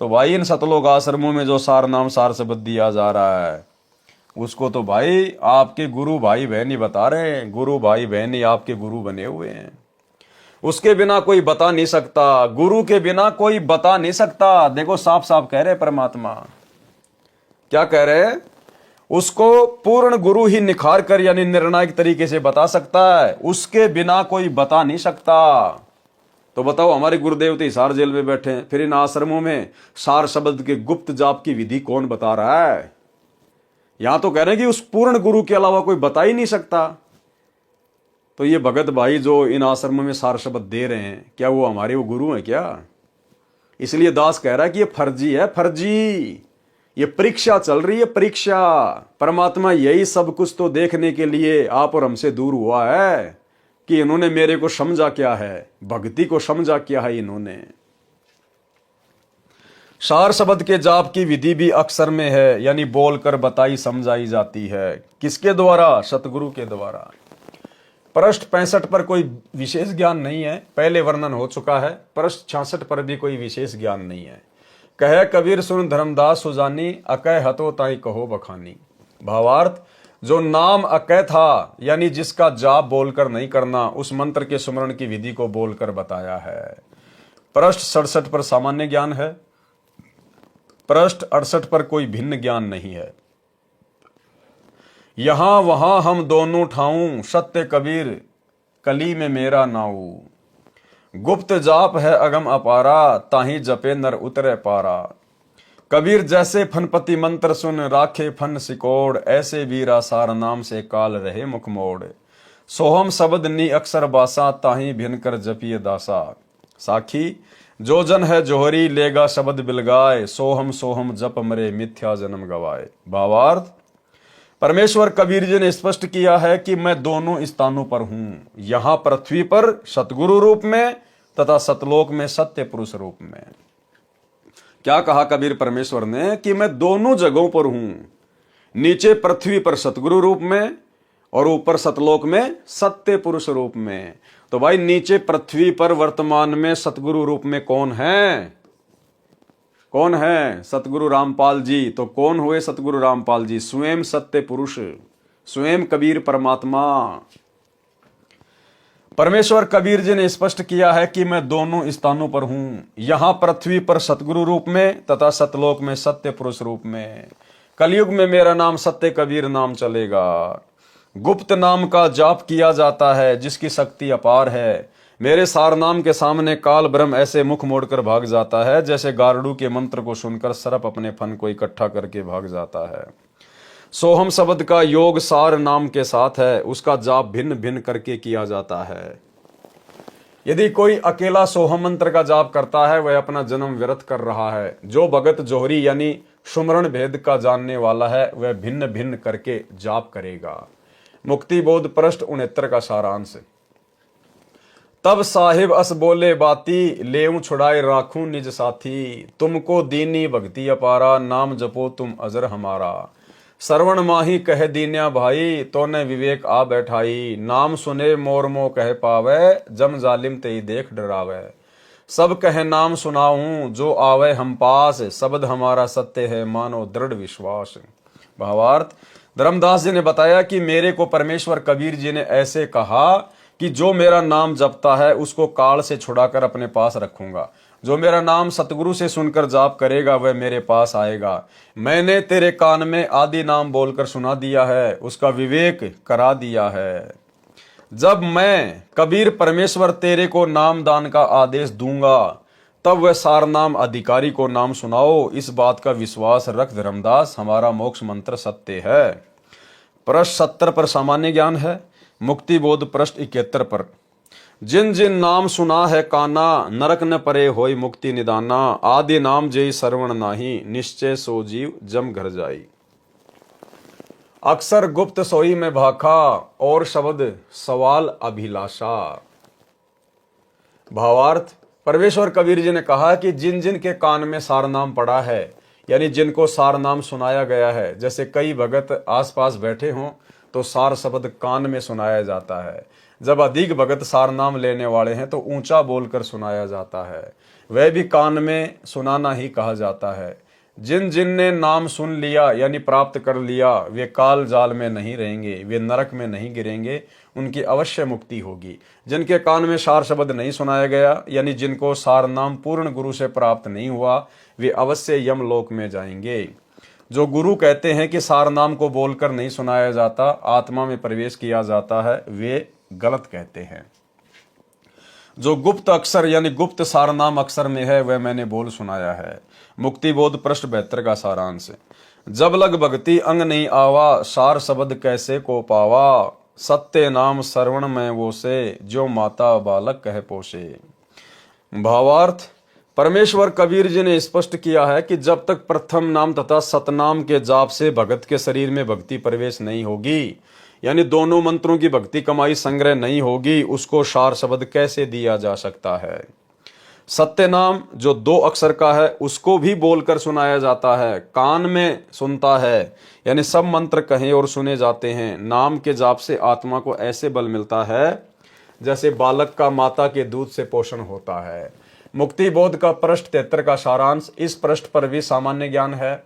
तो भाई इन सतलोक आश्रमों में जो सार नाम सार शब्द दिया जा रहा है उसको तो भाई आपके गुरु भाई बहन ही बता रहे हैं। गुरु भाई बहन ही आपके गुरु बने हुए हैं। उसके बिना कोई बता नहीं सकता, गुरु के बिना कोई बता नहीं सकता। देखो साफ साफ कह रहे परमात्मा, क्या कह रहे हैं? उसको पूर्ण गुरु ही निखार कर यानी निर्णायक तरीके से बता सकता है, उसके बिना कोई बता नहीं सकता। तो बताओ, हमारे गुरुदेव तो हिसार जेल में बैठे हैं, फिर इन आश्रमों में सार शब्द के गुप्त जाप की विधि कौन बता रहा है? यहां तो कह रहे हैं कि उस पूर्ण गुरु के अलावा कोई बता ही नहीं सकता। तो ये भगत भाई जो इन आश्रमों में सार शब्द दे रहे हैं, क्या वो हमारे वो गुरु हैं क्या? इसलिए दास कह रहा है कि ये फर्जी है, फर्जी। ये परीक्षा चल रही है, परीक्षा। परमात्मा यही सब कुछ तो देखने के लिए आप और हमसे दूर हुआ है कि इन्होंने मेरे को समझा क्या है, भक्ति को समझा क्या है इन्होंने। सार शब्द के जाप की विधि भी अक्षर में है, यानी बोलकर बताई समझाई जाती है। किसके द्वारा? सतगुरु के द्वारा। पृष्ठ 65 पर कोई विशेष ज्ञान नहीं है, पहले वर्णन हो चुका है। पृष्ठ 66 पर भी कोई विशेष ज्ञान नहीं है। कहे कबीर सुन धर्मदास सुजानी, अकय हतो ताई कहो बखानी। भावार्थ, जो नाम अकय था यानी जिसका जाप बोलकर नहीं करना, उस मंत्र के सुमरण की विधि को बोलकर बताया है। पृष्ठ 67 पर सामान्य ज्ञान है, पृष्ठ 68 पर कोई भिन्न ज्ञान नहीं है। यहां वहां हम दोनों ठाऊं, सत्य कबीर कली में मेरा नाऊ। गुप्त जाप है अगम अपारा, ताही जपे नर उतरे पारा। कबीर जैसे फनपति मंत्र सुन, राखे फन सिकोड़। ऐसे वीरा सार नाम से काल रहे मुख मोड़। सोहम शब्द नी अक्षर बासा, ताही भिन कर जपिए दासा। साखी, जो जन है जोहरी, लेगा शब्द बिलगाए। सोहम सोहम जप मरे, मिथ्या जन्म गवाए। भावार्थ, परमेश्वर कबीर जी ने स्पष्ट किया है कि मैं दोनों स्थानों पर हूं, यहां पृथ्वी पर सतगुरु रूप में तथा सतलोक में सत्य पुरुष रूप में। क्या कहा कबीर परमेश्वर ने? कि मैं दोनों जगहों पर हूं, नीचे पृथ्वी पर सतगुरु रूप में और ऊपर सतलोक में सत्य पुरुष रूप में। तो भाई, नीचे पृथ्वी पर वर्तमान में सतगुरु रूप में कौन है? कौन है? सतगुरु रामपाल जी। तो कौन हुए सतगुरु रामपाल जी? स्वयं सत्य पुरुष, स्वयं कबीर परमात्मा। परमेश्वर कबीर जी ने स्पष्ट किया है कि मैं दोनों स्थानों पर हूं, यहां पृथ्वी पर सतगुरु रूप में तथा सतलोक में सत्य पुरुष रूप में। कलयुग में मेरा नाम सत्य कबीर नाम चलेगा। गुप्त नाम का जाप किया जाता है, जिसकी शक्ति अपार है। मेरे सार नाम के सामने काल ब्रह्म ऐसे मुख मोड़कर भाग जाता है, जैसे गारडू के मंत्र को सुनकर सर्प अपने फन को इकट्ठा करके भाग जाता है। सोहम शब्द का योग सार नाम के साथ है, उसका जाप भिन्न भिन्न करके किया जाता है। यदि कोई अकेला सोहम मंत्र का जाप करता है, वह अपना जन्म व्यर्थ कर रहा है। जो भगत जोहरी यानी सुमरण भेद का जानने वाला है, वह भिन्न भिन्न करके जाप करेगा। मुक्ति बोध पृष्ठ 69 का सारांश। तब साहिब अस बोले बाती, लेऊं छुड़ाए राखूं निज साथी। तुमको दीनी भक्ति अपारा, नाम जपो तुम अजर हमारा। श्रवण माही कह दीन्या भाई, तो ने विवेक आ बैठाई। नाम सुने मोर मोह कह पावे, जम जालिम तेई देख डरावे। सब कहे नाम सुनाऊं, जो आवे हम पास। शब्द हमारा सत्य है, मानो दृढ़ विश्वास। भावार्थ, धर्मदास जी ने बताया कि मेरे को परमेश्वर कबीर जी ने ऐसे कहा कि जो मेरा नाम जपता है, उसको काल से छुड़ाकर अपने पास रखूंगा। जो मेरा नाम सतगुरु से सुनकर जाप करेगा, वह मेरे पास आएगा। मैंने तेरे कान में आदि नाम बोलकर सुना दिया है, उसका विवेक करा दिया है। जब मैं कबीर परमेश्वर तेरे को नाम दान का आदेश दूंगा, तब वह सार नाम अधिकारी को नाम सुनाओ। इस बात का विश्वास रख धर्मदास, हमारा मोक्ष मंत्र सत्य है। पृष्ठ 70 पर सामान्य ज्ञान है। मुक्ति बोध पृष्ठ 71 पर। जिन जिन नाम सुना है काना, नरक न परे होई मुक्ति निदाना। आदि नाम जय श्रवण नाही, निश्चय सो जीव जम घर जाई। अक्सर गुप्त सोई में भाखा, और शब्द सवाल अभिलाषा। भावार्थ, परमेश्वर कबीर जी ने कहा कि जिन जिन के कान में सार नाम पड़ा है, यानी जिनको सार नाम सुनाया गया है, जैसे कई भगत आसपास बैठे हों तो सार शब्द कान में सुनाया जाता है। जब अधिक भगत सार नाम लेने वाले हैं तो ऊंचा बोलकर सुनाया जाता है, वह भी कान में सुनाना ही कहा जाता है। जिन जिन ने नाम सुन लिया यानी प्राप्त कर लिया, वे काल जाल में नहीं रहेंगे, वे नरक में नहीं गिरेंगे, उनकी अवश्य मुक्ति होगी। जिनके कान में सार शब्द नहीं सुनाया गया यानी जिनको सार नाम पूर्ण गुरु से प्राप्त नहीं हुआ, वे अवश्य यमलोक में जाएंगे। जो गुरु कहते हैं कि सार नाम को बोलकर नहीं सुनाया जाता, आत्मा में प्रवेश किया जाता है, वे गलत कहते हैं। जो गुप्त अक्षर यानी गुप्त सार नाम अक्षर में है वह मैंने बोल सुनाया है। मुक्ति बोध पृष्ठ 72 का सारांश। जब लग भक्ति अंग नहीं आवा, सार शब्द कैसे को पावा, सत्य नाम श्रवण में वो से, जो माता बालक कह पोषे। भावार्थ, परमेश्वर कबीर जी ने स्पष्ट किया है कि जब तक प्रथम नाम तथा सतनाम के जाप से भगत के शरीर में भक्ति प्रवेश नहीं होगी, यानी दोनों मंत्रों की भक्ति कमाई संग्रह नहीं होगी, उसको सार शब्द कैसे दिया जा सकता है। सत्य नाम जो 2 अक्षर का है उसको भी बोलकर सुनाया जाता है, कान में सुनता है, यानी सब मंत्र कहे और सुने जाते हैं। नाम के जाप से आत्मा को ऐसे बल मिलता है जैसे बालक का माता के दूध से पोषण होता है। मुक्ति बोध का पृष्ठ 73 का सारांश। इस पृष्ठ पर भी सामान्य ज्ञान है।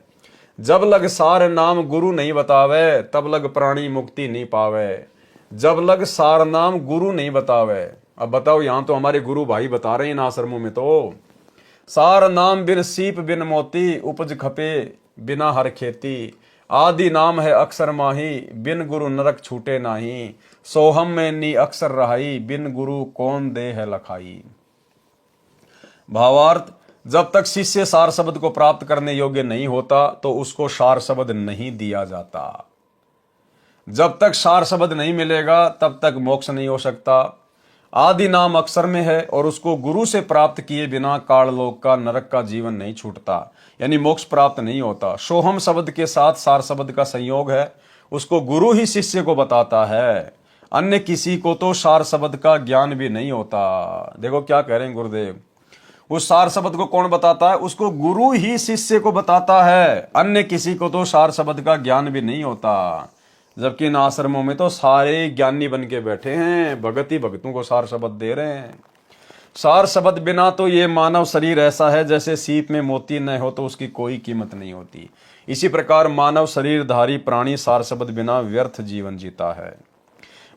जब लग सार नाम गुरु नहीं बतावे, तब लग प्राणी मुक्ति नहीं पावे। जब लग सार नाम गुरु नहीं बतावे, अब बताओ, यहां तो हमारे गुरु भाई बता रहे हैं इन आश्रमों में, तो सार नाम बिन सीप बिन मोती, उपज खपे बिना हर खेती। आदि नाम है अक्षर माही, बिन गुरु नरक छूटे नाही। सोहम में नी अक्षर रहाई, बिन गुरु कौन दे है लखाई। भावार्थ, जब तक शिष्य सार शब्द को प्राप्त करने योग्य नहीं होता तो उसको सार शब्द नहीं दिया जाता। जब तक सार शब्द नहीं मिलेगा तब तक मोक्ष नहीं हो सकता। आदि नाम अक्षर में है और उसको गुरु से प्राप्त किए बिना काललोक का नरक का जीवन नहीं छूटता, यानी मोक्ष प्राप्त नहीं होता। सोहम शब्द के साथ सार शब्द का संयोग है, उसको गुरु ही शिष्य को बताता है, अन्य किसी को तो सार शब्द का ज्ञान भी नहीं होता। देखो क्या कह रहे हैं गुरुदेव, उस सार शब्द को कौन बताता है, उसको गुरु ही शिष्य को बताता है, अन्य किसी को तो सार शब्द का ज्ञान भी नहीं होता। जबकि इन आश्रमों में तो सारे ज्ञानी बन के बैठे हैं, भगत ही भगतों को सार शब्द दे रहे हैं। सार शब्द बिना तो ये मानव शरीर ऐसा है जैसे सीप में मोती न हो तो उसकी कोई कीमत नहीं होती। इसी प्रकार मानव शरीरधारी प्राणी सार शब्द बिना व्यर्थ जीवन जीता है।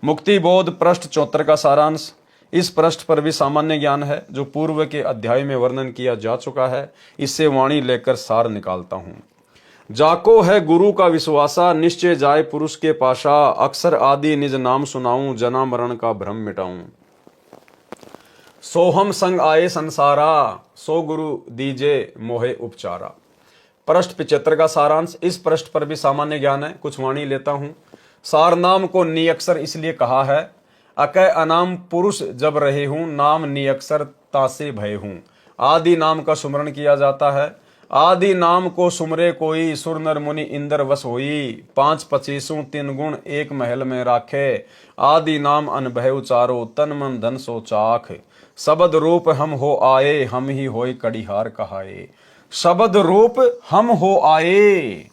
मुक्ति बोध पृष्ठ 74 का सारांश। इस पृष्ठ पर भी सामान्य ज्ञान है जो पूर्व के अध्याय में वर्णन किया जा चुका है। इससे वाणी लेकर सार निकालता हूं। जाको है गुरु का विश्वासा, निश्चय जाए पुरुष के पाशा। अक्षर आदि निज नाम सुनाऊं, जना मरण का भ्रम मिटाऊं। सोहम संग आए संसारा, सो गुरु दीजे मोहे उपचारा। पृष्ठ 75 का सारांश। इस पृष्ठ पर भी सामान्य ज्ञान है, कुछ वाणी लेता हूं। सार नाम को नियक्षर इसलिए कहा है, अकय अनाम पुरुष जब रहे हूं, नाम नियक्षर तासे भय हूं। आदि नाम का सुमरण किया जाता है। आदि नाम को सुमरे कोई, सुर नर मुनि इंद्र वश होई। 5 25 3 गुण एक महल में राखे। आदि नाम अनभय उचारो, तन मन धन सो चाख। शब्द रूप हम हो आए, हम ही होय कड़िहार कहाए। शब्द रूप हम हो आए,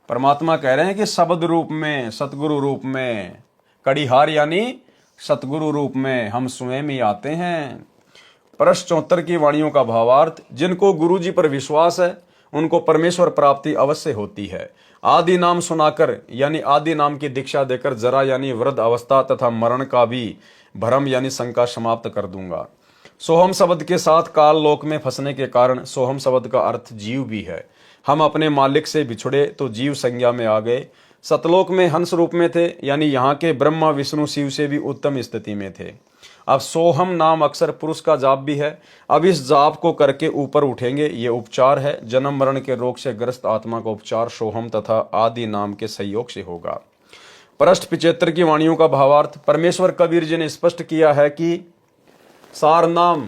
परमात्मा कह रहे हैं कि शब्द रूप में, सतगुरु रूप में, कड़िहार यानी सतगुरु रूप में हम स्वयं ही आते हैं। पृष्ठ 74 की वाणियों का भावार्थ। जिनको गुरु जी पर विश्वास है उनको परमेश्वर प्राप्ति अवश्य होती है। आदि नाम सुनाकर यानी आदि नाम की दीक्षा देकर जरा यानी वृद्ध अवस्था तथा मरण का भी भ्रम यानी शंका समाप्त कर दूंगा। सोहम शब्द के साथ काल लोक में फंसने के कारण सोहम शब्द का अर्थ जीव भी है। हम अपने मालिक से बिछुड़े तो जीव संज्ञा में आ गए। सतलोक में हंस रूप में थे, यानी यहाँ के ब्रह्मा विष्णु शिव से भी उत्तम स्थिति में थे। अब सोहम नाम अक्षर पुरुष का जाप भी है। अब इस जाप को करके ऊपर उठेंगे, ये उपचार है। जन्म मरण के रोग से ग्रस्त आत्मा का उपचार सोहम तथा आदि नाम के सहयोग से होगा। पृष्ठ 75 की वाणियों का भावार्थ। परमेश्वर कबीर जी ने स्पष्ट किया है कि सार नाम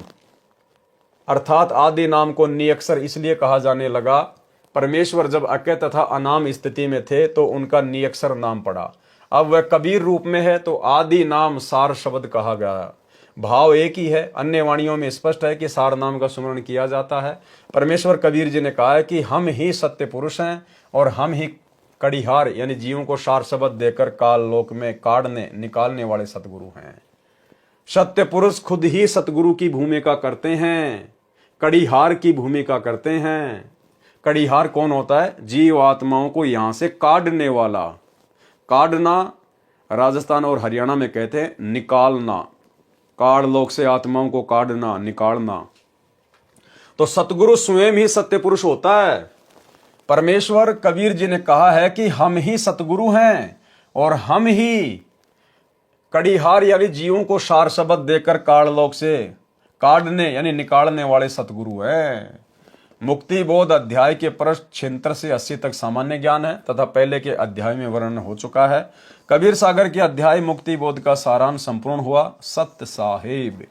अर्थात आदि नाम को नियक्षर इसलिए कहा जाने लगा, परमेश्वर जब अकय तथा अनाम स्थिति में थे तो उनका नियक्षर नाम पड़ा। अब वह कबीर रूप में है तो आदि नाम सार शब्द कहा गया। भाव एक ही है। अन्य वाणियों में स्पष्ट है कि सार नाम का सुमरण किया जाता है। परमेश्वर कबीर जी ने कहा है कि हम ही सत्य पुरुष हैं और हम ही कड़िहार यानी जीवों को सार शब्द देकर काल लोक में काढ़ने निकालने वाले सतगुरु हैं। सत्य पुरुष खुद ही सतगुरु की भूमिका करते हैं, कड़िहार की भूमिका करते हैं। कड़ीहार कौन होता है? जीव आत्माओं को यहां से काटने वाला। काटना राजस्थान और हरियाणा में कहते हैं निकालना। काड़ लोक से आत्माओं को काटना, निकालना। तो सतगुरु स्वयं ही सत्य पुरुष होता है। परमेश्वर कबीर जी ने कहा है कि हम ही सतगुरु हैं और हम ही कड़ीहार यानी जीवों को सार शब्द देकर काड़ लोक से काटने यानी निकालने वाले सतगुरु हैं। मुक्ति बोध अध्याय के पृष्ठ 76 से 80 तक सामान्य ज्ञान है तथा पहले के अध्याय में वर्णन हो चुका है। कबीर सागर के अध्याय मुक्ति बोध का सारांश संपूर्ण हुआ। सत्य साहेब।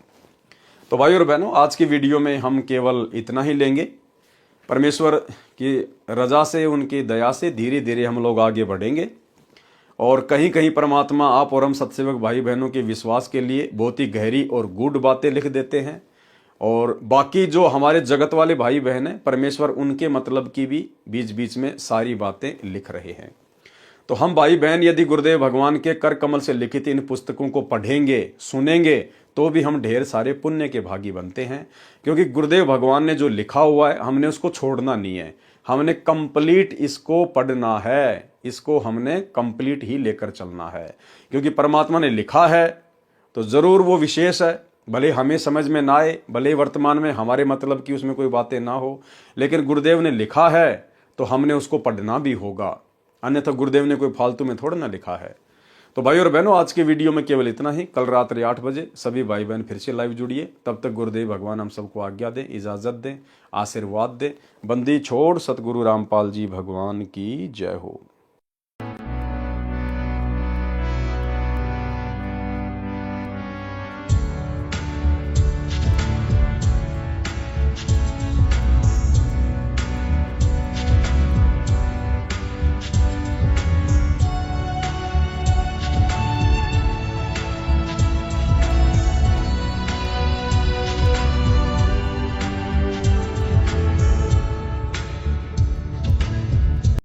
तो भाई और बहनों, आज की वीडियो में हम केवल इतना ही लेंगे। परमेश्वर की रजा से, उनकी दया से धीरे धीरे हम लोग आगे बढ़ेंगे और कहीं कहीं परमात्मा आप और हम सत्सेवक भाई बहनों के विश्वास के लिए बहुत ही गहरी और गूढ़ बातें लिख देते हैं और बाकी जो हमारे जगत वाले भाई बहन हैं, परमेश्वर उनके मतलब की भी बीच बीच में सारी बातें लिख रहे हैं। तो हम भाई बहन यदि गुरुदेव भगवान के कर कमल से लिखित इन पुस्तकों को पढ़ेंगे, सुनेंगे, तो भी हम ढेर सारे पुण्य के भागी बनते हैं, क्योंकि गुरुदेव भगवान ने जो लिखा हुआ है हमने उसको छोड़ना नहीं है। हमने कंप्लीट इसको पढ़ना है, इसको हमने कंप्लीट ही लेकर चलना है, क्योंकि परमात्मा ने लिखा है तो जरूर वो विशेष है। भले हमें समझ में ना आए, भले वर्तमान में हमारे मतलब की उसमें कोई बातें ना हो, लेकिन गुरुदेव ने लिखा है तो हमने उसको पढ़ना भी होगा, अन्यथा गुरुदेव ने कोई फालतू में थोड़ा ना लिखा है। तो भाई और बहनों, आज के वीडियो में केवल इतना ही। कल रात्रि 8 बजे सभी भाई बहन फिर से लाइव जुड़िए। तब तक गुरुदेव भगवान हम सबको आज्ञा दें, इजाजत दें, आशीर्वाद दें। बंदी छोड़ सतगुरु रामपाल जी भगवान की जय हो।